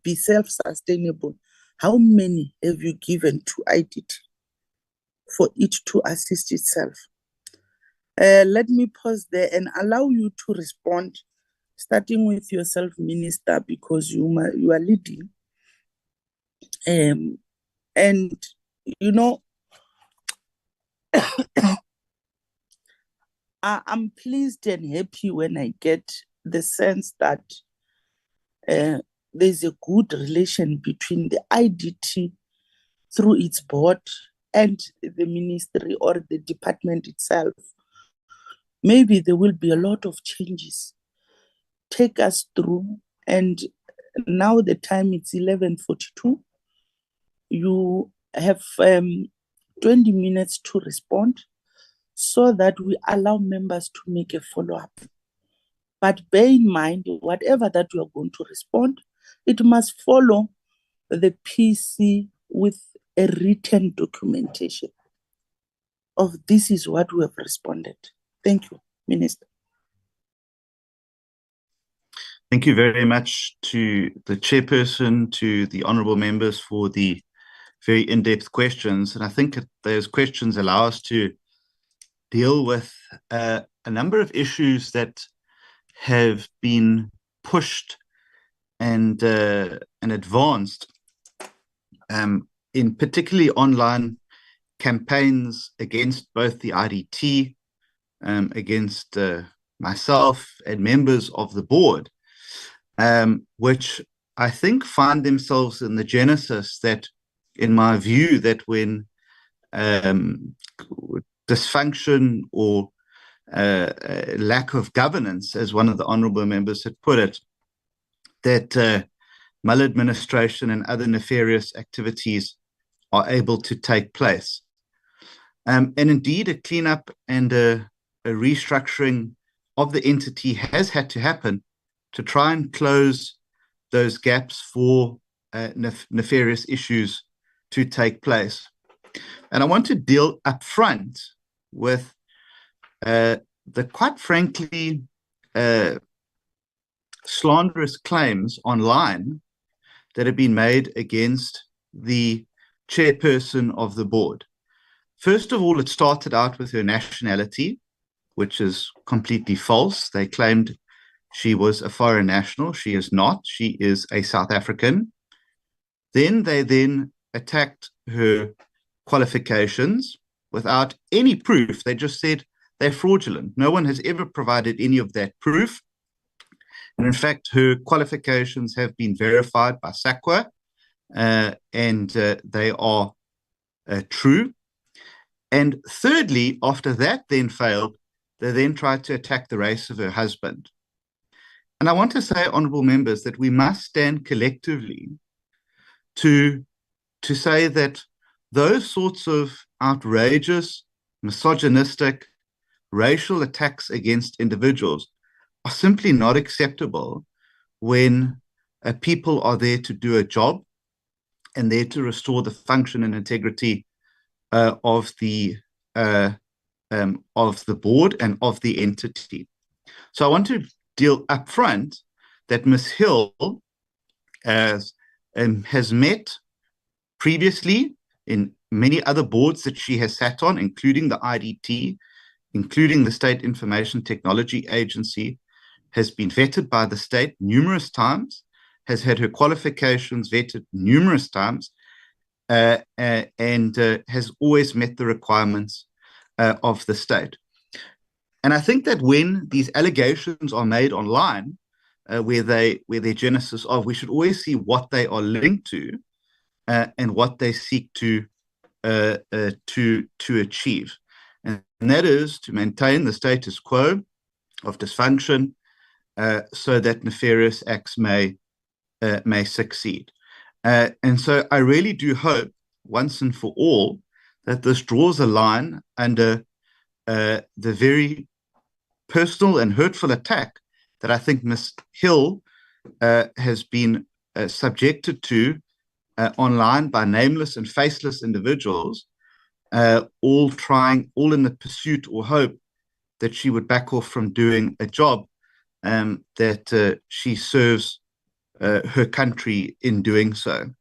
be self-sustainable, how many have you given to IDT for it to assist itself? Let me pause there and allow you to respond, starting with yourself, Minister, because you are leading. And, you know, I'm pleased and happy when I get the sense that there's a good relation between the IDT through its board and the ministry or the department itself. Maybe there will be a lot of changes. Take us through, and now the time it's 11:42. You have 20 minutes to respond so that we allow members to make a follow-up. But bear in mind, whatever that you are going to respond, it must follow the PC with a written documentation of this is what we have responded. Thank you, Minister. Thank you very much to the chairperson, to the honourable members for the very in-depth questions. And I think those questions allow us to deal with a number of issues that have been pushed and advanced in particularly online campaigns against both the IDT, against myself and members of the board, which I think find themselves in the genesis that, in my view, that when dysfunction or lack of governance, as one of the honourable members had put it, that maladministration and other nefarious activities are able to take place. And indeed, a cleanup and a restructuring of the entity has had to happen to try and close those gaps for nefarious issues to take place. And I want to deal up front with the quite frankly slanderous claims online that have been made against the chairperson of the board. First of all, it started out with her nationality, which is completely false. They claimed she was a foreign national. She is not. She is a South African. Then they attacked her qualifications without any proof. They just said they're fraudulent. No one has ever provided any of that proof. And in fact, her qualifications have been verified by SAQA, and they are true. And thirdly, after that then failed, they then tried to attack the race of her husband. And I want to say, honourable members, that we must stand collectively to say that those sorts of outrageous, misogynistic, racial attacks against individuals are simply not acceptable when people are there to do a job and there to restore the function and integrity of the board and of the entity. So I want to deal up front that Ms. Hill has met previously in many other boards that she has sat on, including the IDT, including the State Information Technology Agency, has been vetted by the state numerous times, has had her qualifications vetted numerous times, and has always met the requirements of the state. And I think that when these allegations are made online, where their genesis of, we should always see what they are linked to and what they seek to achieve. And that is to maintain the status quo of dysfunction so that nefarious acts may succeed. And so I really do hope, once and for all, that this draws a line under the very personal and hurtful attack that I think Ms. Hill has been subjected to online by nameless and faceless individuals, all in the pursuit or hope that she would back off from doing a job that she serves her country in doing so.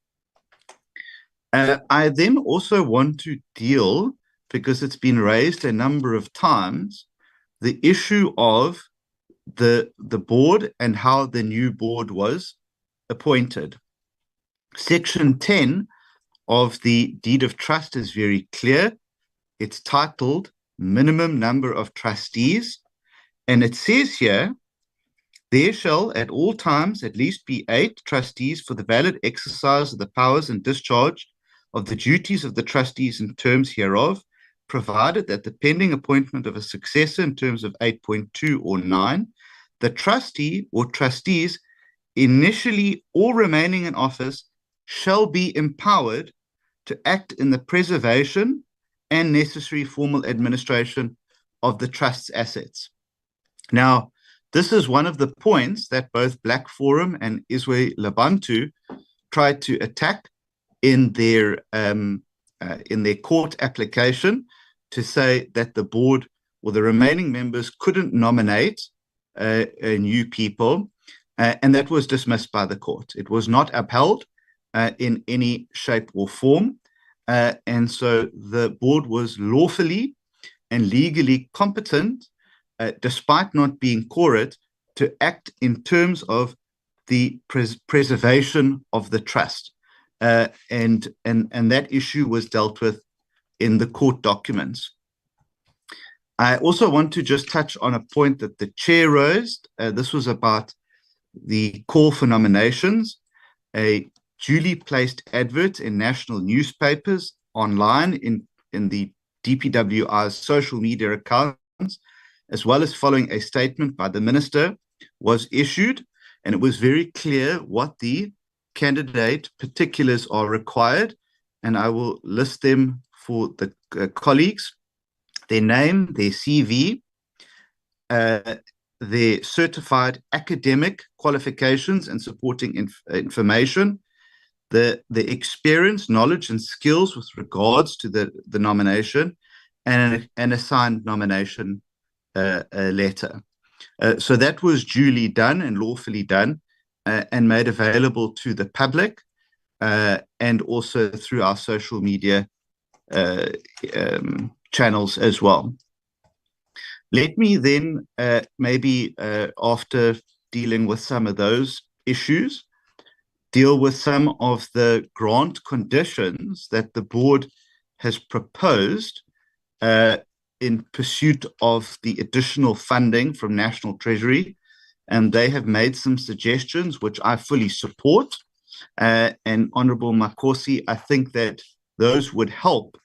I then also want to deal, because it's been raised a number of times, the issue of the board and how the new board was appointed. Section 10 of the Deed of Trust is very clear. It's titled Minimum Number of Trustees, and it says here, there shall at all times at least be 8 trustees for the valid exercise of the powers and discharge of the duties of the trustees in terms hereof, provided that the pending appointment of a successor in terms of 8.2 or 9, the trustee or trustees initially or remaining in office shall be empowered to act in the preservation and necessary formal administration of the trust's assets. Now, this is one of the points that both Black Forum and Izwe Labantu tried to attack in their court application, to say that the board or the remaining members couldn't nominate new people, and that was dismissed by the court. It was not upheld in any shape or form, and so the board was lawfully and legally competent, despite not being quorate, to act in terms of the preservation of the trust. And that issue was dealt with in the court documents. I also want to just touch on a point that the chair raised. This was about the call for nominations. A duly placed advert in national newspapers, online, in the DPWI's social media accounts, as well as following a statement by the minister, was issued, and it was very clear what the candidate particulars are required, and I will list them for the colleagues: their name, their CV, their certified academic qualifications and supporting information, the experience, knowledge, and skills with regards to the nomination, and an assigned nomination letter. So that was duly done and lawfully done, and made available to the public, and also through our social media channels as well. Let me then, maybe after dealing with some of those issues, deal with some of the grant conditions that the board has proposed in pursuit of the additional funding from National Treasury. And they have made some suggestions which I fully support. And Honorable Makosi, I think that those would help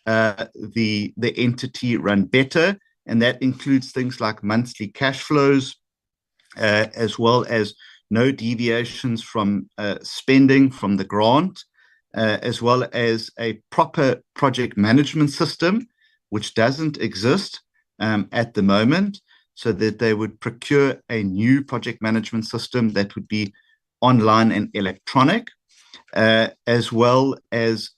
the entity run better, and that includes things like monthly cash flows, as well as no deviations from spending from the grant, as well as a proper project management system, which doesn't exist at the moment, so that they would procure a new project management system that would be online and electronic, as well as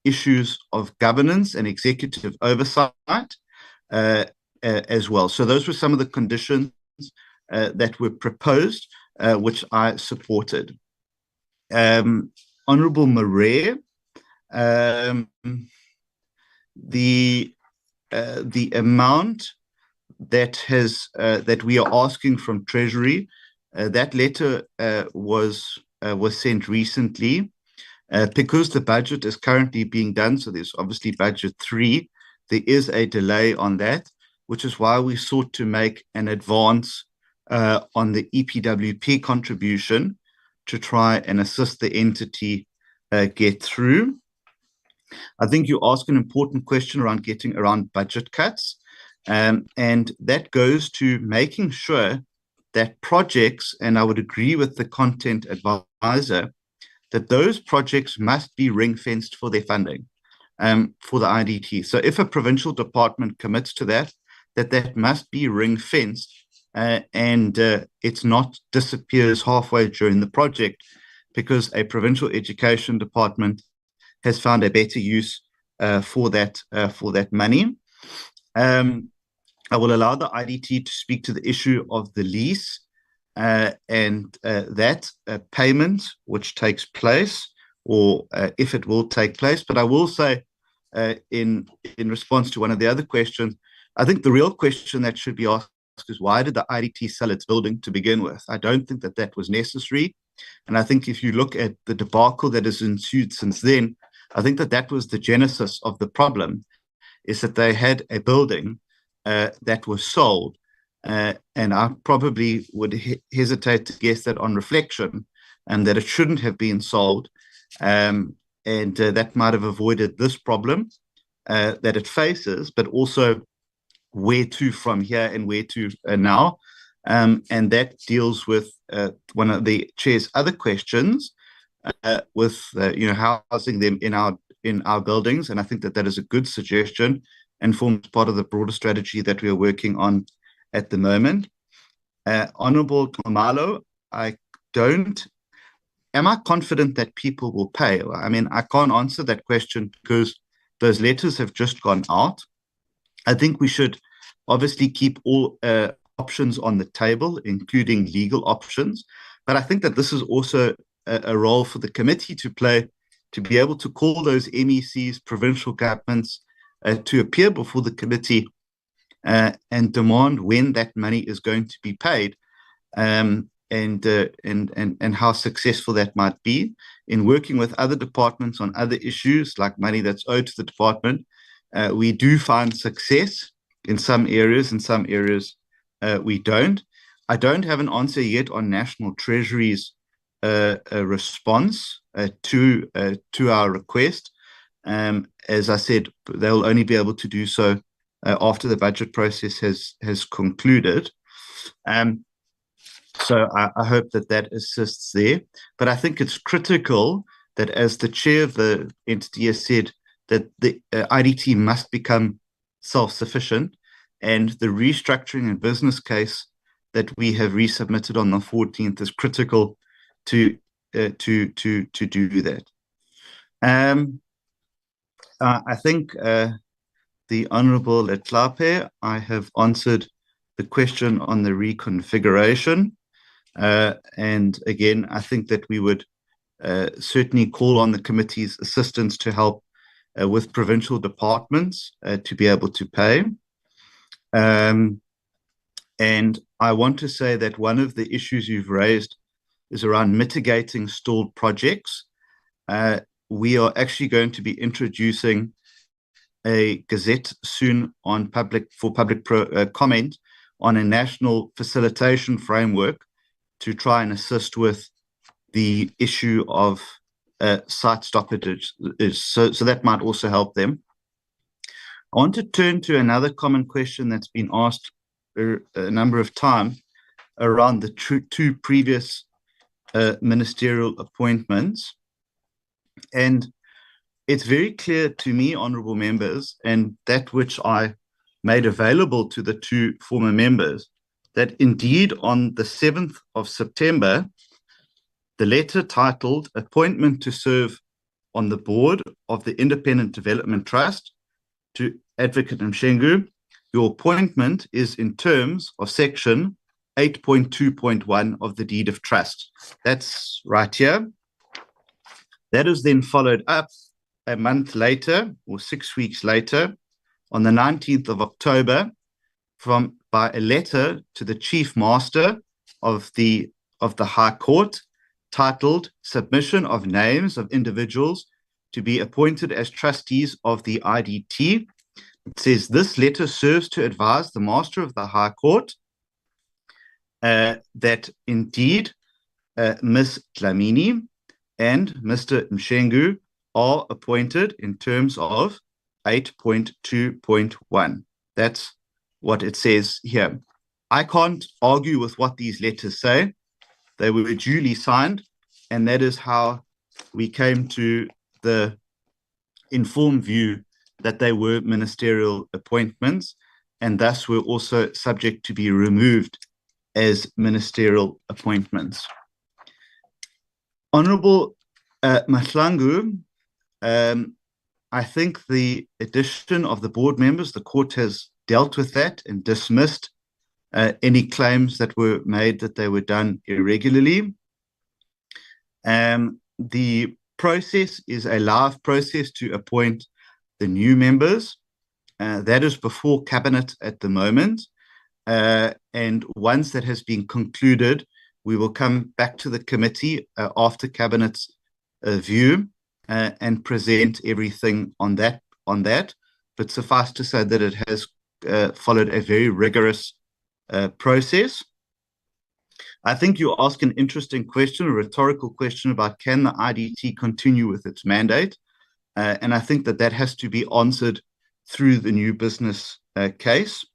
issues of governance and executive oversight as well. So those were some of the conditions that were proposed, which I supported. Honorable Marais the amount that we are asking from Treasury, that letter was sent recently. Because the budget is currently being done, so there's obviously budget 3, there is a delay on that, which is why we sought to make an advance on the EPWP contribution to try and assist the entity get through. I think you ask an important question around getting around budget cuts, and that goes to making sure that projects, and I would agree with the content advisor, that those projects must be ring-fenced for their funding for the IDT. So if a provincial department commits to that must be ring-fenced and it's not disappears halfway during the project because a provincial education department has found a better use for that money. I will allow the IDT to speak to the issue of the lease and that payment which takes place, or if it will take place. But I will say, in response to one of the other questions, I think the real question that should be asked is, why did the IDT sell its building to begin with? I don't think that was necessary. And I think if you look at the debacle that has ensued since then, I think that was the genesis of the problem, is that they had a building that was sold. And I probably would hesitate to guess that on reflection, and that it shouldn't have been sold. And that might have avoided this problem that it faces, but also where to from here and where to now. And that deals with one of the chair's other questions, with housing them in our buildings. And I think that is a good suggestion and forms part of the broader strategy that we are working on at the moment. Honorable Kamalo, am I confident that people will pay? I mean, I can't answer that question because those letters have just gone out. I think we should obviously keep all options on the table, including legal options. But I think that this is also a role for the committee to play, to be able to call those MECs, provincial governments, to appear before the committee and demand when that money is going to be paid, and how successful that might be in working with other departments on other issues like money that's owed to the department. We do find success in some areas, we don't. I don't have an answer yet on National Treasury's response to our request. As I said, they'll only be able to do so after the budget process has concluded. So I hope that assists there. But I think it's critical that, as the chair of the entity has said, that the IDT must become self-sufficient, and the restructuring and business case that we have resubmitted on the 14th is critical to do that. I think the Honourable Letlape, I have answered the question on the reconfiguration. And again, I think that we would certainly call on the committee's assistance to help with provincial departments to be able to pay. And I want to say that one of the issues you've raised is around mitigating stalled projects. We are actually going to be introducing a gazette soon on public comment on a national facilitation framework to try and assist with the issue of site stoppages. So that might also help them. I want to turn to another common question that's been asked a number of times around the two previous ministerial appointments. And it's very clear to me, honourable members, and that which I made available to the two former members, that indeed on the 7th of September, the letter titled Appointment to Serve on the Board of the Independent Development Trust to Advocate Mshengu, your appointment is in terms of section 8.2.1 of the Deed of Trust. That's right here. That is then followed up a month later, or 6 weeks later, on the 19th of October, by a letter to the Chief Master of the High Court, titled "Submission of Names of Individuals to be appointed as trustees of the IDT." It says, "This letter serves to advise the Master of the High Court that indeed Ms. Dlamini and Mr. Mshengu are appointed in terms of 8.2.1. That's what it says here. I can't argue with what these letters say. They were duly signed, and that is how we came to the informed view that they were ministerial appointments, and thus were also subject to be removed as ministerial appointments. Honorable Mahlangu, I think the addition of the board members, the court has dealt with that and dismissed any claims that were made that they were done irregularly. The process is a live process to appoint the new members. That is before cabinet at the moment. And once that has been concluded, we will come back to the committee after cabinet's view and present everything on that. But suffice to say that it has followed a very rigorous process. I think you ask an interesting question, a rhetorical question about can the IDT continue with its mandate? And I think that that has to be answered through the new business case.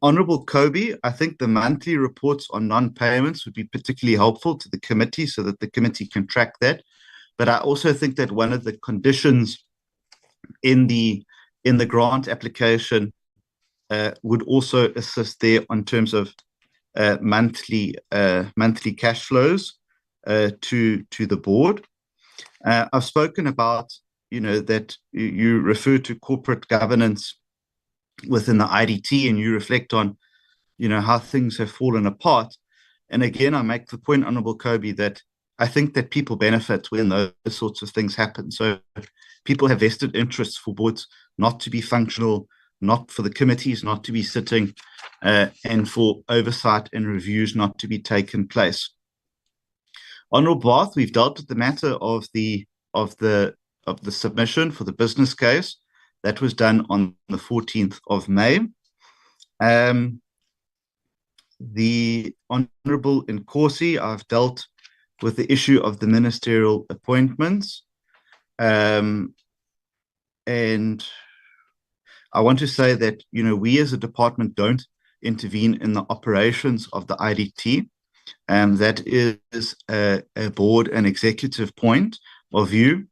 Honorable Kobe, I think the monthly reports on non-payments would be particularly helpful to the committee so that the committee can track that. But I also think that one of the conditions in the grant application would also assist there in terms of monthly cash flows to the board. I've spoken about, that you refer to corporate governance within the IDT, and you reflect on, how things have fallen apart. And again, I make the point, Honorable Kobe, that I think that people benefit when those sorts of things happen. So people have vested interests for boards not to be functional, not for the committees not to be sitting, and for oversight and reviews not to be taken place. Honorable Bath, we've dealt with the matter of the submission for the business case. That was done on the 14th of May. The Honorable Nkosi, I've dealt with the issue of the ministerial appointments. And I want to say that, we as a department don't intervene in the operations of the IDT. That is a board and executive point of view.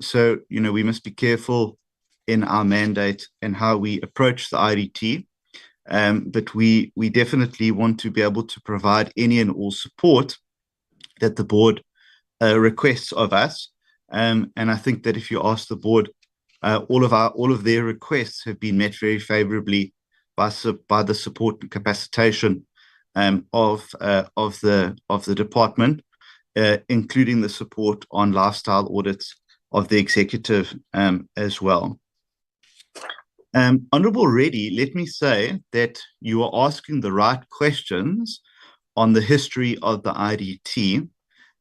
So, we must be careful in our mandate and how we approach the IDT. But we definitely want to be able to provide any and all support that the board requests of us. And I think that if you ask the board, all of their requests have been met very favorably by the support and capacitation of the department, including the support on lifestyle audits of the executive as well. Honorable Reddy, let me say that you are asking the right questions on the history of the IDT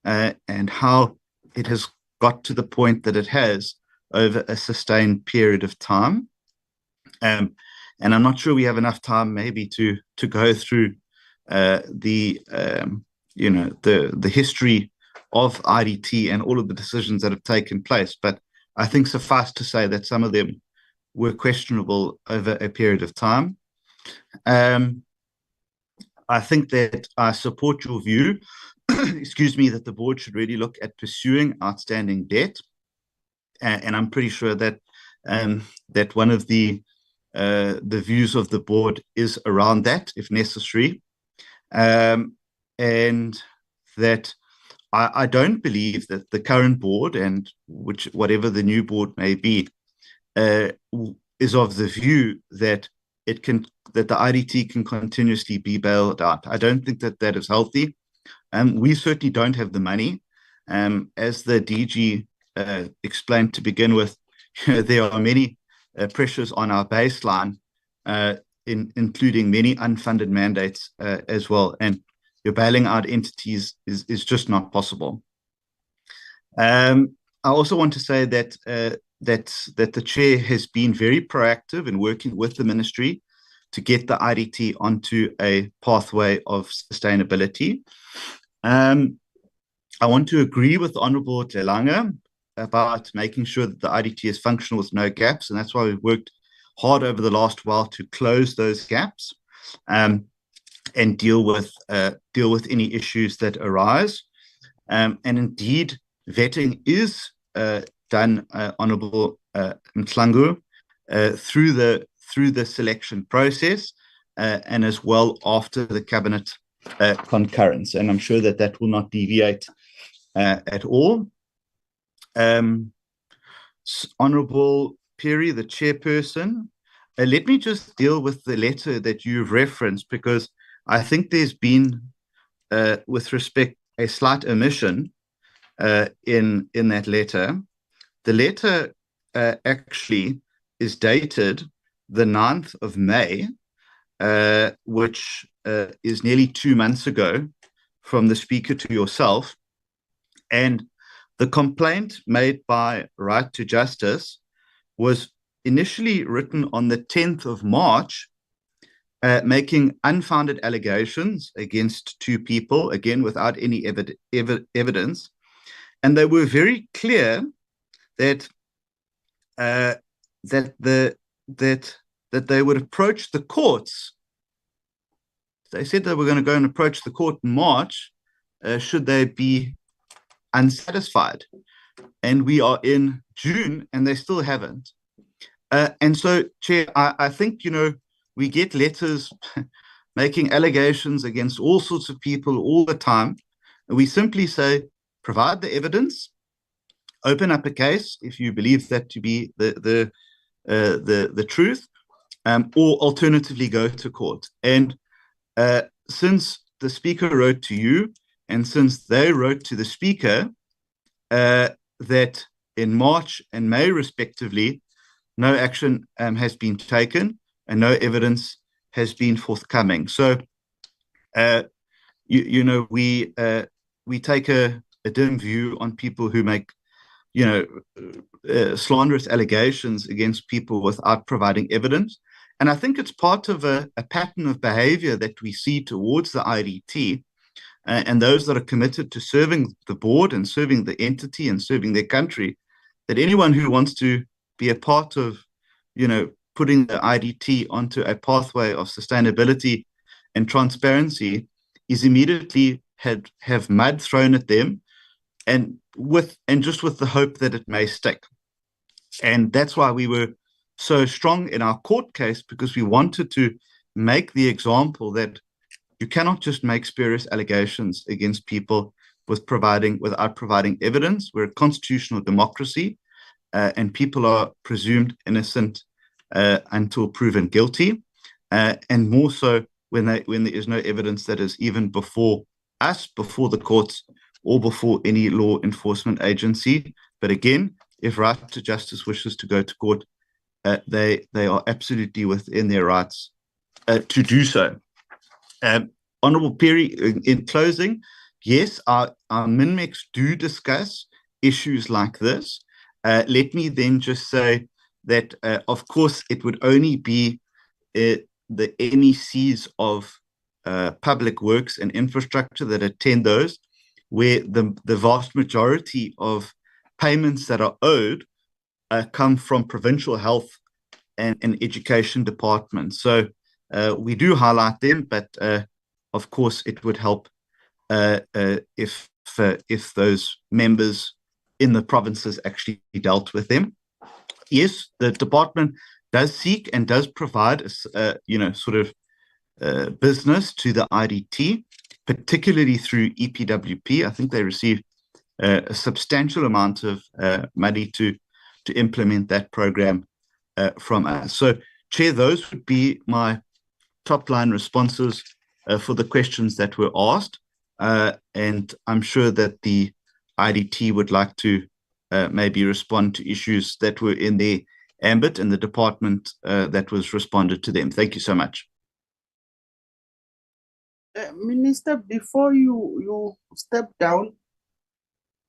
and how it has got to the point that it has over a sustained period of time. And I'm not sure we have enough time maybe to go through the history of IDT and all of the decisions that have taken place. But I think suffice to say that some of them were questionable over a period of time. I think that I support your view, excuse me, that the board should really look at pursuing outstanding debt. And I'm pretty sure that that one of the views of the board is around that, if necessary. And that I don't believe that the current board, and whatever the new board may be, is of the view that the IDT can continuously be bailed out. I don't think that that is healthy. We certainly don't have the money. As the DG explained to begin with, there are many pressures on our baseline, including many unfunded mandates as well, and you're bailing out entities is just not possible. I also want to say that that the chair has been very proactive in working with the ministry to get the IDT onto a pathway of sustainability. I want to agree with Honourable Tlelanga about making sure that the IDT is functional with no gaps, and that's why we've worked hard over the last while to close those gaps and deal with any issues that arise. And indeed, vetting is done, Honourable Mhlangu, through the selection process and as well after the cabinet concurrence, and I'm sure that that will not deviate at all. Honourable Perry, the chairperson, let me just deal with the letter that you've referenced, because I think there's been, with respect, a slight omission in that letter. The letter actually is dated the 9th of May, which is nearly 2 months ago from the Speaker to yourself. And the complaint made by Right to Justice was initially written on the 10th of March, making unfounded allegations against 2 people, again, without any evidence. And they were very clear that that they would approach the courts. They said they were going to go and approach the court in March should they be unsatisfied. And we are in June and they still haven't. And so, Chair, I think, we get letters making allegations against all sorts of people all the time. And we simply say, provide the evidence, open up a case if you believe that to be the truth, or alternatively go to court. And since the Speaker wrote to you, and since they wrote to the Speaker that in March and May, respectively, no action has been taken and no evidence has been forthcoming. So, we take a dim view on people who make, slanderous allegations against people without providing evidence. And I think it's part of a pattern of behavior that we see towards the IDT and those that are committed to serving the board and serving the entity and serving their country, that anyone who wants to be a part of, putting the IDT onto a pathway of sustainability and transparency is immediately have mud thrown at them, and just with the hope that it may stick. And that's why we were so strong in our court case, because we wanted to make the example that you cannot just make spurious allegations against people without providing evidence. We're a constitutional democracy, and people are presumed innocent until proven guilty, and more so when there is no evidence that is even before us, before the courts, or before any law enforcement agency. But again, if Right to Justice wishes to go to court, they are absolutely within their rights to do so. Honourable Perry, in closing, yes, our MinMex do discuss issues like this. Let me then just say that, of course, it would only be the NECs of public works and infrastructure that attend those, where the vast majority of payments that are owed come from provincial health and education departments. So we do highlight them, but of course it would help if those members in the provinces actually dealt with them. Yes, the department does seek and does provide business to the IDT, particularly through EPWP. I think they receive a substantial amount of money to implement that program from us. So, Chair, those would be my top line responses for the questions that were asked. And I'm sure that the IDT would like to maybe respond to issues that were in their ambit and the department that was responded to them. Thank you so much. Minister, before you step down,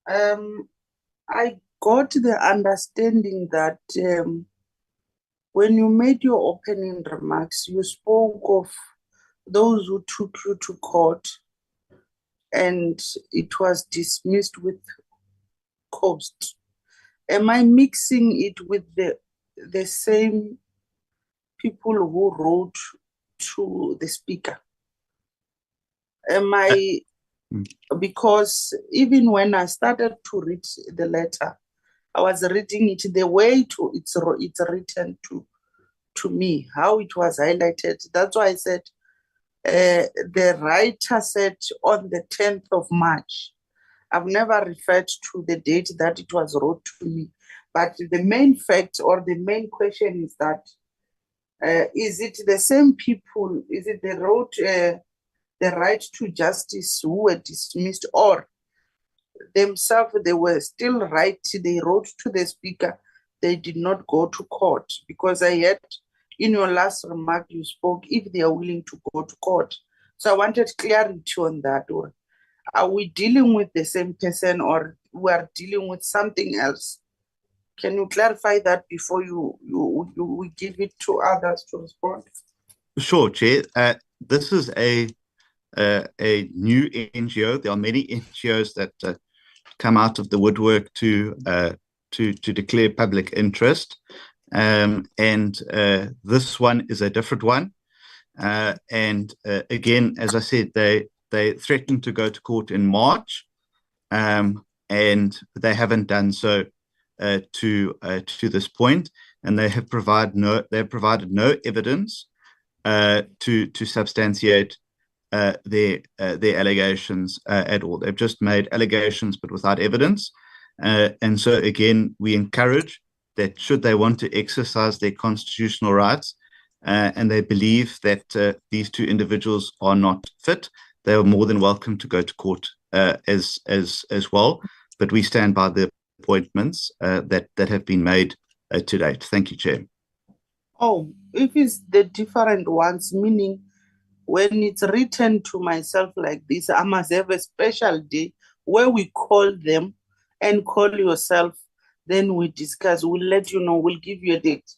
I got the understanding that when you made your opening remarks, you spoke of those who took you to court and it was dismissed with cost. Am I mixing it with the same people who wrote to the speaker? Am I, because even when I started to read the letter, I was reading it the way it's written to me, how it was highlighted. That's why I said, the writer said on the 10th of March. I've never referred to the date that it was wrote to me. But the main fact or the main question is that, is it the same people, is it they wrote the right to justice who were dismissed, or themselves, they were still right, they wrote to the speaker, they did not go to court? Because I heard in your last remark, you spoke if they are willing to go to court. So I wanted clarity on that. Or are we dealing with the same person, or we are dealing with something else? Can you clarify that before we give it to others to respond? Sure, Chair. This is a new NGO. There are many NGOs that come out of the woodwork to declare public interest, and this one is a different one. Again, as I said, they threatened to go to court in March, and they haven't done so to this point, and they have provided no evidence to substantiate their allegations at all. They've just made allegations but without evidence, and so again we encourage that should they want to exercise their constitutional rights and they believe that these two individuals are not fit, they are more than welcome to go to court as well. But we stand by the appointments that have been made to date. Thank you, Chair. Oh, if it's the different ones, meaning when it's written to myself like this, I must have a special day where we call them and call yourself, then we discuss, we'll let you know, we'll give you a date.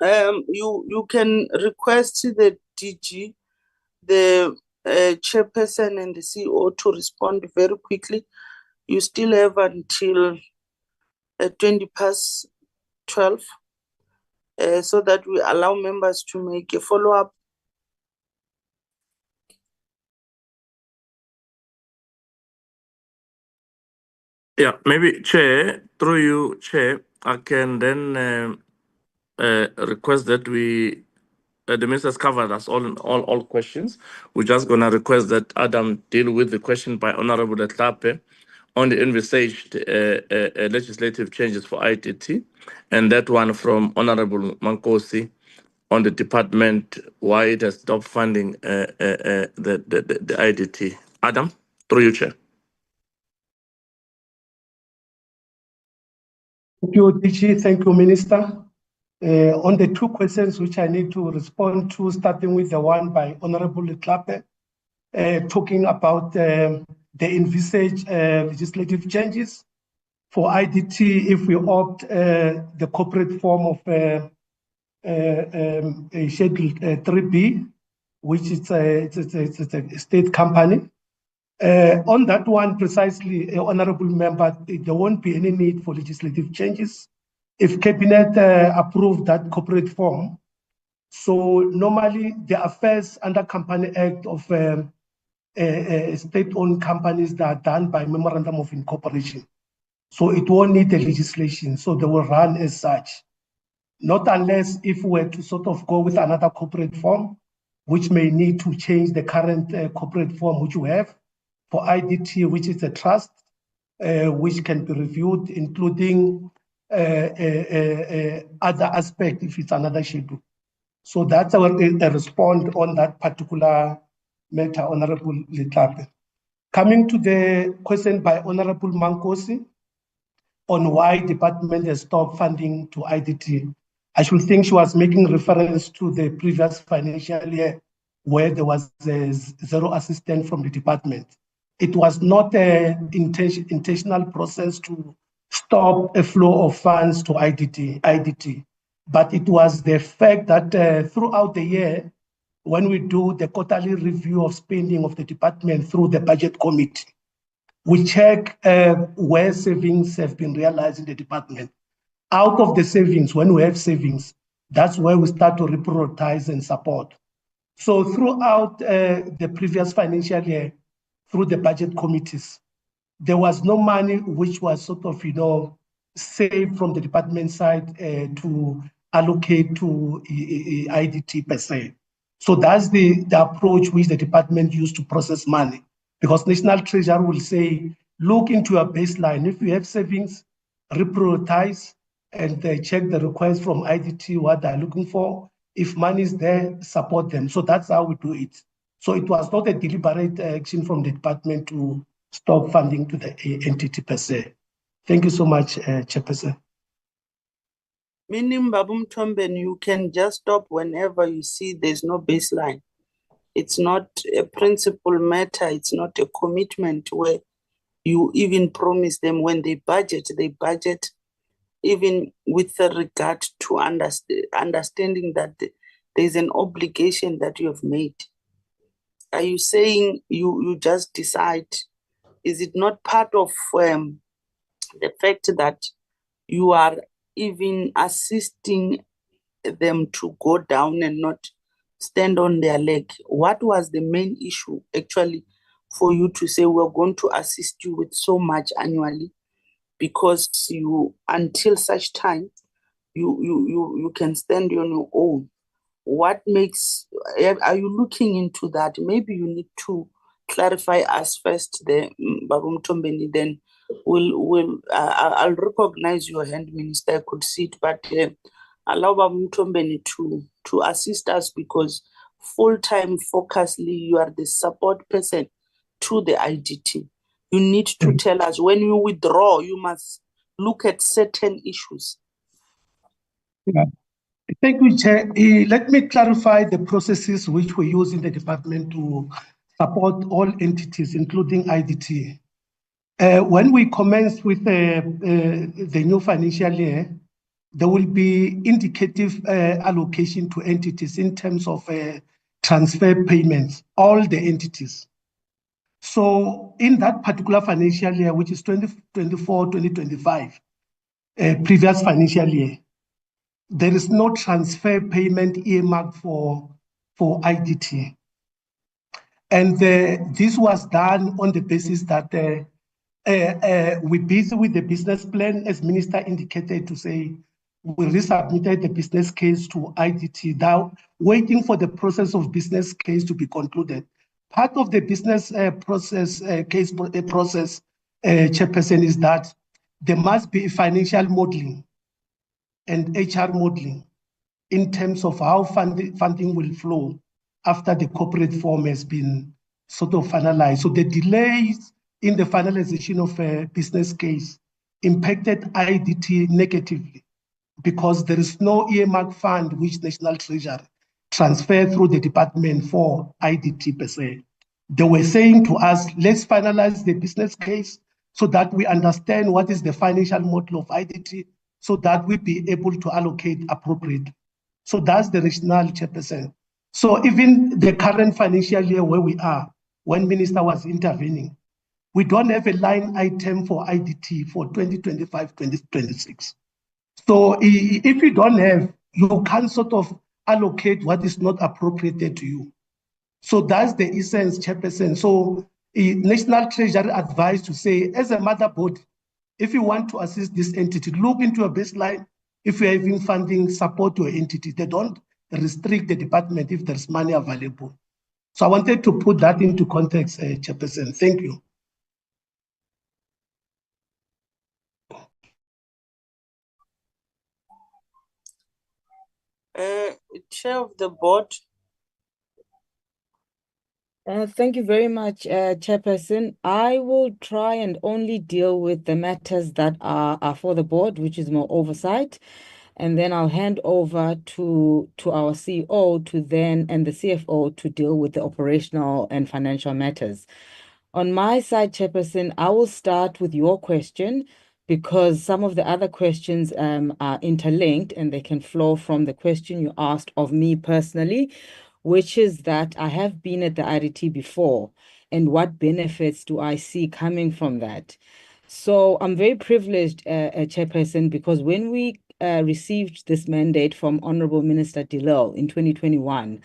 You can request the DG, the chairperson and the CEO to respond very quickly. You still have until 12:20, so that we allow members to make a follow-up. Yeah, maybe Chair, through you, Chair, I can then request that we, the minister's covered us all questions. We're just going to request that Adam deal with the question by Honorable Letlape on the envisaged legislative changes for IDT, and that one from Honorable Mankosi on the department, why it has stopped funding the IDT. Adam, through you, Chair. Thank you, DG. Thank you, Minister. On the two questions which I need to respond to, starting with the one by Honorable Klape, talking about the envisaged legislative changes for IDT if we opt the corporate form of Schedule 3B, which is a state company. On that one precisely, Honorable Member, there won't be any need for legislative changes if Cabinet approved that corporate form. So normally the affairs under Company Act of state-owned companies that are done by Memorandum of Incorporation. So it won't need the legislation, so they will run as such. Not unless if we were to sort of go with another corporate form, which may need to change the current corporate form which we have for IDT, which is a trust, which can be reviewed, including other aspect if it's another schedule. So that's our response on that particular matter, Honorable Letlape. Coming to the question by Honorable Mankosi on why department has stopped funding to IDT. I should think she was making reference to the previous financial year where there was zero assistance from the department. It was not an intentional process to stop a flow of funds to IDT, but it was the fact that throughout the year, when we do the quarterly review of spending of the department through the budget committee, we check where savings have been realized in the department. Out of the savings, when we have savings, that's where we start to reprioritize and support. So throughout the previous financial year, through the budget committees, there was no money which was sort of, saved from the department side to allocate to IDT per se. So that's the approach which the department used to process money. Because National Treasury will say, look into your baseline. If you have savings, reprioritize and check the request from IDT, what they're looking for. If money is there, support them. So that's how we do it. So it was not a deliberate action from the department to stop funding to the entity per se. Thank you so much, Chairperson. Meaning, Babum Tomben, you can just stop whenever you see there's no baseline. It's not a principal matter. It's not a commitment where you even promise them when they budget even with regard to understanding that there's an obligation that you have made. Are you saying you just decide? Is it not part of the fact that you are even assisting them to go down and not stand on their leg? What was the main issue actually for you to say we're going to assist you with so much annually? Because you, until such time, you can stand on your own. What makes, are you looking into that? Maybe you need to clarify us first, the Babum Tombeni, then I'll recognize your hand, Minister. I could see it, but allow Babum Tombeni to assist us, because full-time focusedly, you are the support person to the IDT. You need to tell us when you withdraw, you must look at certain issues. Yeah. Thank you, Chair. Let me clarify the processes which we use in the department to support all entities, including IDT. When we commence with the new financial year, there will be indicative allocation to entities in terms of transfer payments, all the entities. So in that particular financial year, which is 2024-2025, previous financial year, there is no transfer payment earmarked for IDT. And this was done on the basis that we're busy with the business plan, as Minister indicated, to say we resubmitted the business case to IDT, now waiting for the process of business case to be concluded. Part of the business process, Chairperson, is that there must be financial modeling and HR modeling in terms of how funding will flow after the corporate form has been sort of finalized. So the delays in the finalization of a business case impacted IDT negatively, because there is no earmark fund which National Treasury transferred through the department for IDT per se. They were saying to us, let's finalize the business case so that we understand what is the financial model of IDT, so that we be able to allocate appropriately. So that's the rationale, Chairperson. So even the current financial year where we are, when Minister was intervening, we don't have a line item for IDT for 2025-2026. So if you don't have, you can't sort of allocate what is not appropriated to you. So that's the essence, Chairperson. So National Treasury advised to say, as a mother body, if you want to assist this entity, look into a baseline. If you're having funding, support your entity. They don't restrict the department if there's money available. So I wanted to put that into context, Chairperson. Thank you. Chair of the board. Thank you very much, Chairperson. I will try and only deal with the matters that are for the board, which is more oversight. And then I'll hand over to our CEO to then and the CFO to deal with the operational and financial matters. On my side, Chairperson, I will start with your question because some of the other questions are interlinked and they can flow from the question you asked of me personally, which is that I have been at the IDT before and what benefits do I see coming from that? So I'm very privileged, Chairperson, because when we received this mandate from Honorable Minister Delil in 2021,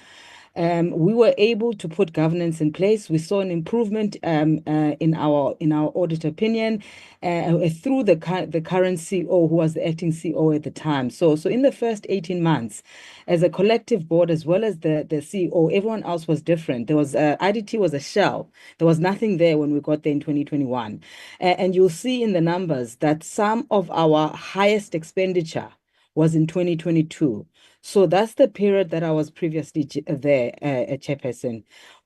we were able to put governance in place. We saw an improvement in our audit opinion through the current CEO, who was the acting CEO at the time. So in the first 18 months, as a collective board, as well as the CEO, everyone else was different. There was IDT was a shell. There was nothing there when we got there in 2021, and you'll see in the numbers that some of our highest expenditure was in 2022. So that's the period that I was previously there, Chairperson.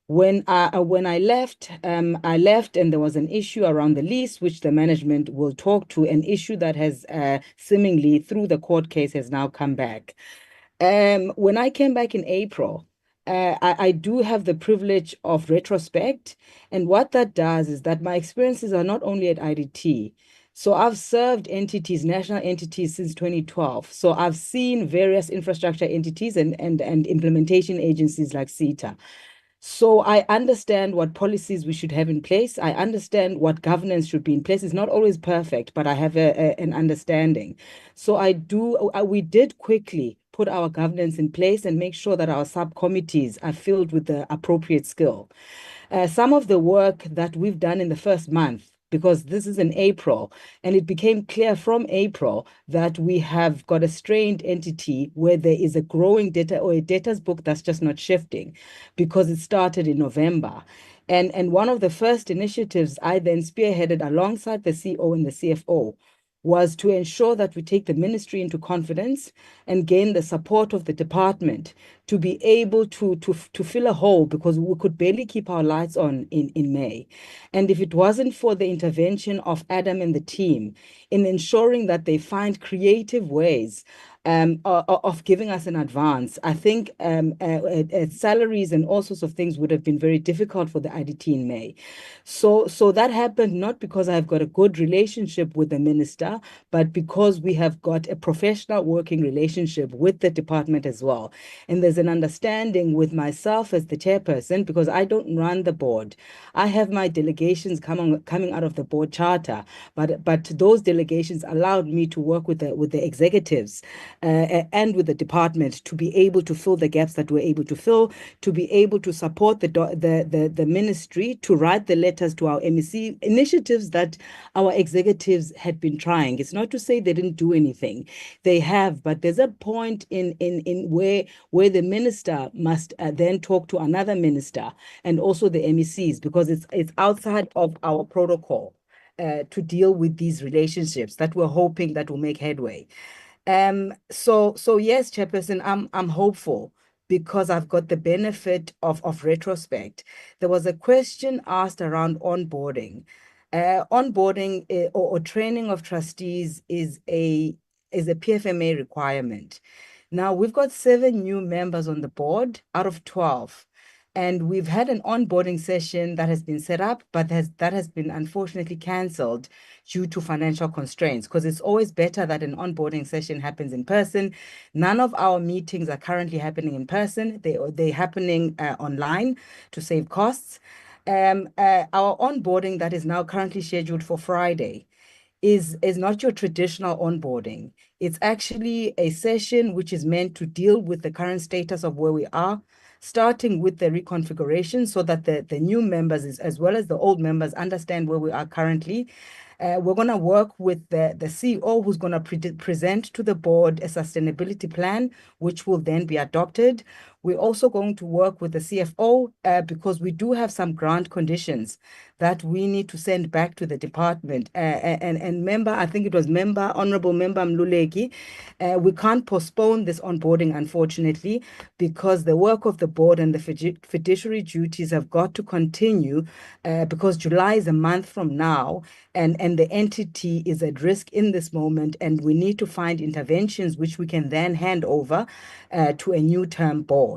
When I left, and there was an issue around the lease, which the management will talk to, an issue that has seemingly through the court case has now come back. When I came back in April, I do have the privilege of retrospect, and what that does is that my experiences are not only at IDT. So I've served entities, national entities, since 2012. So I've seen various infrastructure entities and implementation agencies like CETA. So I understand what policies we should have in place. I understand what governance should be in place. It's not always perfect, but I have an understanding. So we did quickly put our governance in place and make sure that our subcommittees are filled with the appropriate skill. Some of the work that we've done in the first month, because this is in April, and it became clear from April that we have got a strained entity where there is a growing data or a data's book that's just not shifting because it started in November. And one of the first initiatives I then spearheaded alongside the CEO and the CFO was to ensure that we take the ministry into confidence and gain the support of the department to be able to fill a hole, because we could barely keep our lights on in May. And if it wasn't for the intervention of Adam and the team in ensuring that they find creative ways of giving us an advance, I think salaries and all sorts of things would have been very difficult for the IDT in May. So that happened not because I've got a good relationship with the minister, but because we have got a professional working relationship with the department as well. And there's an understanding with myself as the chairperson, because I don't run the board. I have my delegations coming out of the board charter, but those delegations allowed me to work with the executives and with the department to be able to fill the gaps that we're able to fill, to be able to support the ministry, to write the letters to our MEC initiatives that our executives had been trying. It's not to say they didn't do anything. They have, but there's a point in where the minister must then talk to another minister and also the MECs, because it's outside of our protocol to deal with these relationships that we're hoping that will make headway. So yes, Chairperson, I'm hopeful because I've got the benefit of retrospect. There was a question asked around onboarding. Onboarding or training of trustees is a PFMA requirement. Now, we've got 7 new members on the board out of 12. And we've had an onboarding session that has been set up, but that has been unfortunately cancelled due to financial constraints, because it's always better that an onboarding session happens in person. None of our meetings are currently happening in person. They're happening online to save costs. Our onboarding that is now currently scheduled for Friday is not your traditional onboarding. It's actually a session which is meant to deal with the current status of where we are, starting with the reconfiguration so that the new members as well as the old members understand where we are currently. We're going to work with the CEO, who's going to present to the board a sustainability plan, which will then be adopted. We're also going to work with the CFO because we do have some grant conditions that we need to send back to the department. And member, I think it was Honorable Member Mluleki, we can't postpone this onboarding, unfortunately, because the work of the board and the fiduciary duties have got to continue because July is a month from now, and the entity is at risk in this moment, and we need to find interventions which we can then hand over to a new term board.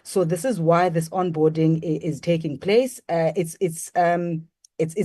So this is why this onboarding is taking place. It's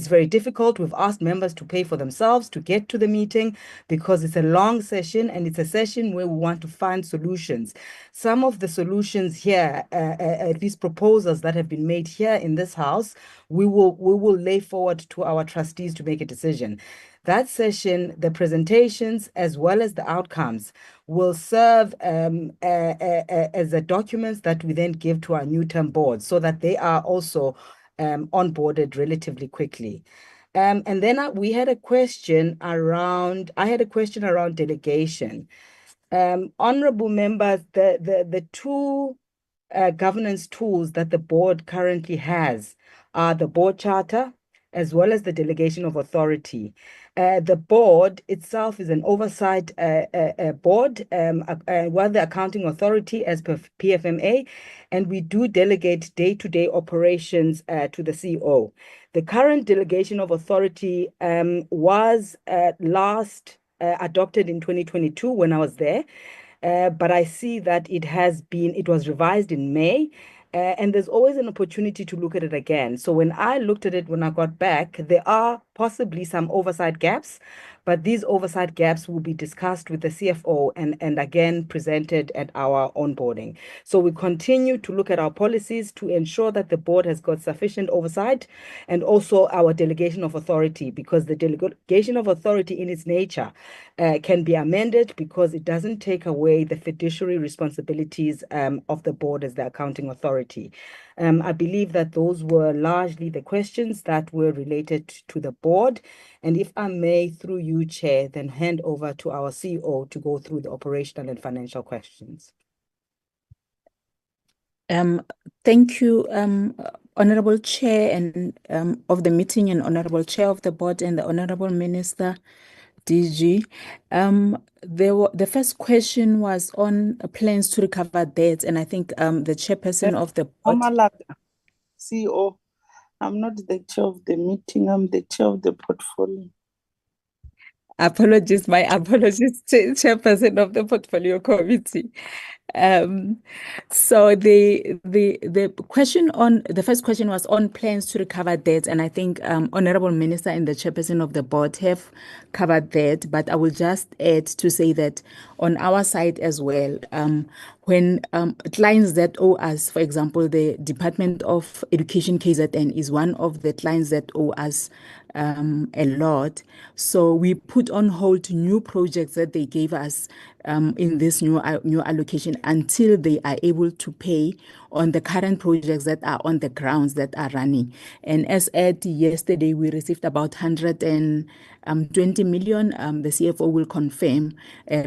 very difficult. We've asked members to pay for themselves to get to the meeting because it's a long session, and it's a session where we want to find solutions. Some of the solutions here, at least proposals that have been made here in this house, we will lay forward to our trustees to make a decision. That session, the presentations, as well as the outcomes, will serve as the documents that we then give to our new term board so that they are also onboarded relatively quickly. And then we had a question around, I had a question around delegation. Honorable members, the two governance tools that the board currently has are the board charter as well as the delegation of authority. The board itself is an oversight board, while the accounting authority as per PFMA, and we do delegate day-to-day operations to the CEO. The current delegation of authority was last adopted in 2022 when I was there. But I see that it was revised in May, and there's always an opportunity to look at it again. So when I looked at it when I got back, there are possibly some oversight gaps, but these oversight gaps will be discussed with the CFO and again presented at our onboarding. So we continue to look at our policies to ensure that the board has got sufficient oversight, and also our delegation of authority, because the delegation of authority in its nature can be amended because it doesn't take away the fiduciary responsibilities of the board as the accounting authority. I believe that those were largely the questions that were related to the board. And if I may, through you, Chair, then hand over to our CEO to go through the operational and financial questions. Thank you, Honorable Chair and of the meeting, and Honorable Chair of the board, and the Honorable Minister, DG. The first question was on plans to recover debts, and I think the chairperson of the board. CEO, I'm not the chair of the meeting, I'm the chair of the portfolio. Apologies, my apologies, chairperson of the portfolio committee. So the first question was on plans to recover debts, and I think Honorable Minister and the chairperson of the board have covered that, but I will just add to say that on our side as well, when clients that owe us, for example, the Department of Education KZN is one of the clients that owe us a lot. So we put on hold new projects that they gave us in this new allocation until they are able to pay on the current projects that are on the grounds that are running. And as at yesterday, we received about 120 million. The CFO will confirm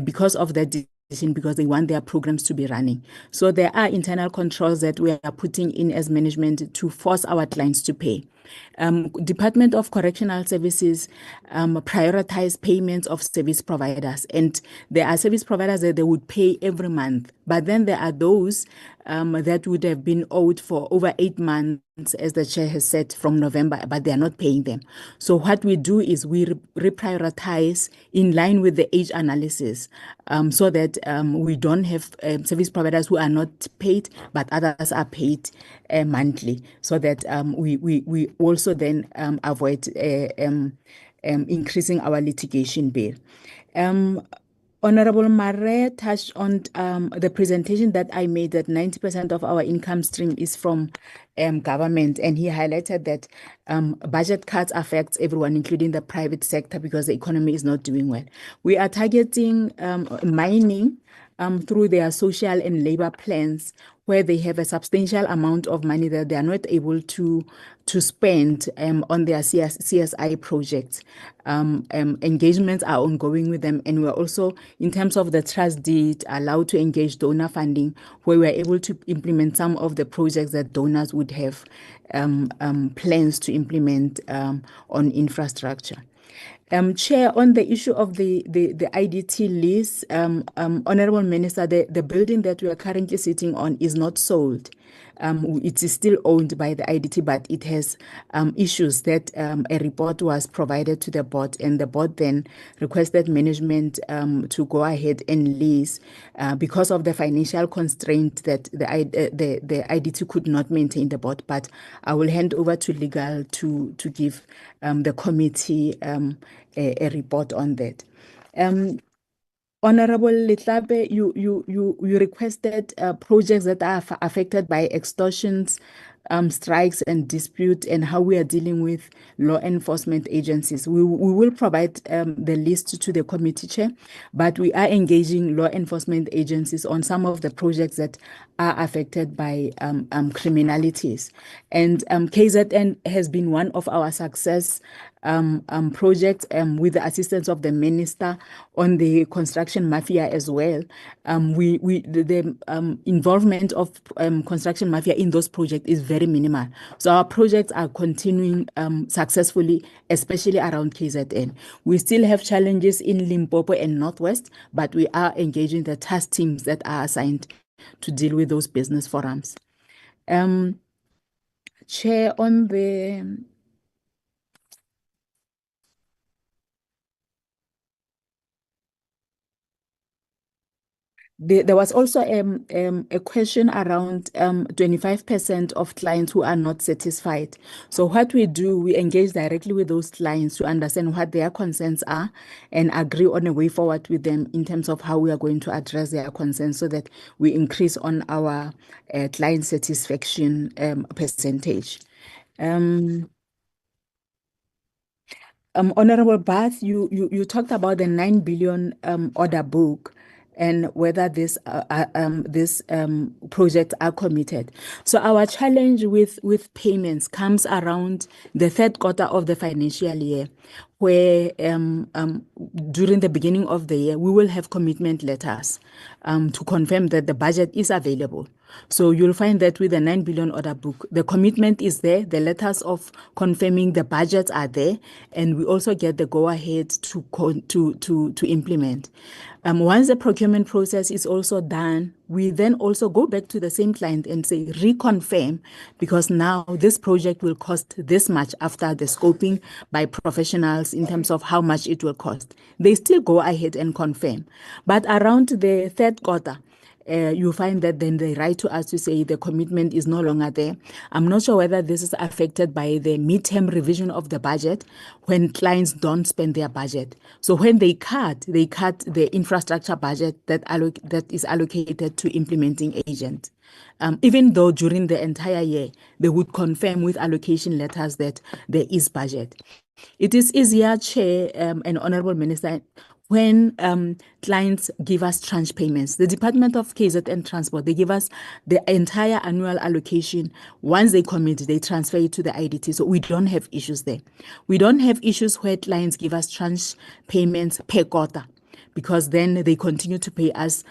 because of that decision, because they want their programs to be running. So there are internal controls that we are putting in as management to force our clients to pay. Department of Correctional Services prioritize payments of service providers, and there are service providers that they would pay every month, but then there are those that would have been owed for over 8 months, as the chair has said, from November, but they are not paying them. So what we do is we reprioritize in line with the age analysis, so that we don't have service providers who are not paid, but others are paid monthly, so that we also then avoid increasing our litigation bill. Honorable Mare touched on the presentation that I made, that 90% of our income stream is from government, and he highlighted that budget cuts affects everyone, including the private sector, because the economy is not doing well. We are targeting mining through their social and labor plans, where they have a substantial amount of money that they are not able to spend on their CSI projects. Engagements are ongoing with them, and we're also, in terms of the trust deed, allowed to engage donor funding, where we're able to implement some of the projects that donors would have plans to implement on infrastructure. Chair, on the issue of the IDT lease, Honorable Minister, the building that we are currently sitting on is not sold. It is still owned by the IDT, but it has issues that a report was provided to the board, and the board then requested management to go ahead and lease because of the financial constraint that the IDT could not maintain the board. But I will hand over to legal to give the committee a report on that. Honorable Letlape, you requested projects that are affected by extortions, strikes and dispute, and how we are dealing with law enforcement agencies. We will provide the list to the committee chair, but we are engaging law enforcement agencies on some of the projects that are affected by criminalities. And KZN has been one of our success projects with the assistance of the minister on the construction mafia as well. The involvement of construction mafia in those projects is very minimal. So our projects are continuing successfully, especially around KZN. We still have challenges in Limpopo and Northwest, but we are engaging the task teams that are assigned to deal with those business forums. Chair, on the there was also a question around 25% of clients who are not satisfied. So what we do, we engage directly with those clients to understand what their concerns are and agree on a way forward with them in terms of how we are going to address their concerns so that we increase on our client satisfaction percentage. Honorable Bath, you talked about the 9 billion order book and whether this projects are committed. So our challenge with payments comes around the third quarter of the financial year, where during the beginning of the year, we will have commitment letters to confirm that the budget is available. So you'll find that with the 9 billion order book, the commitment is there, the letters of confirming the budgets are there, and we also get the go-ahead to implement. Once the procurement process is also done, we then also go back to the same client and say, reconfirm, because now this project will cost this much after the scoping by professionals in terms of how much it will cost. They still go ahead and confirm. But around the third quarter, you find that then they write to us to say the commitment is no longer there. I'm not sure whether this is affected by the midterm revision of the budget when clients don't spend their budget. So when they cut the infrastructure budget that is allocated to implementing agents. Even though during the entire year, they would confirm with allocation letters that there is budget. It is easier, Chair and Honorable Minister, when clients give us tranche payments. The Department of KZN Transport, they give us the entire annual allocation. Once they commit, they transfer it to the IDT. So we don't have issues there. We don't have issues where clients give us tranche payments per quarter, because then they continue to pay us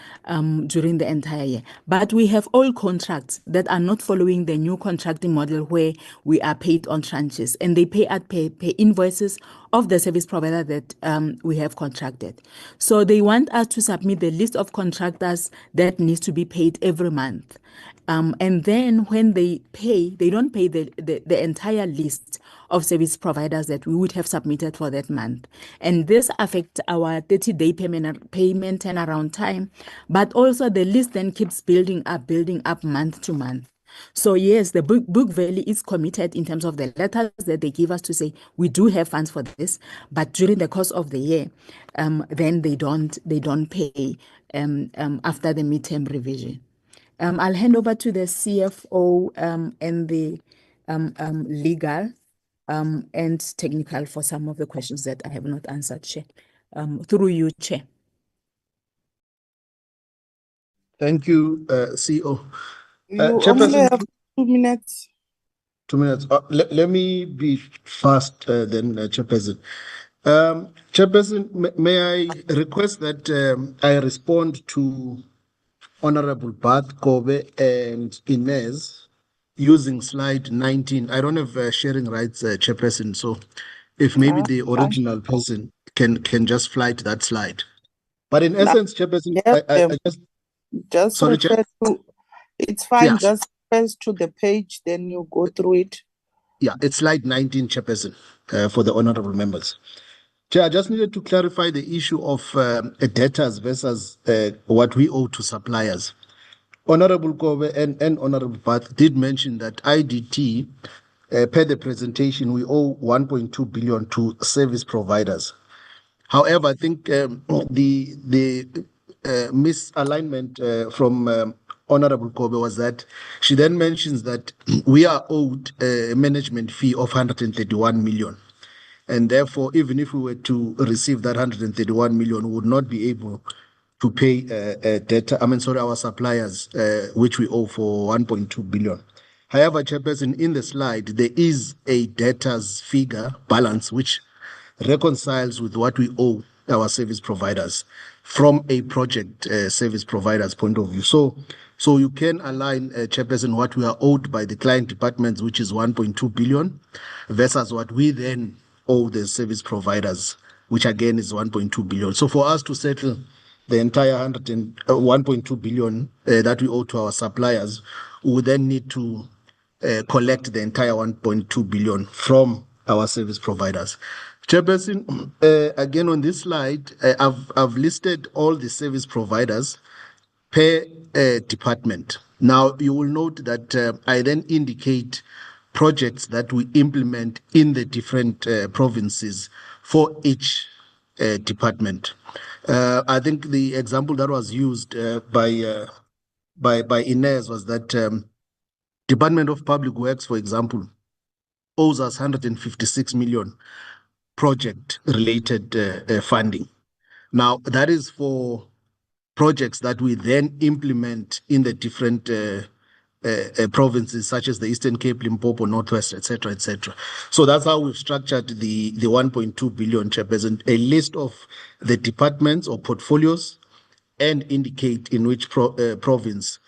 during the entire year. But we have all contracts that are not following the new contracting model where we are paid on tranches, and they pay at pay invoices of the service provider that we have contracted. So they want us to submit the list of contractors that needs to be paid every month. And then when they pay, they don't pay the entire list of service providers that we would have submitted for that month. And this affects our 30-day payment turnaround time, but also the list then keeps building up month to month. So yes, the book value is committed in terms of the letters that they give us to say we do have funds for this, but during the course of the year, then they don't pay after the midterm revision. I'll hand over to the CFO and the legal and technical for some of the questions that I have not answered, Chair. Through you, Chair. Thank you, CEO. You only Chairperson, have 2 minutes. 2 minutes. Let me be fast then, Chairperson. Chairperson, may I request that I respond to Honorable Bath, Kobe, and Inez using slide 19. I don't have sharing rights, Chairperson, so if maybe the original person can just fly to that slide. But in essence, Chairperson, I just sorry, Chair? refer to, it's fine, Yeah. just press to the page, then you go through it. Yeah, it's slide 19, Chairperson, for the honorable members. Chair, I just needed to clarify the issue of debtors versus what we owe to suppliers. Honorable Kobe and Honorable Bath did mention that IDT, per the presentation, we owe 1.2 billion to service providers. However, I think the misalignment from Honorable Kobe was that she then mentions that we are owed a management fee of 131 million. And therefore, even if we were to receive that 131 million, we would not be able to pay our suppliers, which we owe for 1.2 billion. However, Chairperson, in the slide, there is a debtors figure balance which reconciles with what we owe our service providers from a project service provider's point of view. So you can align, Chairperson, what we are owed by the client departments, which is 1.2 billion, versus what we then owe the service providers, which again is 1.2 billion. So for us to settle the entire 1.2 billion that we owe to our suppliers, we would then need to collect the entire 1.2 billion from our service providers. Chairperson, again on this slide, I've listed all the service providers per department. Now, you will note that I then indicate projects that we implement in the different provinces for each department. I think the example that was used by Inez was that Department of Public Works, for example, owes us 156 million project-related funding. Now, that is for projects that we then implement in the different provinces, such as the Eastern Cape, Limpopo, Northwest, etc., etc. So that's how we've structured the 1.2 billion, Chairperson, a list of the departments or portfolios, and indicate in which province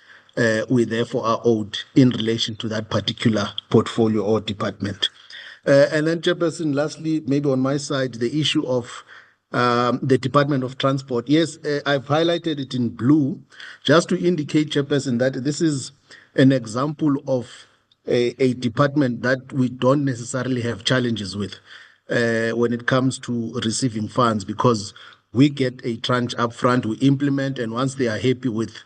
we therefore are owed in relation to that particular portfolio or department. And then, Chairperson, lastly, maybe on my side, the issue of the Department of Transport. Yes, I've highlighted it in blue just to indicate, Chairperson, that this is an example of a department that we don't necessarily have challenges with when it comes to receiving funds, because we get a tranche up front, we implement, and once they are happy with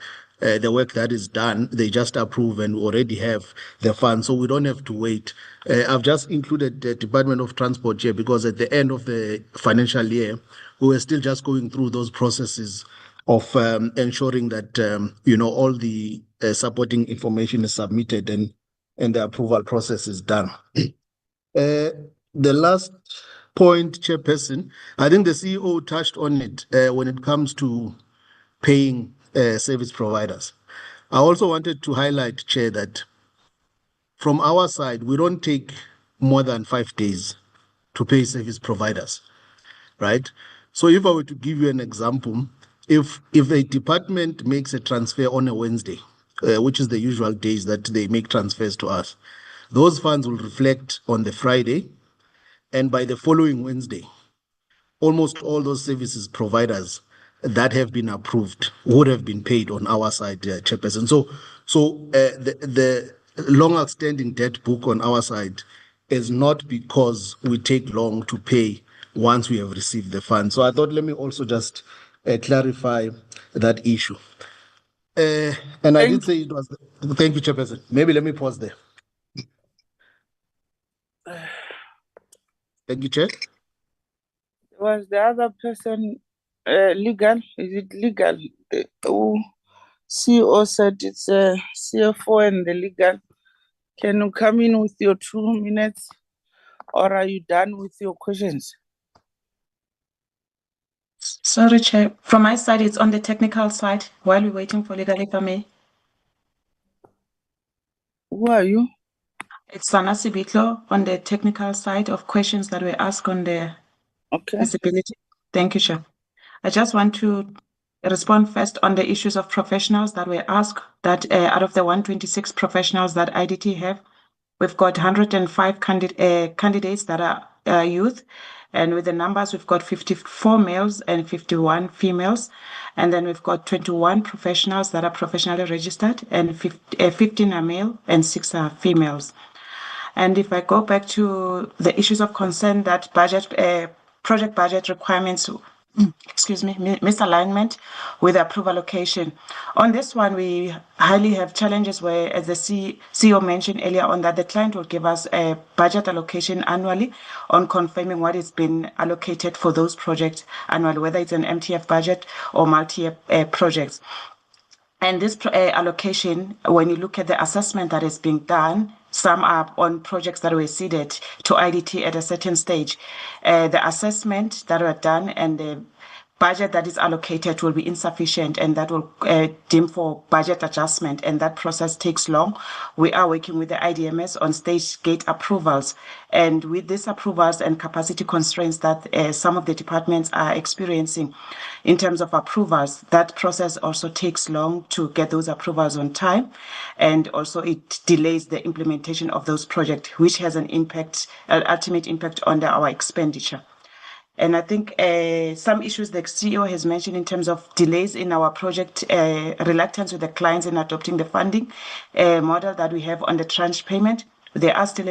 the work that is done, they just approve and we already have the funds, so we don't have to wait. I've just included the Department of Transport here because at the end of the financial year, we were still just going through those processes of ensuring that all the supporting information is submitted and the approval process is done. The last point, Chairperson, I think the CEO touched on it when it comes to paying service providers. I also wanted to highlight, Chair, that from our side, we don't take more than 5 days to pay service providers, right? So if I were to give you an example, if a department makes a transfer on a Wednesday, which is the usual days that they make transfers to us, those funds will reflect on the Friday, and by the following Wednesday, almost all those services providers that have been approved would have been paid on our side, Chairperson. So the long-outstanding debt book on our side is not because we take long to pay once we have received the funds. So I thought, let me also just clarify that issue. And I did say it was. Thank you, Chairperson. Maybe let me pause there. Thank you, Chair. Was the other person legal? Is it legal? CEO said it's CFO and the legal. Can you come in with your 2 minutes, or are you done with your questions? Sorry, Chair. From my side, it's on the technical side while we're waiting for legal, if I may. Who are you? It's Sana Sibitlo on the technical side of questions that were asked on the feasibility. Thank you, Chair. I just want to respond first on the issues of professionals that were asked, that out of the 126 professionals that IDT have, we've got 105 candidates that are youth. And with the numbers, we've got 54 males and 51 females. And then we've got 21 professionals that are professionally registered, and 15 are male and 6 are females. And if I go back to the issues of concern that project budget requirements, misalignment with approval allocation. On this one, we highly have challenges where, as the CEO mentioned earlier on, that the client will give us a budget allocation annually on confirming what is being allocated for those projects annually, whether it's an MTF budget or multi-year projects. And this allocation, when you look at the assessment that is being done, some are on projects that were seeded to IDT at a certain stage. The assessment that were done and the budget that is allocated will be insufficient, and that will deem for budget adjustment, and that process takes long. We are working with the IDMS on stage gate approvals, and with these approvals and capacity constraints that some of the departments are experiencing in terms of approvals, that process also takes long to get those approvals on time, and also it delays the implementation of those projects, which has an ultimate impact on our expenditure. And I think some issues the CEO has mentioned in terms of delays in our project, reluctance with the clients in adopting the funding model that we have on the tranche payment. There are still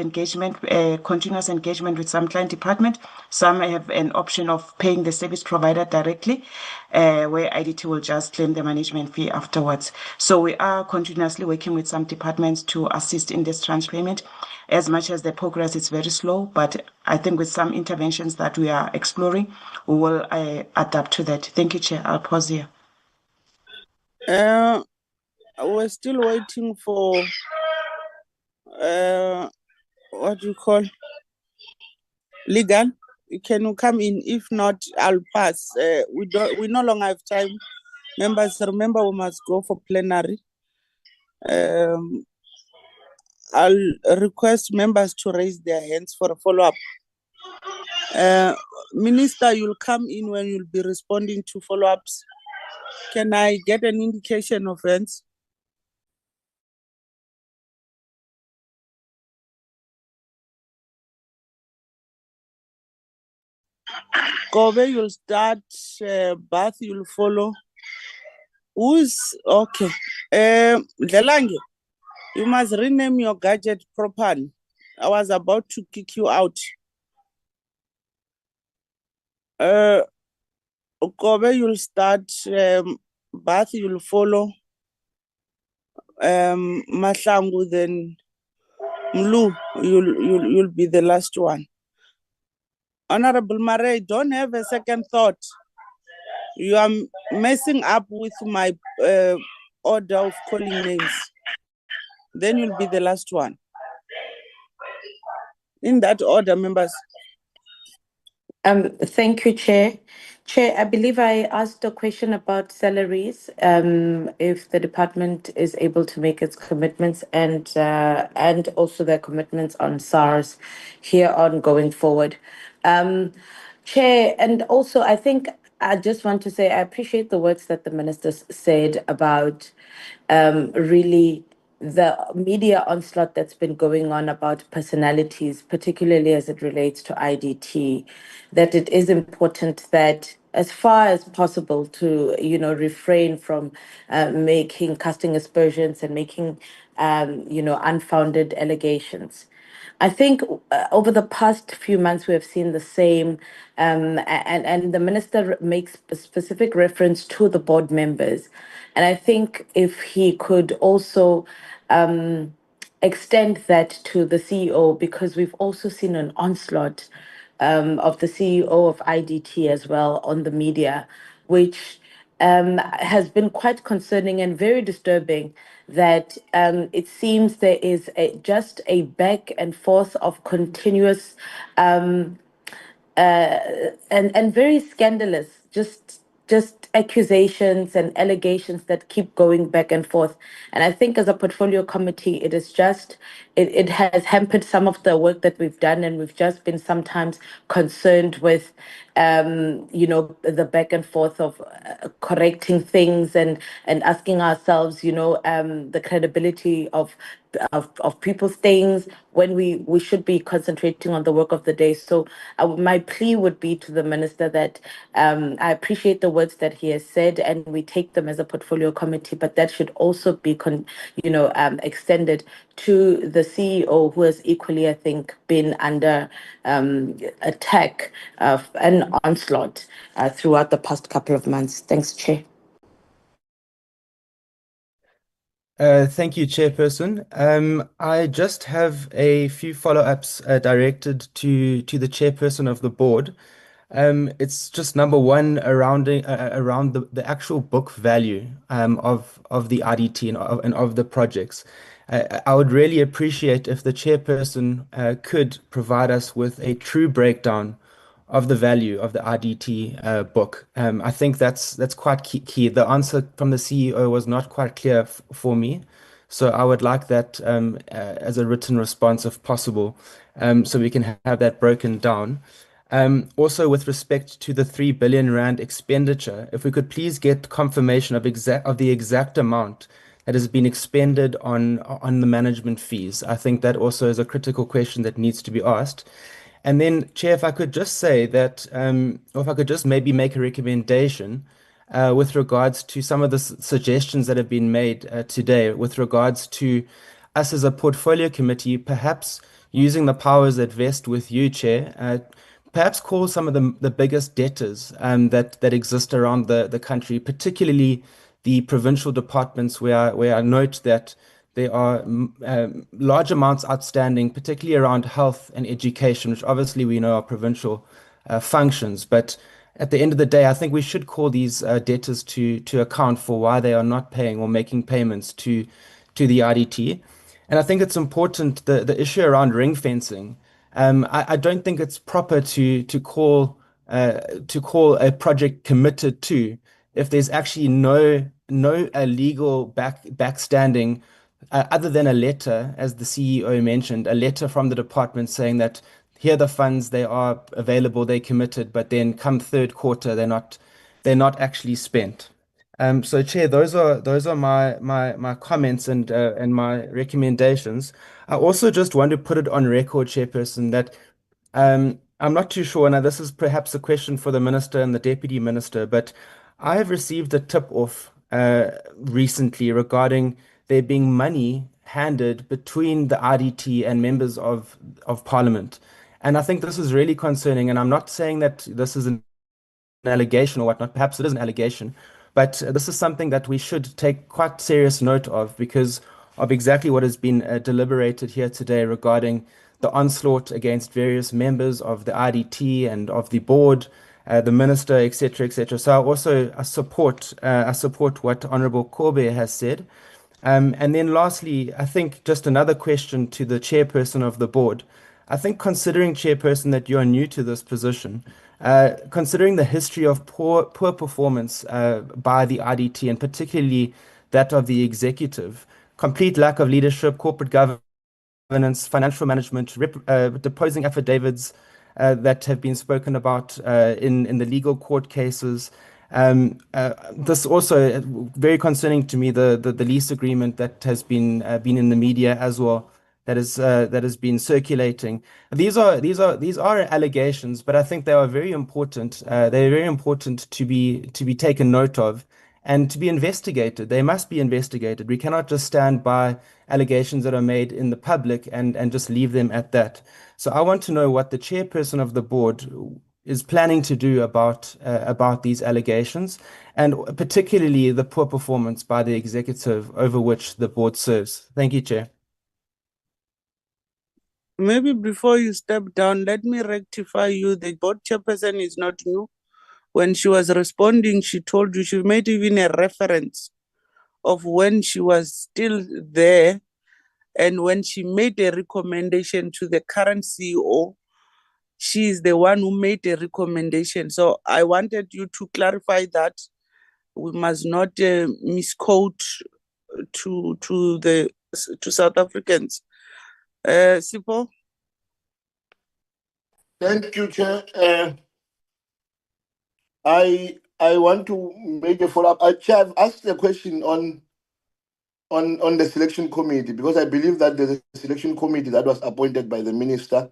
continuous engagement with some client department. Some have an option of paying the service provider directly, where IDT will just claim the management fee afterwards. So we are continuously working with some departments to assist in this tranche payment. As much as the progress is very slow, but I think with some interventions that we are exploring, we will adapt to that. Thank you, Chair. I'll pause here. We're still waiting for what do you call legal. Can you come in? If not, I'll pass. We no longer have time. Members, remember we must go for plenary. I'll request members to raise their hands for a follow-up. Minister, you'll come in when you'll be responding to follow-ups. Can I get an indication of hands? Kobe, you'll start. Bath, you'll follow. Who's okay? Delange, you must rename your gadget properly. I was about to kick you out. Kobe, you'll start. Bath, you'll follow. Mahlangu, then Mlu, you'll be the last one. Honorable Mare, don't have a second thought. You are messing up with my order of calling names. Then you'll be the last one. In that order, members. Thank you, Chair. Chair, I believe I asked a question about salaries, if the department is able to make its commitments and also their commitments on SARS here on going forward. Chair, and also I think I just want to say I appreciate the words that the ministers said about really the media onslaught that's been going on about personalities, particularly as it relates to IDT, that it is important that as far as possible to, refrain from casting aspersions and making, unfounded allegations. I think over the past few months, we have seen the same, and the minister makes a specific reference to the board members. And I think if he could also extend that to the CEO, because we've also seen an onslaught of the CEO of IDT as well on the media, which has been quite concerning and very disturbing, that it seems there is just a back and forth of continuous and very scandalous, just just accusations and allegations that keep going back and forth. And I think as a portfolio committee, it is just, it has hampered some of the work that we've done, and we've just been sometimes concerned with, the back and forth of correcting things and asking ourselves, the credibility of people's things when we should be concentrating on the work of the day. So my plea would be to the minister that I appreciate the words that he has said, and we take them as a portfolio committee, but that should also be extended to the CEO, who has equally, I think, been under attack and onslaught throughout the past couple of months. Thanks, Chair. Thank you, Chairperson. I just have a few follow-ups directed to the Chairperson of the board. It's just number one around the actual book value of the IDT and of the projects. I would really appreciate if the Chairperson could provide us with a true breakdown of the value of the IDT book. I think that's quite key. The answer from the CEO was not quite clear for me, so I would like that as a written response if possible, so we can have that broken down. Also, with respect to the 3 billion rand expenditure, if we could please get confirmation of the exact amount that has been expended on the management fees. I think that also is a critical question that needs to be asked. And then, Chair, if I could just say that, or if I could just maybe make a recommendation with regards to some of the suggestions that have been made today, with regards to us as a portfolio committee, perhaps using the powers that vest with you, Chair, perhaps call some of the biggest debtors that exist around the country, particularly the provincial departments, where I note that there are large amounts outstanding, particularly around health and education, which obviously we know are provincial functions. But at the end of the day, I think we should call these debtors to account for why they are not paying or making payments to the IDT. And I think it's important, the issue around ring fencing. I don't think it's proper to call a project committed to if there's actually no legal backstanding other than a letter, as the CEO mentioned, a letter from the department saying that here are the funds, they are available, they're committed, but then come third quarter, they're not actually spent. So, Chair, those are my comments and my recommendations. I also just want to put it on record, Chairperson, that I'm not too sure, and this is perhaps a question for the Minister and the Deputy Minister, but I have received a tip-off recently regarding there being money handed between the IDT and members of Parliament. And I think this is really concerning, and I'm not saying that this is an allegation or whatnot, perhaps it is an allegation, but this is something that we should take quite serious note of because of exactly what has been deliberated here today regarding the onslaught against various members of the IDT and of the board, the minister, etc., etc. So I support what Honourable Kobe has said. And then lastly, I think just another question to the chairperson of the board. I think considering, Chairperson, that you are new to this position, considering the history of poor performance by the IDT, and particularly that of the executive, complete lack of leadership, corporate governance, financial management, deposing affidavits that have been spoken about in the legal court cases. This also very concerning to me, the lease agreement that has been in the media as well, that has been circulating. These are allegations, but I think they are very important. They're very important to be taken note of and to be investigated. They must be investigated. We cannot just stand by allegations that are made in the public and just leave them at that. So I want to know what the chairperson of the board is planning to do about these allegations, and particularly the poor performance by the executive over which the board serves. Thank you, Chair. Maybe before you step down, let me rectify you. The board chairperson is not new. When she was responding, she told you, she made even a reference of when she was still there and when she made a recommendation to the current CEO she is the one who made a recommendation. So I wanted you to clarify that we must not misquote to South Africans. Sipho? Thank you, Chair. I want to make a follow-up. Chair, I've asked a question on the selection committee because I believe that there's a selection committee that was appointed by the minister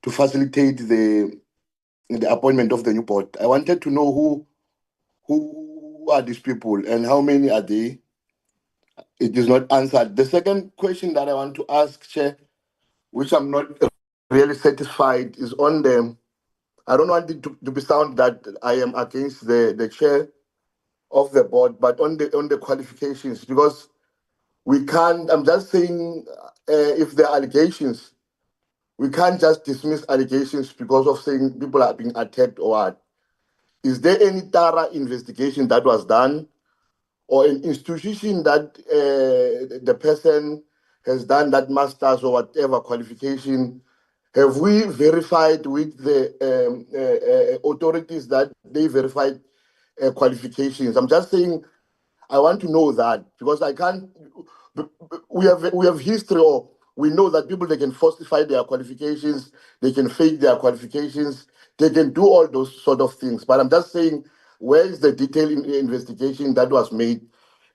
to facilitate the appointment of the new board. I wanted to know who are these people and how many are they? It is not answered. The second question that I want to ask, Chair, which I'm not really satisfied, is on the. I don't want it to be sound that I am against the chair of the board, but on the qualifications, because we can't. I'm just saying, if there are allegations, we can't just dismiss allegations because of saying people are being attacked or what. Is there any thorough investigation that was done, or an institution that the person has done that master's or whatever qualification? Have we verified with the authorities that they verified qualifications? I'm just saying, I want to know that because I can't. We have history, or we know that people, they can falsify their qualifications, they can fake their qualifications, they can do all those sort of things. But I'm just saying, where is the detailed investigation that was made?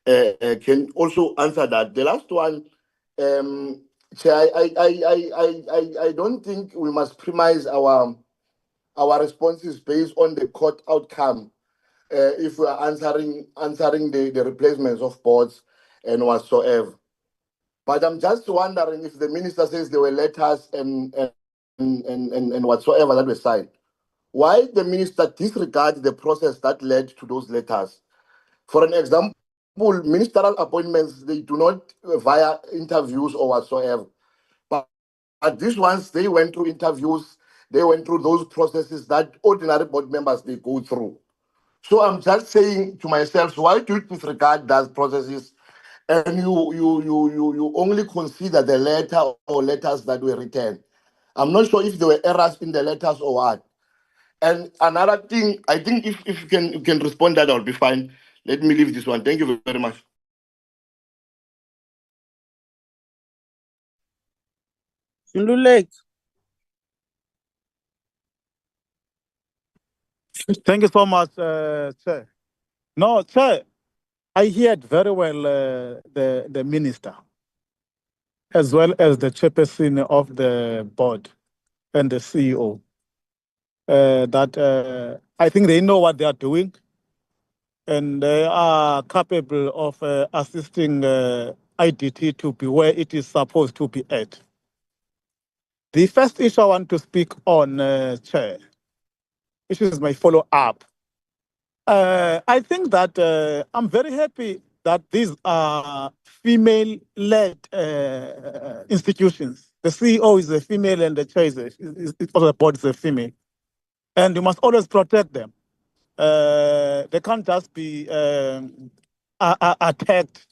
Can also answer that. The last one, Chair, I don't think we must premise our responses based on the court outcome. If we are answering the replacements of boards and whatsoever. But I'm just wondering if the minister says there were letters and whatsoever that were signed, why the minister disregard the process that led to those letters? For an example, ministerial appointments, they do not via interviews or whatsoever. But these ones, they went through interviews, they went through those processes that ordinary board members, they go through. So I'm just saying to myself, why do you disregard those processes and you only consider the letter or letters that were written? I'm not sure if there were errors in the letters or what. And another thing, I think if you can respond, that will be fine. Let me leave this one. Thank you very much. Lulek. Thank you so much, Chair. No, Chair, I heard very well the minister, as well as the chairperson of the board and the CEO. That I think they know what they are doing, and they are capable of assisting IDT to be where it is supposed to be at. The first issue I want to speak on, Chair, which is my follow-up. I think that I'm very happy that these are female-led institutions. The CEO is a female and the chair of the board is a female. And you must always protect them. They can't just be attacked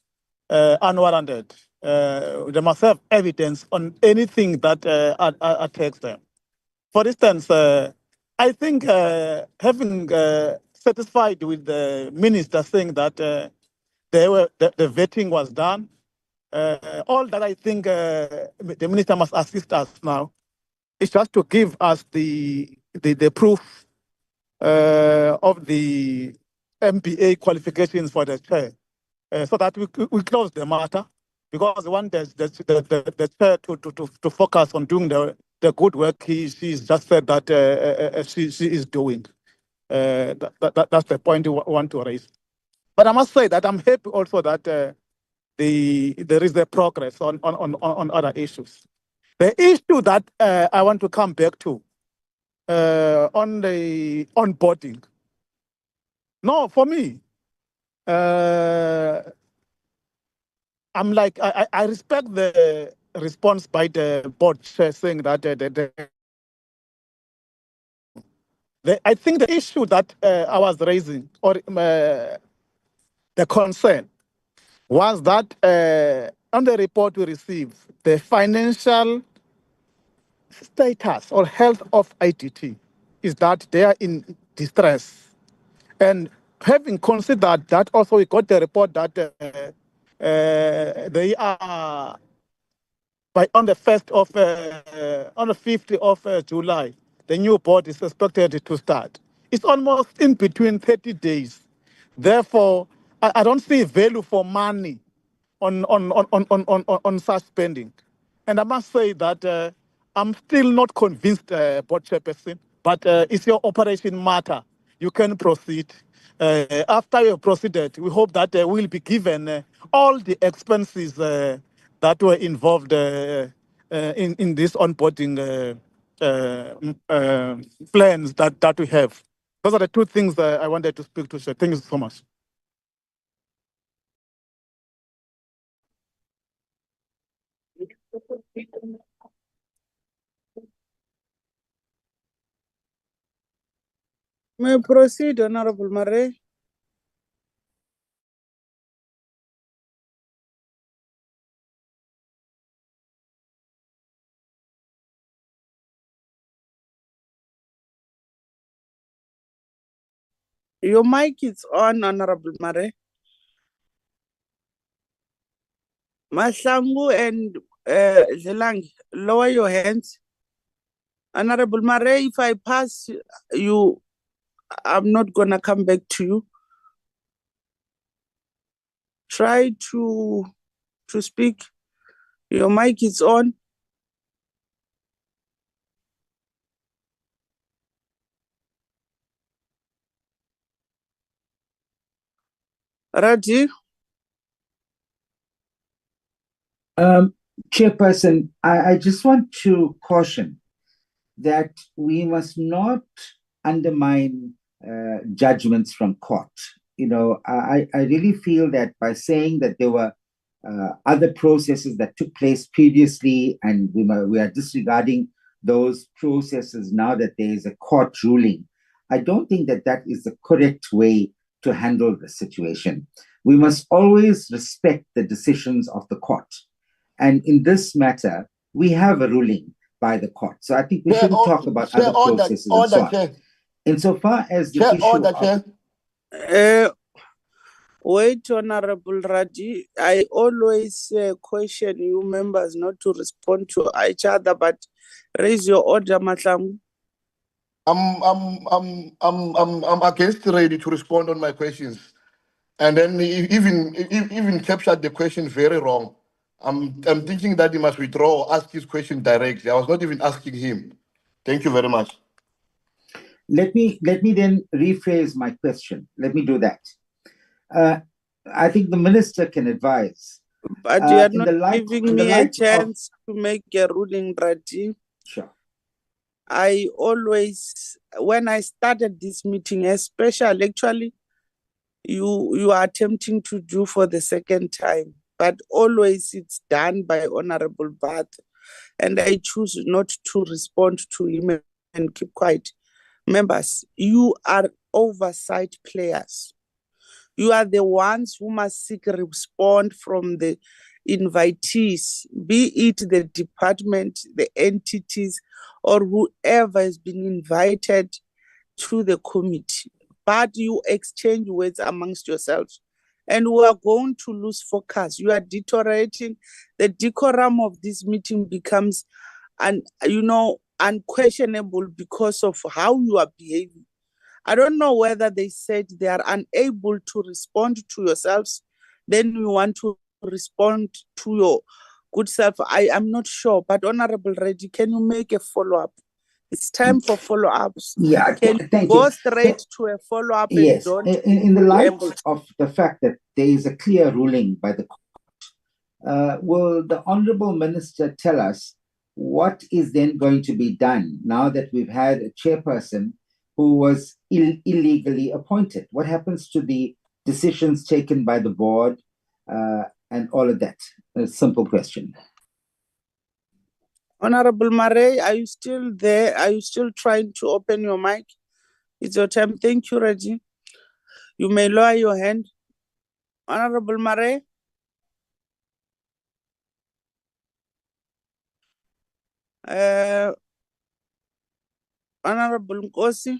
unwarranted. They must have evidence on anything that attacks them. For instance, I think having satisfied with the minister saying that the vetting was done, all that I think the minister must assist us now is just to give us the proof of the MBA qualifications for the chair, so that we close the matter, because we want the chair to focus on doing the good work she's just said that she is doing. That's the point we want to raise. But I must say that I'm happy also that there is the progress on other issues. The issue that I want to come back to on the onboarding. No, for me, I'm like, I respect the response by the board chair saying that I think the issue that I was raising, or the concern, was that on the report we received, the financial status or health of IDT is that they are in distress. And having considered that, also we got the report that they are on the 5th of July, the new board is expected to start. It's almost in between 30 days. Therefore, I don't see value for money on such spending. And I must say that I'm still not convinced, board chairperson, but it's your operation matter. You can proceed. After you proceeded, we hope that we'll be given all the expenses that were involved in this onboarding plans that we have. Those are the two things I wanted to speak to. Thank you so much. May I proceed, Honorable Murray? Your mic is on, Honorable Murray. Mahlangu and Zelang, lower your hands. Honorable Murray, if I pass you, I'm not going to come back to you. Try to speak. Your mic is on. Raji? Chairperson, I just want to caution that we must not undermine judgments from court. I really feel that by saying that there were other processes that took place previously and we are disregarding those processes now that there is a court ruling, I don't think that that is the correct way to handle the situation. We must always respect the decisions of the court. And in this matter, we have a ruling by the court. So I think we shouldn't talk about other processes and so on. Insofar as the issue of... Wait, Honorable Raji. I always question you members not to respond to each other, but raise your order, Mahlangu. I'm against ready to respond on my questions. And then even captured the question very wrong. I'm thinking that he must withdraw or ask his question directly. I was not even asking him. Thank you very much. Let me then rephrase my question. Let me do that. I think the minister can advise. But you are not giving me a chance to make a ruling, Raji. Sure. I always, when I started this meeting, especially actually, you are attempting to do for the second time, but always it's done by Honorable Bath, and I choose not to respond to him and keep quiet. Members, you are oversight players. You are the ones who must seek a response from the invitees, be it the department, the entities, or whoever has been invited to the committee. But you exchange words amongst yourselves, and we are going to lose focus. You are deteriorating. The decorum of this meeting becomes, unquestionable because of how you are behaving. I don't know whether they said they are unable to respond to yourselves, then you want to respond to your good self. I am not sure, but Honorable Reddy, can you make a follow-up? It's time for follow-ups. Yeah, can thank go you. straight to a follow-up Yes, and don't in the light preamble. of the fact that there is a clear ruling by the court, will the Honorable Minister tell us what is then going to be done now that we've had a chairperson who was illegally appointed? What happens to the decisions taken by the board and all of that? A simple question. Honorable Murray, are you still there? Are you still trying to open your mic? It's your time. Thank you, Reggie. You may lower your hand. Honorable Murray. Honorable Nkosi.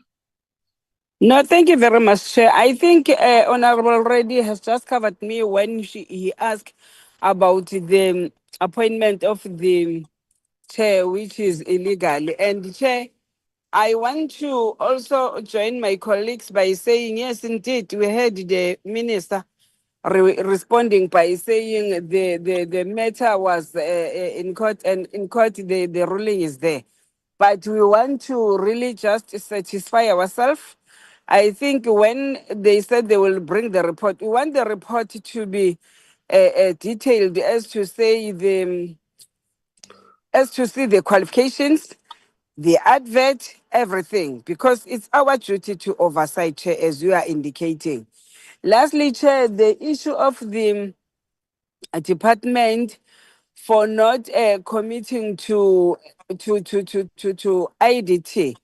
No, thank you very much, Chair. I think Honorable Reddy has just covered me when he asked about the appointment of the chair, which is illegal. And Chair, I want to also join my colleagues by saying, yes, indeed, we heard the minister responding by saying the matter was in court, and in court the ruling is there. But we want to really just satisfy ourselves. I think when they said they will bring the report, we want the report to be detailed as to see the qualifications, the advert, everything, because it's our duty to oversight, Chair, as you are indicating. Lastly, Chair, the issue of the department for not committing to IDT.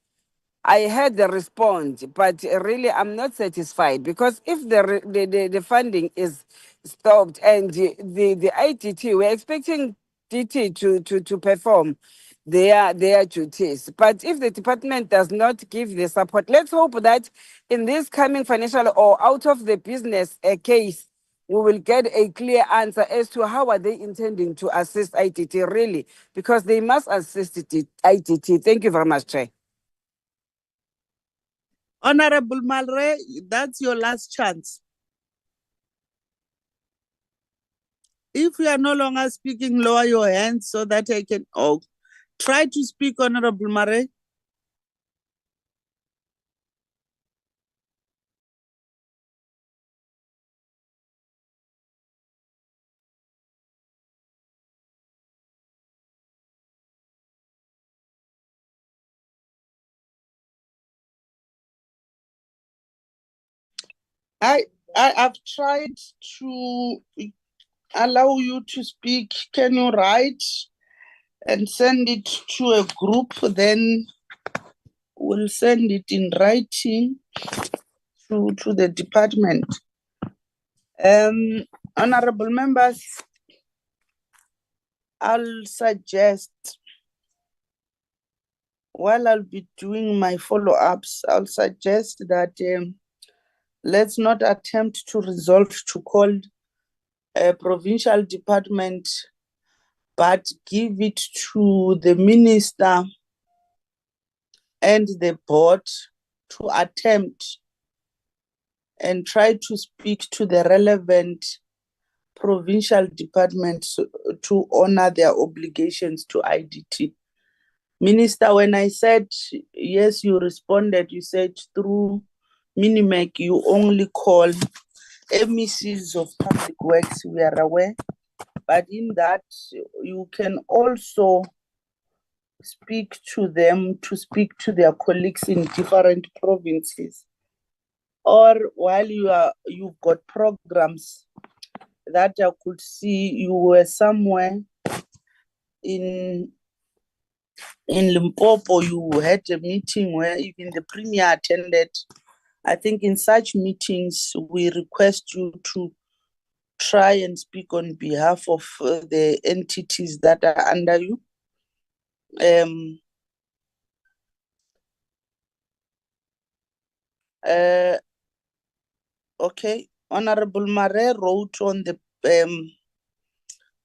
I heard the response, but really I'm not satisfied, because if the funding is stopped and the IDT, we're expecting DT to perform their duties. But if the department does not give the support, let's hope that in this coming financial or out of the business case, we will get a clear answer as to how are they intending to assist IDT really, because they must assist IDT. Thank you very much, Chair. Honorable Malre, that's your last chance. If you are no longer speaking, lower your hand so that I can... Oh, try to speak, Honorable Malre. I've tried to allow you to speak. Can you write and send it to a group? Then we'll send it in writing to the department. Honorable members, I'll suggest, while I'll be doing my follow-ups, I'll suggest that let's not attempt to resolve to call a provincial department, but give it to the minister and the board to attempt and try to speak to the relevant provincial departments to honor their obligations to IDT. Minister, when I said, yes, you responded, you said through Minimec, you only call MECs of public works, we are aware, but in that you can also speak to them, to speak to their colleagues in different provinces. Or while you've got programs that I could see, you were somewhere in Limpopo, you had a meeting where even the premier attended. I think in such meetings, we request you to try and speak on behalf of the entities that are under you. Okay, Honorable Mare wrote on the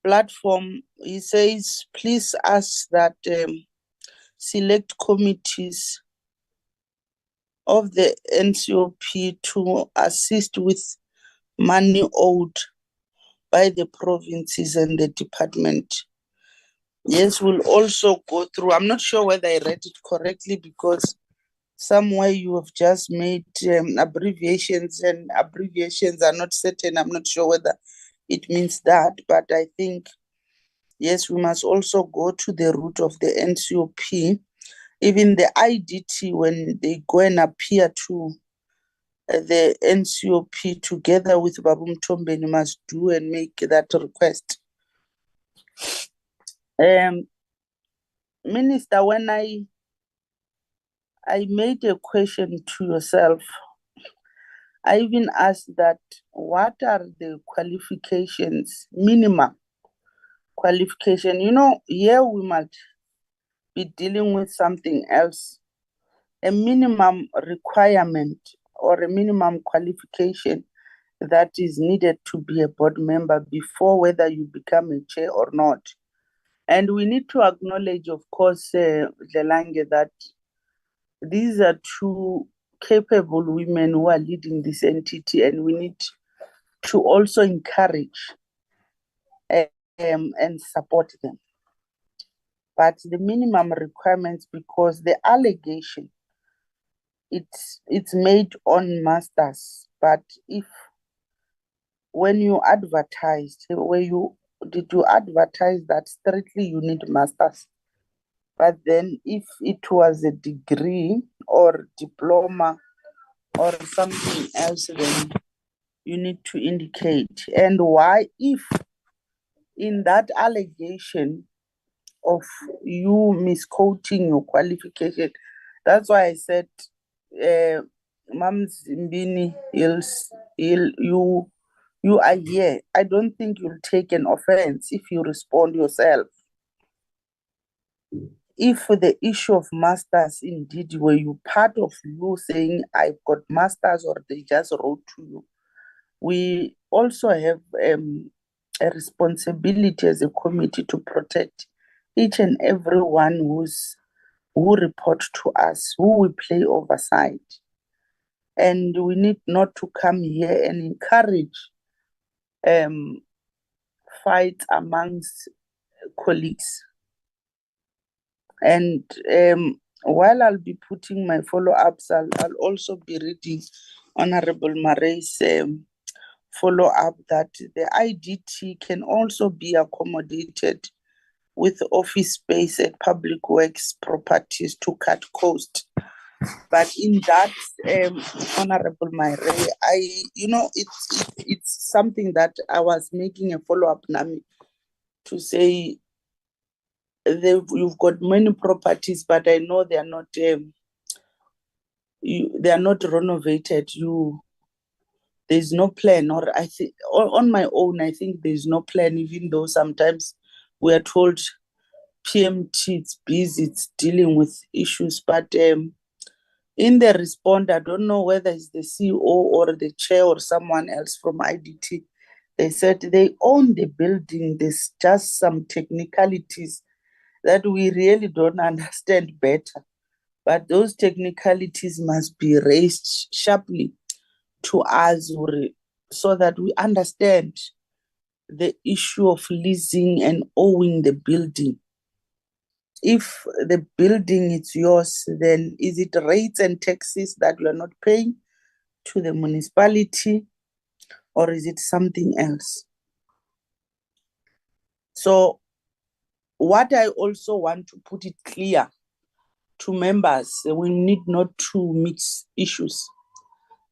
platform, he says, please ask that select committees of the NCOP to assist with money owed by the provinces and the department. Yes, we'll also go through, I'm not sure whether I read it correctly, because somewhere you have just made abbreviations, and abbreviations are not certain. I'm not sure whether it means that, but I think, yes, we must also go to the root of the NCOP. Even the IDT, when they go and appear to the NCOP together with Babu Mtombeni, must do and make that request. Minister, when I made a question to yourself, I even asked that, what are the qualifications, minimum qualification? You know, here we must be dealing with something else. A minimum requirement or a minimum qualification that is needed to be a board member before whether you become a chair or not. And we need to acknowledge, of course, Dlelange, that these are two capable women who are leading this entity, and we need to also encourage and support them. But the minimum requirements, because the allegation, it's made on masters, but if when you advertised, did you advertise that strictly you need masters? But then if it was a degree or diploma or something else, then you need to indicate. And why, if in that allegation of you misquoting your qualification, that's why I said, Mam Zimbini, you are here. I don't think you'll take an offense if you respond yourself. If the issue of masters, indeed, were you part of you saying, I've got masters, or they just wrote to you, we also have a responsibility as a committee to protect each and every one who report to us, who we play oversight. And we need not to come here and encourage fights amongst colleagues. And while I'll be putting my follow-ups, I'll also be reading Honorable Maray's follow-up that the IDT can also be accommodated with office space at public works properties to cut cost. But in that, Honorable Maray, it's something that I was making a follow-up, Nami, to say you've got many properties, but I know they are not renovated. There's no plan, or I think on my own, I think there's no plan, even though sometimes we are told PMT it's busy, it's dealing with issues, but in the response, I don't know whether it's the CEO or the chair or someone else from IDT. They said they own the building. There's just some technicalities that we really don't understand better. But those technicalities must be raised sharply to us so that we understand the issue of leasing and owning the building. If the building is yours, then is it rates and taxes that you are not paying to the municipality, or is it something else? So what I also want to put it clear to members, we need not to mix issues.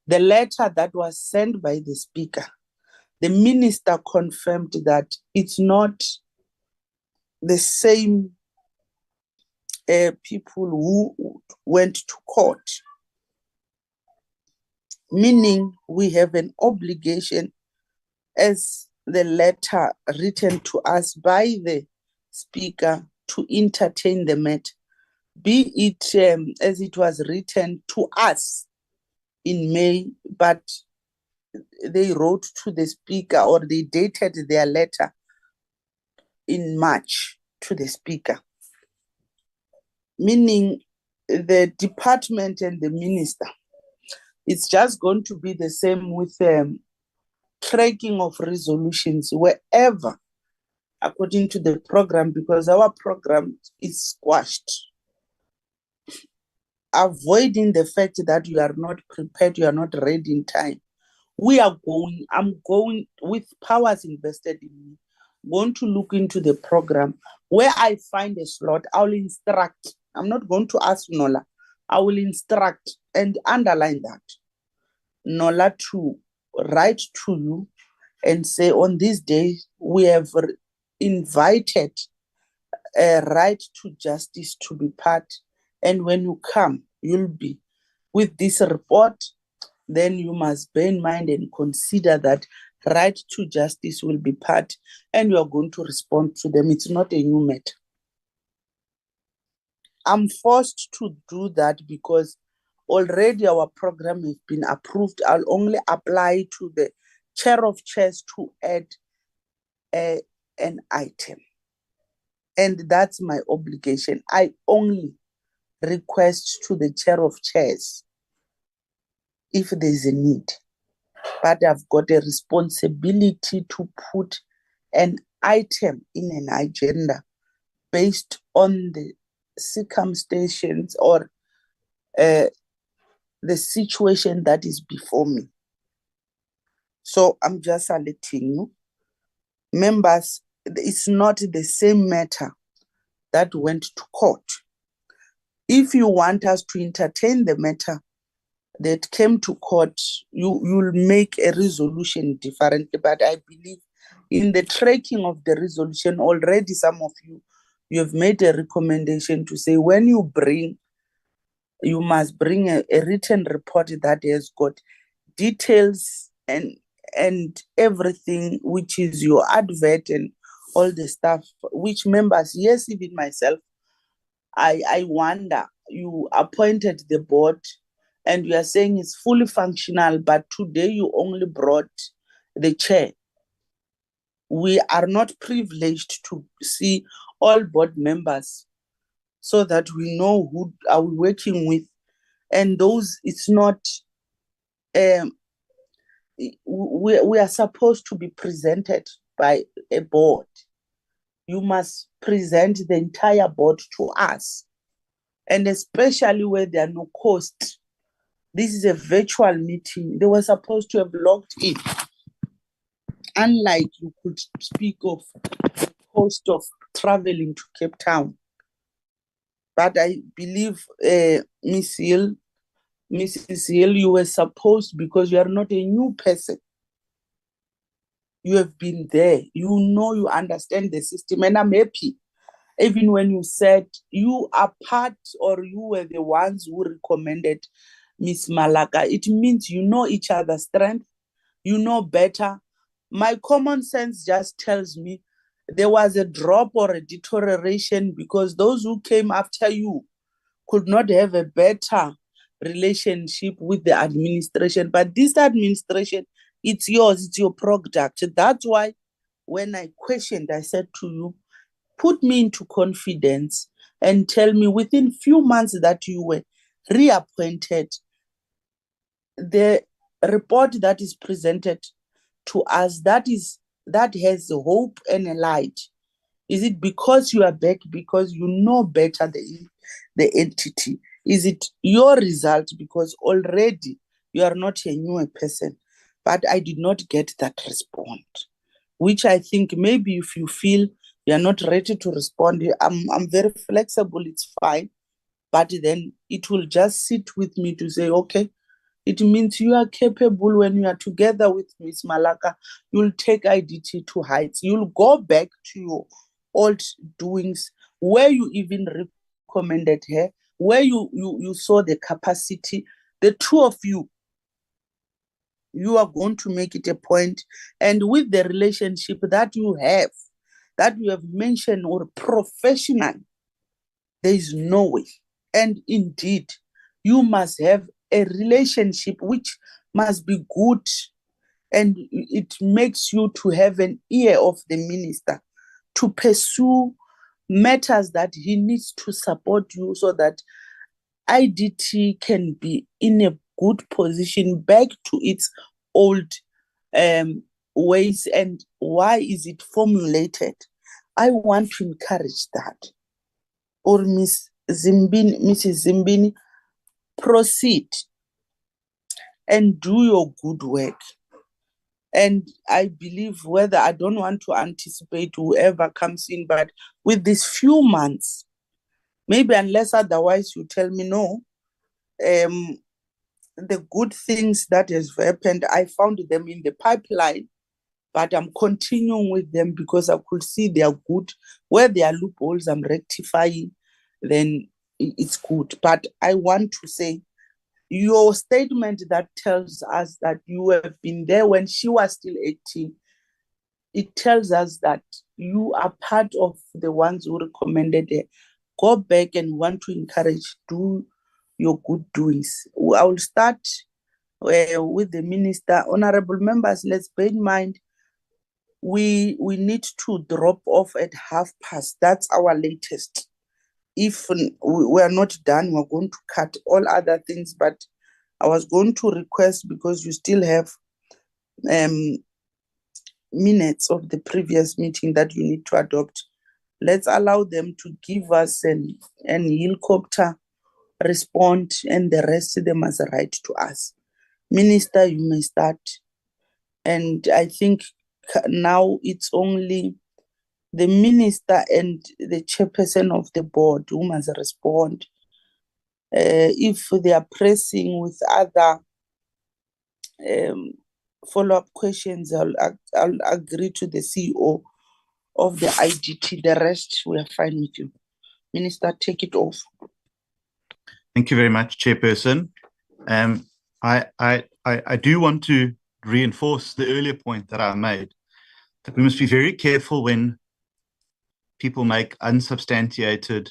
The letter that was sent by the speaker, the minister confirmed that it's not the same people who went to court, meaning we have an obligation, as the letter written to us by the speaker, to entertain the matter, be it as it was written to us in May, but they wrote to the speaker, or they dated their letter in March to the speaker, meaning the department and the minister. It's just going to be the same with tracking of resolutions wherever, according to the program, because our program is squashed. Avoiding the fact that you are not prepared, you are not ready in time. I'm going with powers invested in me, going to look into the program. Where I find a slot, I'll instruct. I'm not going to ask Nola. I will instruct and underline that. Nola to write to you and say, on this day, we have invited a right to justice to be part. And when you come, you'll be with this report. Then you must bear in mind and consider that right to justice will be part, and you are going to respond to them. It's not a new matter. I'm forced to do that because already our program has been approved. I'll only apply to the chair of chairs to add an item. And that's my obligation. I only request to the chair of chairs if there's a need. But I've got a responsibility to put an item in an agenda based on the circumstances or the situation that is before me. So I'm just alerting you. Members, it's not the same matter that went to court. If you want us to entertain the matter that came to court, you'll make a resolution differently. But I believe in the tracking of the resolution, already some of you have made a recommendation to say when you must bring a written report that has got details and everything, which is your advert and all the stuff, which members, yes, even myself, I wonder, you appointed the board and you are saying it's fully functional, but today you only brought the chair. We are not privileged to see all board members so that we know who are we working with. And those, it's not, we are supposed to be presented by a board. You must present the entire board to us. And especially where there are no costs. This is a virtual meeting. They were supposed to have logged in. Unlike you could speak of the cost of traveling to Cape Town. But I believe, Mrs. Hill, you were supposed, because you are not a new person. You have been there. You know, you understand the system. And I'm happy. Even when you said you are part or you were the ones who recommended Miss Malaka, it means you know each other's strength. You know better. My common sense just tells me there was a drop or a deterioration because those who came after you could not have a better relationship with the administration. But this administration, it's yours, it's your product. That's why when I questioned, I said to you, put me into confidence and tell me within few months that you were reappointed, the report that is presented to us, that has hope and a light. Is it because you are back because you know better the entity? Is it your result because already you are not a new person? But I did not get that response, which I think maybe if you feel you are not ready to respond, I'm very flexible, it's fine. But then it will just sit with me to say, okay, it means you are capable when you are together with Miss Malaka. You'll take IDT to heights. You'll go back to your old doings where you even recommended her, where you saw the capacity. The two of you are going to make it a point. And with the relationship that you have mentioned, or professional, there is no way. And indeed, you must have a relationship which must be good, and it makes you to have an ear of the minister to pursue matters that he needs to support you so that IDT can be in a good position back to its old ways. And why is it formulated? I want to encourage that. Or Mrs. Zimbini, proceed and do your good work. And I believe I don't want to anticipate whoever comes in, but with these few months, maybe unless otherwise you tell me no, the good things that has happened, I found them in the pipeline, but I'm continuing with them because I could see they are good. Where there are loopholes, I'm rectifying, then it's good. But I want to say, your statement that tells us that you have been there when she was still 18, it tells us that you are part of the ones who recommended her. go back and want to encourage, do your good doings. I will start with the minister. Honorable members, let's bear in mind, we need to drop off at past. That's our latest. If we are not done, we're going to cut all other things, but I was going to request, because you still have minutes of the previous meeting that you need to adopt, let's allow them to give us an helicopter respond, and the rest they must write to us. Minister, you may start. And I think now it's only the minister and the chairperson of the board who must respond. If they are pressing with other follow-up questions, I'll agree to the CEO of the IDT. The rest, we are fine with you. Minister, take it off. Thank you very much, Chairperson. I do want to reinforce the earlier point that I made, that we must be very careful when people make unsubstantiated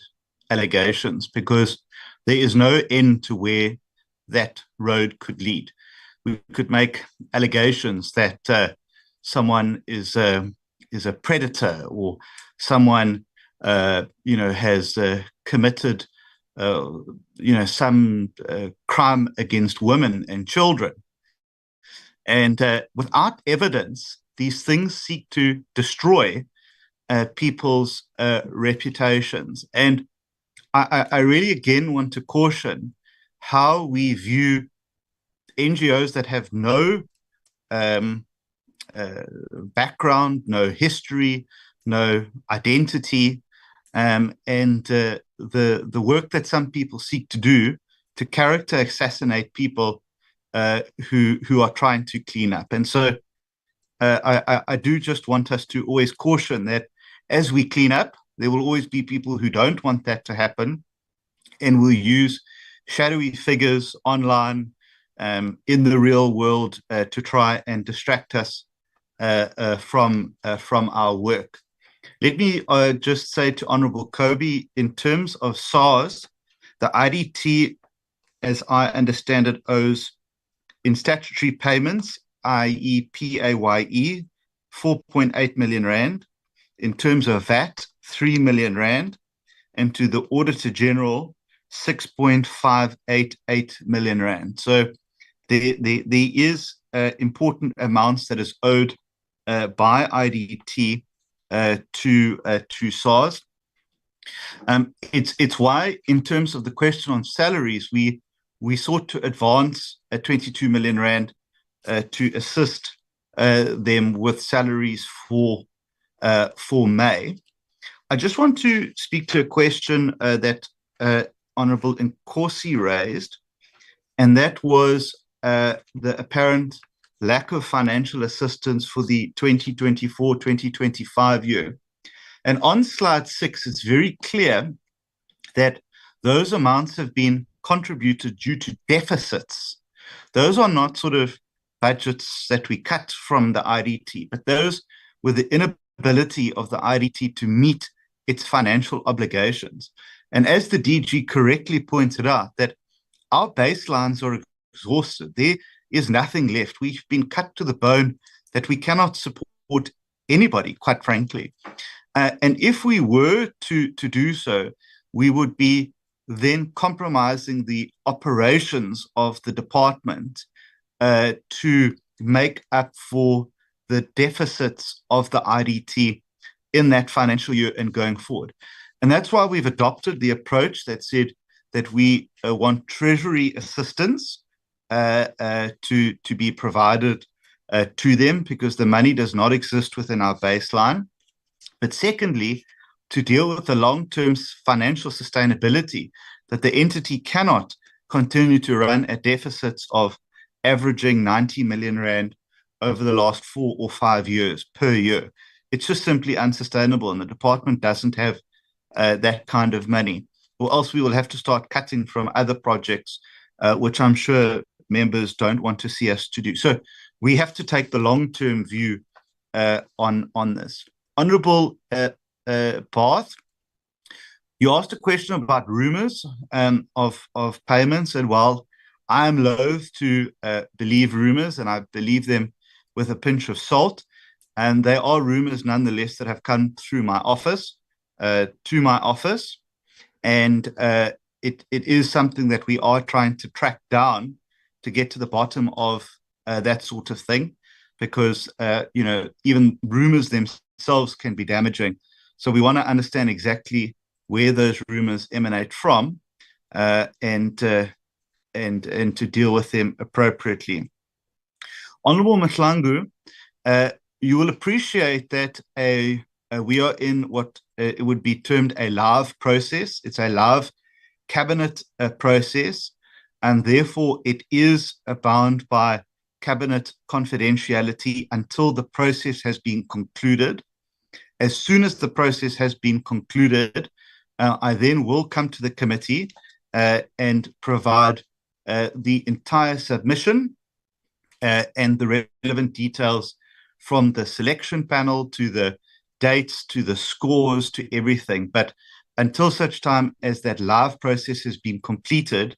allegations, because there is no end to where that road could lead. We could make allegations that someone is a predator, or someone has committed some crime against women and children. And without evidence, these things seek to destroy people's reputations. And I really, again, want to caution how we view NGOs that have no background, no history, no identity, and the work that some people seek to do to character assassinate people who are trying to clean up. And so I do just want us to always caution that as we clean up, there will always be people who don't want that to happen, and will use shadowy figures online, in the real world, to try and distract us from our work. Let me just say to Honorable Kobe, in terms of SARS, the IDT, as I understand it, owes in statutory payments, i.e. PAYE, 4.8 million rand, in terms of VAT, 3 million rand, and to the Auditor General, 6.588 million rand. So there is important amounts that is owed by IDT to SARS. It's why, in terms of the question on salaries, we sought to advance 22 million rand to assist them with salaries for May. I just want to speak to a question that Honourable Nkosi raised, and that was the apparent lack of financial assistance for the 2024-2025 year. And on slide 6, it's very clear that those amounts have been contributed due to deficits. Those are not sort of budgets that we cut from the IDT, but those were the inability of the IDT to meet its financial obligations. And as the DG correctly pointed out, that our baselines are exhausted. There is nothing left. We've been cut to the bone that we cannot support anybody, quite frankly. And if we were to do so, we would be then compromising the operations of the department to make up for the deficits of the IDT in that financial year and going forward. And that's why we've adopted the approach that said that we want Treasury assistance to be provided to them, because the money does not exist within our baseline. But secondly, to deal with the long-term financial sustainability, that the entity cannot continue to run at deficits of averaging 90 million rand over the last 4 or 5 years per year. It's just simply unsustainable, and the department doesn't have that kind of money, or else we will have to start cutting from other projects, which I'm sure members don't want to see us to do. So we have to take the long-term view on this. Honourable Barth, You asked a question about rumors of payments, and while I am loath to believe rumors, and I believe them with a pinch of salt, and they are rumors nonetheless that have come through my office, to my office, and it is something that we are trying to track down to get to the bottom of that sort of thing, because even rumors themselves can be damaging. So we want to understand exactly where those rumors emanate from, and to deal with them appropriately. Honorable Mahlangu, you will appreciate that we are in what it would be termed a live process. It's a live cabinet process, and therefore it is bound by cabinet confidentiality until the process has been concluded. As soon as the process has been concluded, I then will come to the committee and provide the entire submission and the relevant details, from the selection panel to the dates to the scores to everything. But until such time as that live process has been completed,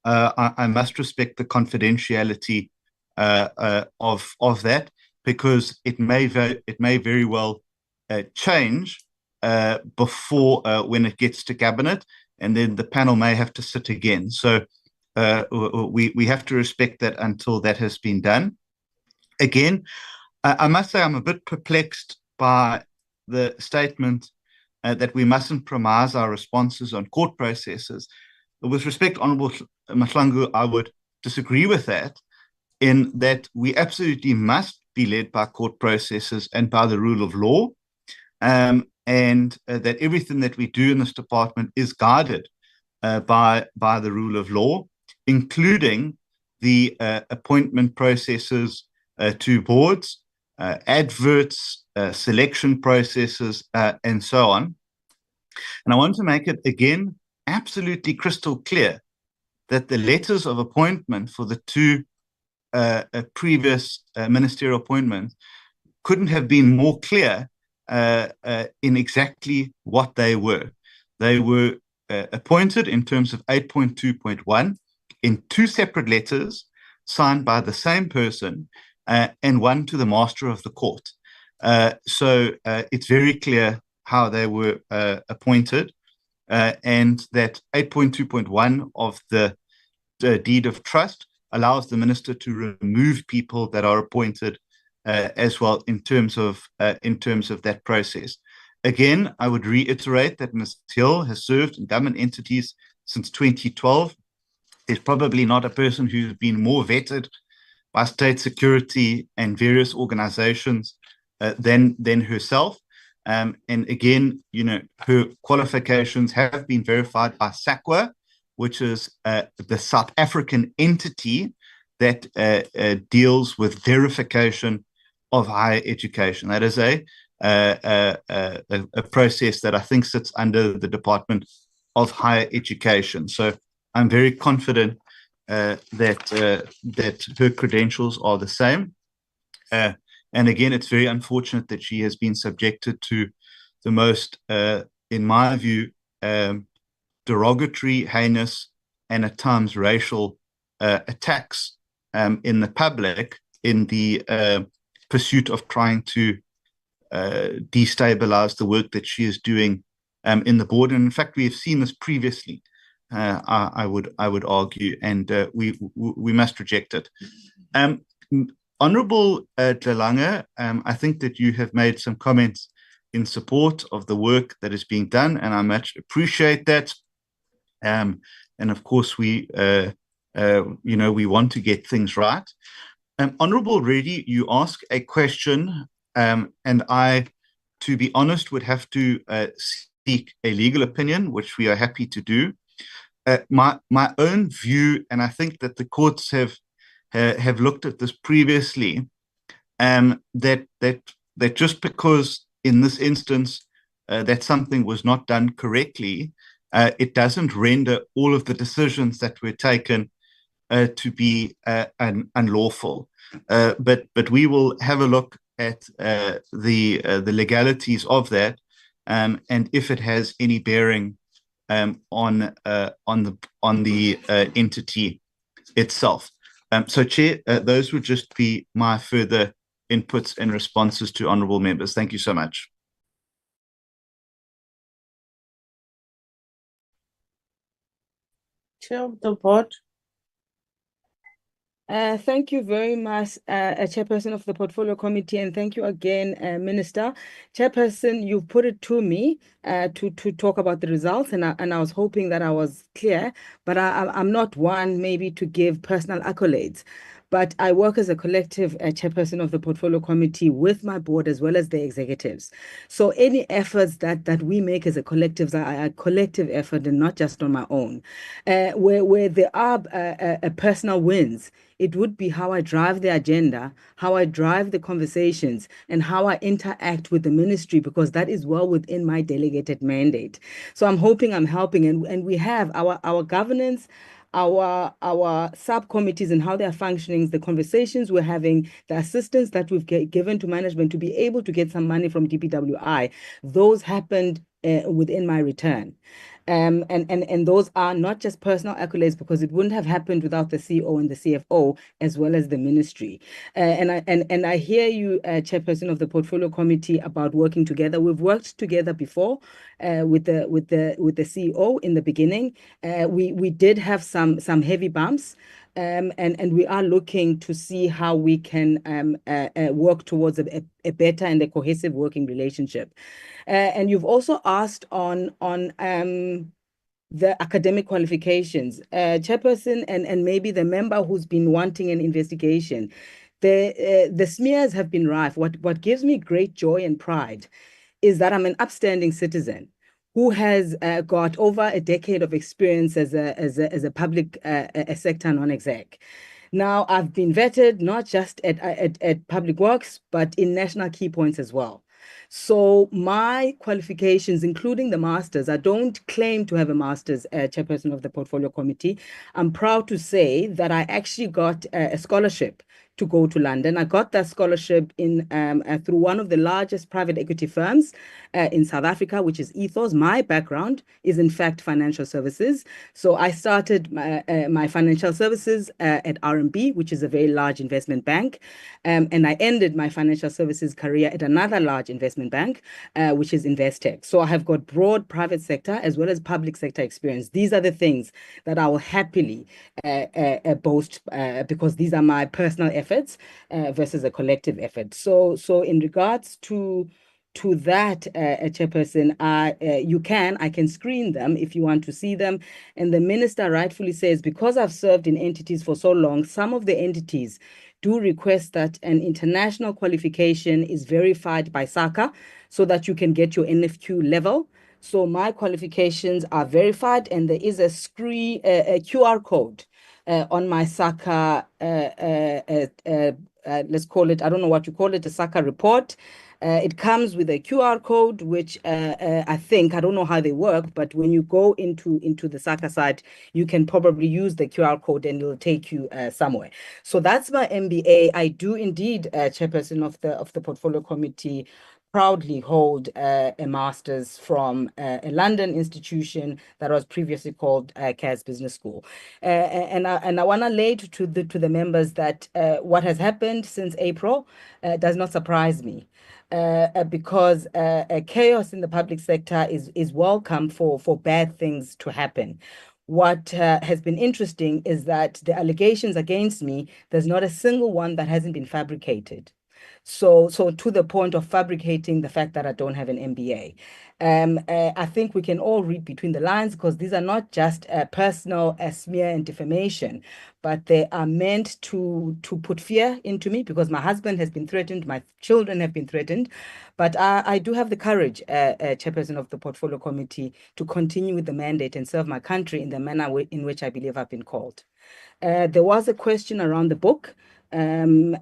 I must respect the confidentiality of that, because it may very well change before when it gets to cabinet, and then the panel may have to sit again. So we have to respect that until that has been done. Again, I must say I'm a bit perplexed by the statement that we mustn't premise our responses on court processes. With respect, Honourable Mahlangu, I would disagree with that, in that we absolutely must be led by court processes and by the rule of law, and that everything that we do in this department is guided by the rule of law, including the appointment processes to boards, adverts, selection processes, and so on. And I want to make it again absolutely crystal clear that the letters of appointment for the two previous ministerial appointments couldn't have been more clear in exactly what they were. They were appointed in terms of 8.2.1 in two separate letters signed by the same person, and one to the master of the court. So it's very clear how they were appointed, and that 8.2.1 of the deed of trust allows the minister to remove people that are appointed as well in terms of that process. Again, I would reiterate that Ms. Hill has served in government entities since 2012. There's probably not a person who's been more vetted by state security and various organizations than herself. And again, her qualifications have been verified by SACWA, which is the South African entity that deals with verification of higher education. That is a process that I think sits under the Department of Higher Education. So I'm very confident that her credentials are the same. And again, it's very unfortunate that she has been subjected to the most, in my view, derogatory, heinous, and at times racial attacks in the public in the pursuit of trying to destabilize the work that she is doing in the board. And in fact, we have seen this previously, I would argue, and we must reject it. Honourable Dlalange, I think that you have made some comments in support of the work that is being done, and I much appreciate that. And of course, we want to get things right. Honourable Reddy, you ask a question, and I, to be honest, would have to seek a legal opinion, which we are happy to do. My own view, and I think that the courts have looked at this previously, that just because in this instance that something was not done correctly, it doesn't render all of the decisions that were taken to be unlawful. But we will have a look at the legalities of that, and if it has any bearing on the entity itself. So, Chair, those would just be my further inputs and responses to honourable members. Thank you so much. Chair of the board. Thank you very much, Chairperson of the Portfolio Committee, and thank you again, Minister. Chairperson, you put it to me to talk about the results, and I was hoping that I was clear, but I'm not one maybe to give personal accolades. But I work as a collective chairperson of the Portfolio Committee with my board as well as the executives. So any efforts that we make as a collective are a collective effort and not just on my own. Where there are personal wins, it would be how I drive the agenda, how I drive the conversations, and how I interact with the ministry, because that is well within my delegated mandate. So I'm hoping I'm helping, and we have our governance, our subcommittees and how they're functioning, the conversations we're having, the assistance that we've given to management to be able to get some money from DPWI, those happened within my return. And those are not just personal accolades, because it wouldn't have happened without the CEO and the CFO as well as the ministry. And I hear you, Chairperson of the Portfolio Committee, about working together. We've worked together before with the CEO in the beginning. We did have some heavy bumps. And we are looking to see how we can work towards a better and a cohesive working relationship. And you've also asked on the academic qualifications. Chairperson and maybe the member who's been wanting an investigation. The smears have been rife. What gives me great joy and pride is that I'm an upstanding citizen who has got over a decade of experience as a public sector non-exec. Now, I've been vetted not just at Public Works, but in national key points as well. So my qualifications, including the master's, I don't claim to have a master's, Chairperson of the Portfolio Committee. I'm proud to say that I actually got a scholarship to go to London. I got that scholarship through one of the largest private equity firms in South Africa, which is Ethos. My background is, in fact, financial services. So I started my financial services at RMB, which is a very large investment bank. And I ended my financial services career at another large investment bank, which is Investec. So I have got broad private sector as well as public sector experience. These are the things that I will happily boast because these are my personal efforts versus a collective effort. So in regards to that, Chairperson, I can screen them if you want to see them. And the minister rightfully says, because I've served in entities for so long, some of the entities do request that an international qualification is verified by SACA so that you can get your NFQ level. So my qualifications are verified, and there is a QR code on my SACA, let's call it, I don't know what you call it, a SACA report. It comes with a QR code, which I think, I don't know how they work, but when you go into the SACA site, you can probably use the QR code and it'll take you somewhere. So that's my MBA. I do indeed, Chairperson of the Portfolio Committee, proudly hold a master's from a London institution that was previously called CAS Business School. And I want to lay to the members that what has happened since April does not surprise me. Because chaos in the public sector is welcome for bad things to happen. What has been interesting is that the allegations against me, there's not a single one that hasn't been fabricated. So to the point of fabricating the fact that I don't have an MBA. I think we can all read between the lines, because these are not just personal smear and defamation, but they are meant to put fear into me, because my husband has been threatened, my children have been threatened. But I do have the courage, Chairperson of the Portfolio Committee, to continue with the mandate and serve my country in the manner in which I believe I've been called. There was a question around the book. And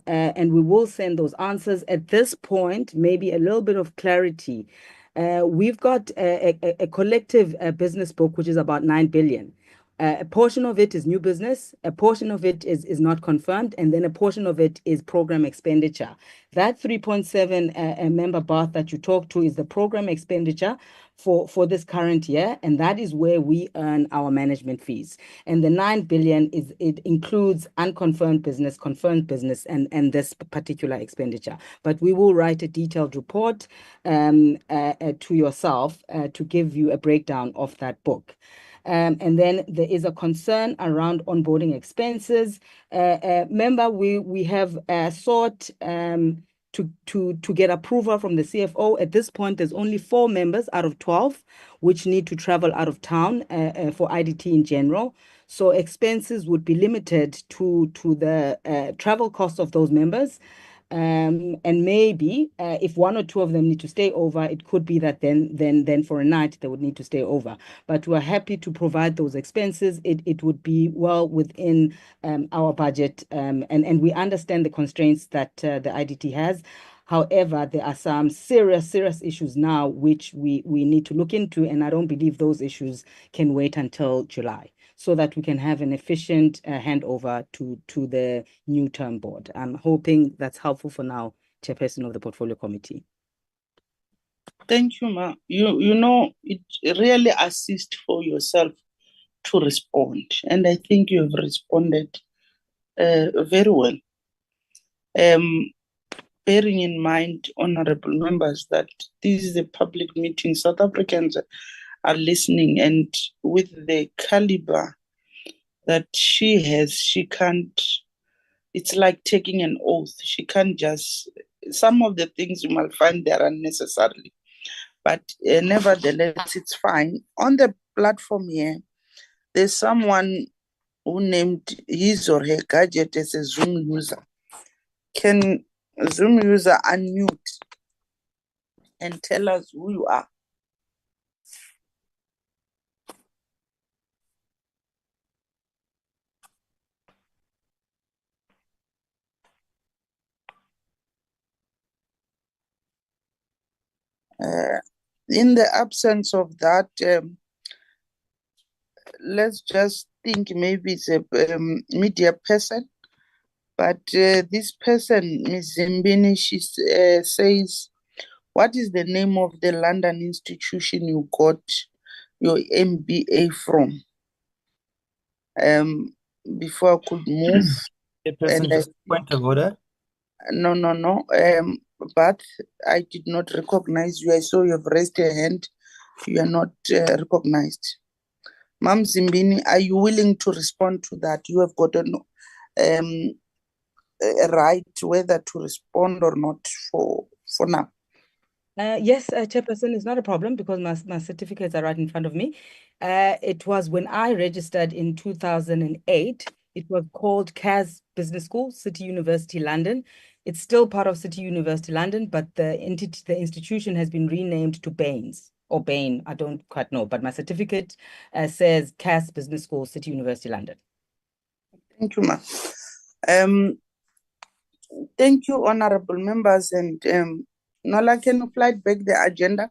we will send those answers. At this point, maybe a little bit of clarity. We've got a collective business book, which is about 9 billion. A portion of it is new business, a portion of it is not confirmed, and then a portion of it is program expenditure. That 3.7 member bath that you talked to is the program expenditure for this current year, and that is where we earn our management fees. And the 9 billion it includes unconfirmed business, confirmed business, and this particular expenditure. But we will write a detailed report to yourself to give you a breakdown of that book. And then there is a concern around onboarding expenses. Remember, we have sought to get approval from the CFO. At this point, there's only 4 members out of 12 which need to travel out of town for IDT in general. So expenses would be limited to the travel costs of those members. And maybe if 1 or 2 of them need to stay over, it could be that then for a night they would need to stay over. But we're happy to provide those expenses. It would be well within our budget, and we understand the constraints that the IDT has. However, there are some serious issues now which we need to look into, and I don't believe those issues can wait until July, so that we can have an efficient handover to the new term board. I'm hoping that's helpful for now, Chairperson of the Portfolio Committee. Thank you, Ma. You know, it really assists for yourself to respond, and I think you have responded very well. Bearing in mind, honorable members, that this is a public meeting, South Africans are listening, and with the caliber that she has, she can't, it's like taking an oath. She can't just, some of the things you might find there unnecessarily, but nevertheless, it's fine. On the platform here, there's someone who named his or her gadget as a Zoom user. Can a Zoom user unmute and tell us who you are? In the absence of that, let's just think maybe it's a media person, but this person, Ms. Zimbini, she says, what is the name of the London institution you got your MBA from? Before I could move. Chairperson, just point of order. No. But I did not recognize you. I saw you have raised your hand. You are not recognized. Ma'am Zimbini, are you willing to respond to that? You have got a right whether to respond or not for now. Yes, Chairperson, it's not a problem because my certificates are right in front of me. It was when I registered in 2008. It was called CAS Business School, City University London. It's still part of City University London, but the institution has been renamed to Baines or Bain. I don't quite know, but my certificate says CAS Business School, City University London. Thank you, ma'am. Thank you, honorable members, and Nola, can you flight back the agenda?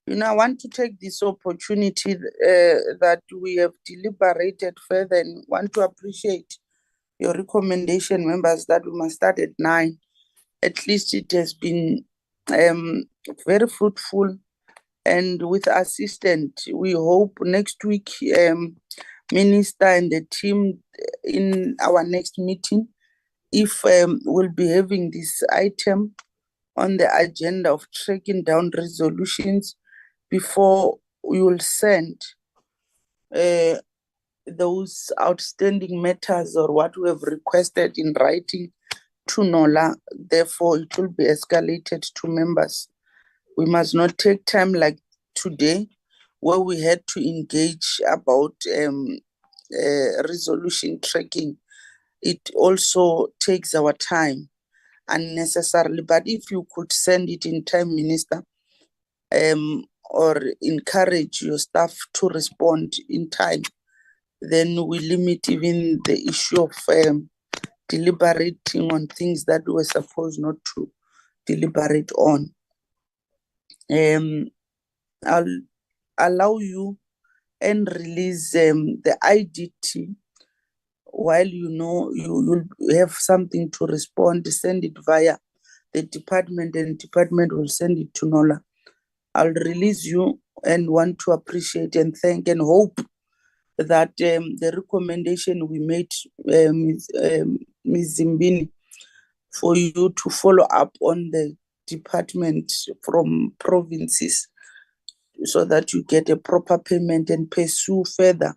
I want to take this opportunity that we have deliberated further and want to appreciate your recommendation, members, that we must start at 9. At least it has been very fruitful, and with assistance, we hope next week, Minister and the team in our next meeting, if we'll be having this item on the agenda of tracking down resolutions before we will send those outstanding matters or what we have requested in writing to NOLA. Therefore, it will be escalated to members. We must not take time like today where we had to engage about resolution tracking. It also takes our time unnecessarily, but if you could send it in time, Minister, or encourage your staff to respond in time, then we limit even the issue of deliberating on things that we were supposed not to deliberate on. I'll allow you and release the IDT. While you'll have something to respond, send it via the department, and department will send it to NOLA. I'll release you and want to appreciate and thank and hope that the recommendation we made, Ms. Zimbini, for you to follow up on the department from provinces so that you get a proper payment and pursue further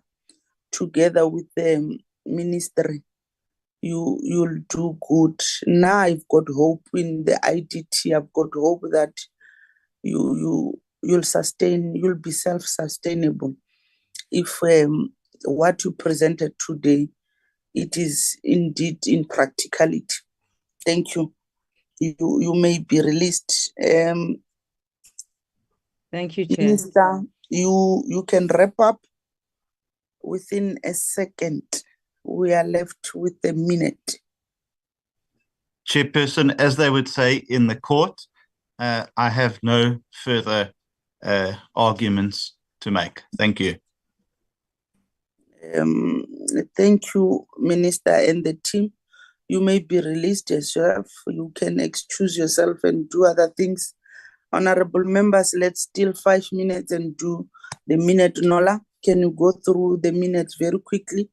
together with the ministry. You'll do good. Now I've got hope in the IDT. I've got hope that you'll be self-sustainable. If what you presented today, it is indeed in practicality. Thank you. You may be released. Thank you, Chair. Minister, you can wrap up within a second. We are left with a minute. Chairperson, as they would say in the court, I have no further arguments to make. Thank you. Thank you, Minister and the team. You may be released yourself. You can excuse yourself and do other things. Honorable members, let's steal 5 minutes and do the minute. Nola, can you go through the minutes very quickly?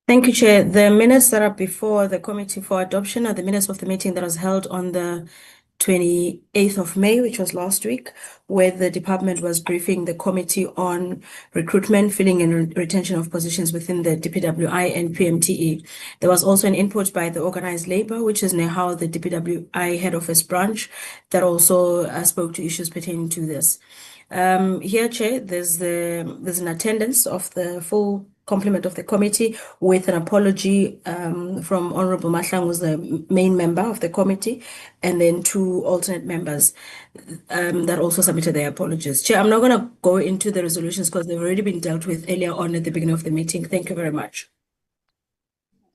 Thank you, Chair. The minutes that are before the committee for adoption are the minutes of the meeting that was held on the 28th of May, which was last week, where the department was briefing the committee on recruitment, filling and retention of positions within the DPWI and PMTE. There was also an input by the organized labor, which is Nehao, the DPWI head office branch, that also spoke to issues pertaining to this. Here, Chair, there's an attendance of the full complement of the committee with an apology from Honorable Mahlang, who's the main member of the committee, and then 2 alternate members that also submitted their apologies. Chair, I'm not going to go into the resolutions because they've already been dealt with earlier on at the beginning of the meeting. Thank you very much.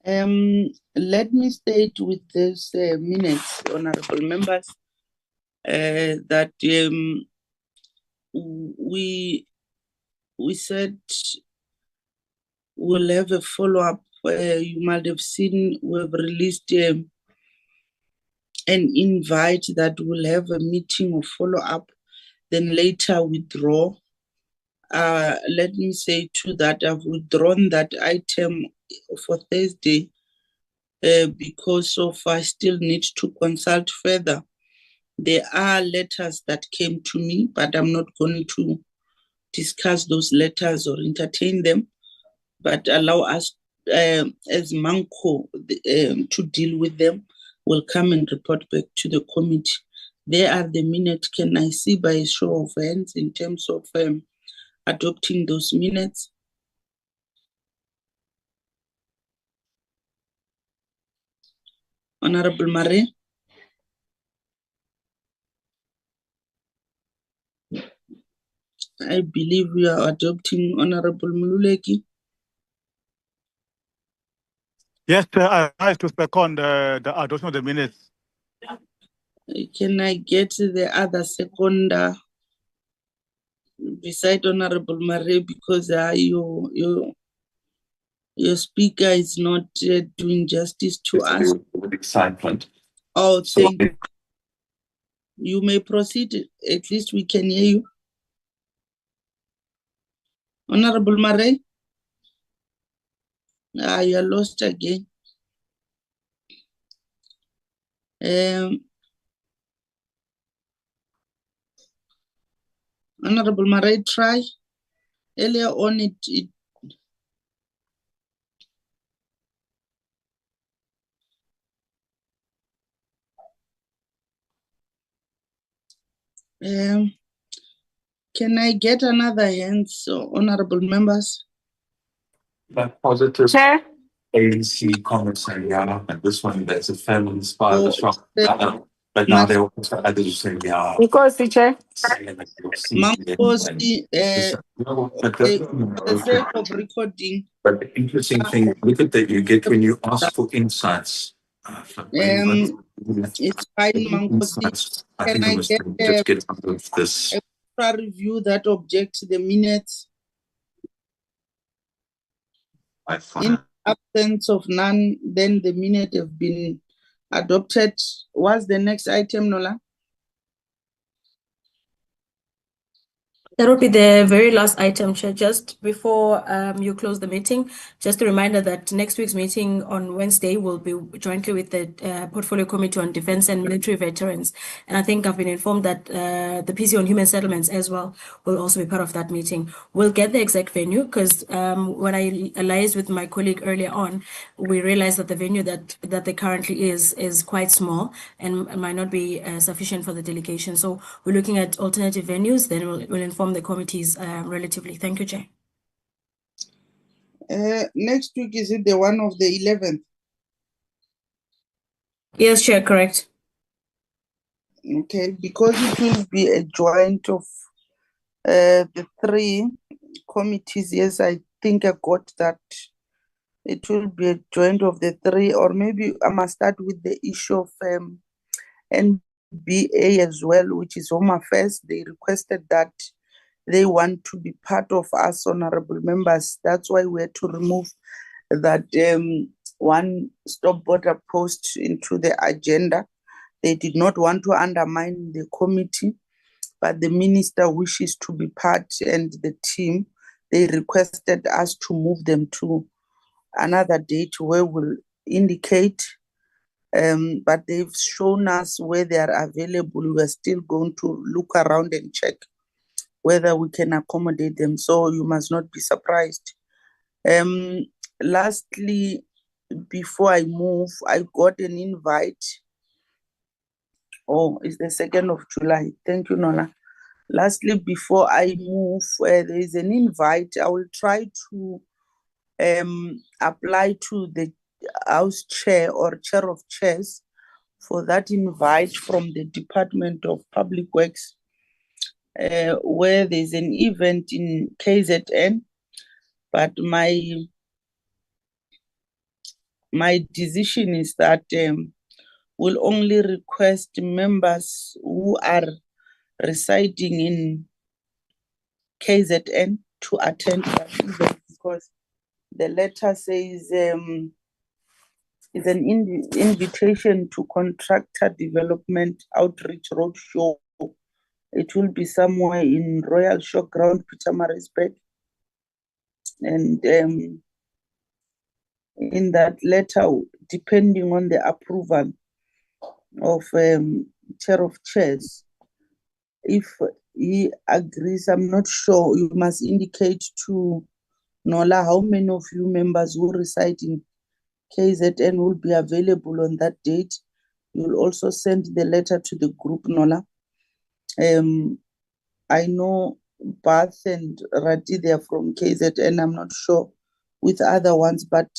Let me state with this minutes, honorable members, that we said we'll have a follow-up. You might have seen we've released an invite that we'll have a meeting or follow-up, then later withdraw. Let me say too that I've withdrawn that item for Thursday because I still need to consult further. There are letters that came to me, but I'm not going to discuss those letters or entertain them, but allow us as Manco to deal with them. We'll come and report back to the committee. There are the minutes. Can I see by a show of hands in terms of adopting those minutes? Honorable Marie? I believe we are adopting Honorable Mululeki. Yes, I rise to second the adoption of the minutes. Can I get the other second beside Honorable Marie, because your speaker is not doing justice to us. Excitement. Oh, thank you. You may proceed. At least we can hear you. Honorable Marie? You are lost again. Honorable Marie, try. Earlier on it can I get another hand, so honorable members? That positive Chair? ANC comments and this one, that's a family inspired. Oh, But now they also others saying, yeah, Nkosi, Chair. saying that you'll see. Mamposi, for the sake of recording, But the interesting thing, look at that you get when you ask for insights. it's fine, Mamposi. I Can think I we must get just get out of this. a review that objects the minutes? In absence of none, then the minutes have been adopted. What's the next item, Nola? That will be the very last item, Chair. Just before you close the meeting, just a reminder that next week's meeting on Wednesday will be jointly with the Portfolio Committee on Defense and Military Veterans. And I think I've been informed that the PC on Human Settlements as well will also be part of that meeting. We'll get the exact venue because when I liaised with my colleague earlier on, we realized that the venue that there currently is quite small and might not be sufficient for the delegation. So we're looking at alternative venues, then we'll inform the committees relatively. Thank you, Chair. Next week, is it the one of the 11th? Yes, Chair, correct. Okay, because it will be a joint of the three committees. Yes, I think I got that. It will be a joint of the three, or maybe I must start with the issue of NBA as well, which is Home Affairs. They requested that they want to be part of us, honorable members. That's why we had to remove that one stop border post into the agenda. They did not want to undermine the committee, but the minister wishes to be part, and the team, they requested us to move them to another date where we'll indicate, but they've shown us where they are available. We're still going to look around and check whether we can accommodate them. So you must not be surprised. Lastly, before I move, I got an invite. Oh, it's the 2nd of July. Thank you, Nona. Lastly, before I move, there is an invite. I will try to apply to the House Chair or Chair of Chairs for that invite from the Department of Public Works, where there's an event in KZN, but my decision is that we'll only request members who are residing in KZN to attend that event, because the letter says it's an invitation to contractor development outreach roadshow. It will be somewhere in Royal Showground, Pietermaritzburg. And in that letter, depending on the approval of Chair of Chairs, if he agrees, I'm not sure, you must indicate to Nola how many of you members who reside in KZN will be available on that date. You'll also send the letter to the group, Nola. I know Bath and Rati, they are from KZN. I'm not sure with other ones, but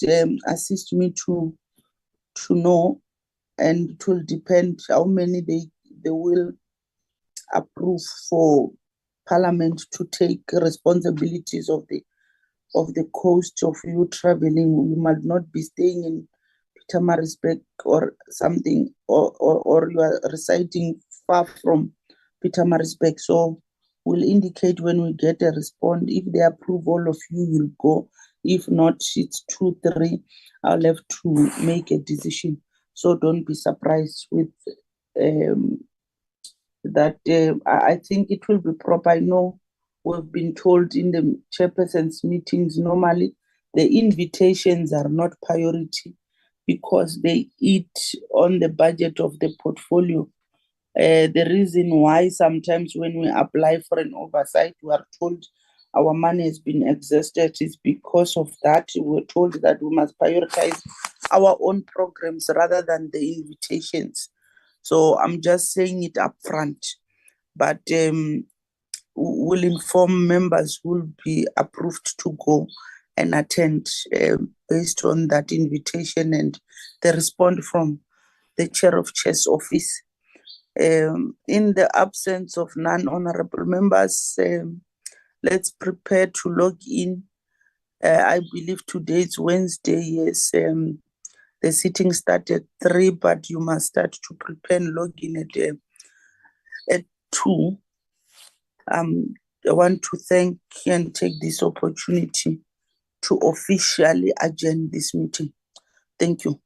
assist me to know, and it will depend how many they will approve for Parliament to take responsibilities of the cost of you traveling. You might not be staying in Pietermaritzburg or something, or you are residing far from Pietermaritzburg. So we'll indicate when we get a response. If they approve, all of you will go. If not, it's 2, 3. I'll have to make a decision. So don't be surprised with that. I think it will be proper. I know we've been told in the chairperson's meetings, normally the invitations are not priority because they eat on the budget of the portfolio. The reason why sometimes when we apply for an oversight, we are told our money has been exhausted is because of that. We're told that we must prioritize our own programs rather than the invitations. So I'm just saying it up front, but we'll inform members who will be approved to go and attend based on that invitation and the response from the Chair of Chairs office. In the absence of non-honorable members, let's prepare to log in. I believe today is Wednesday, yes. The sitting started at 3, but you must start to prepare and log in at 2. I want to thank and take this opportunity to officially adjourn this meeting. Thank you.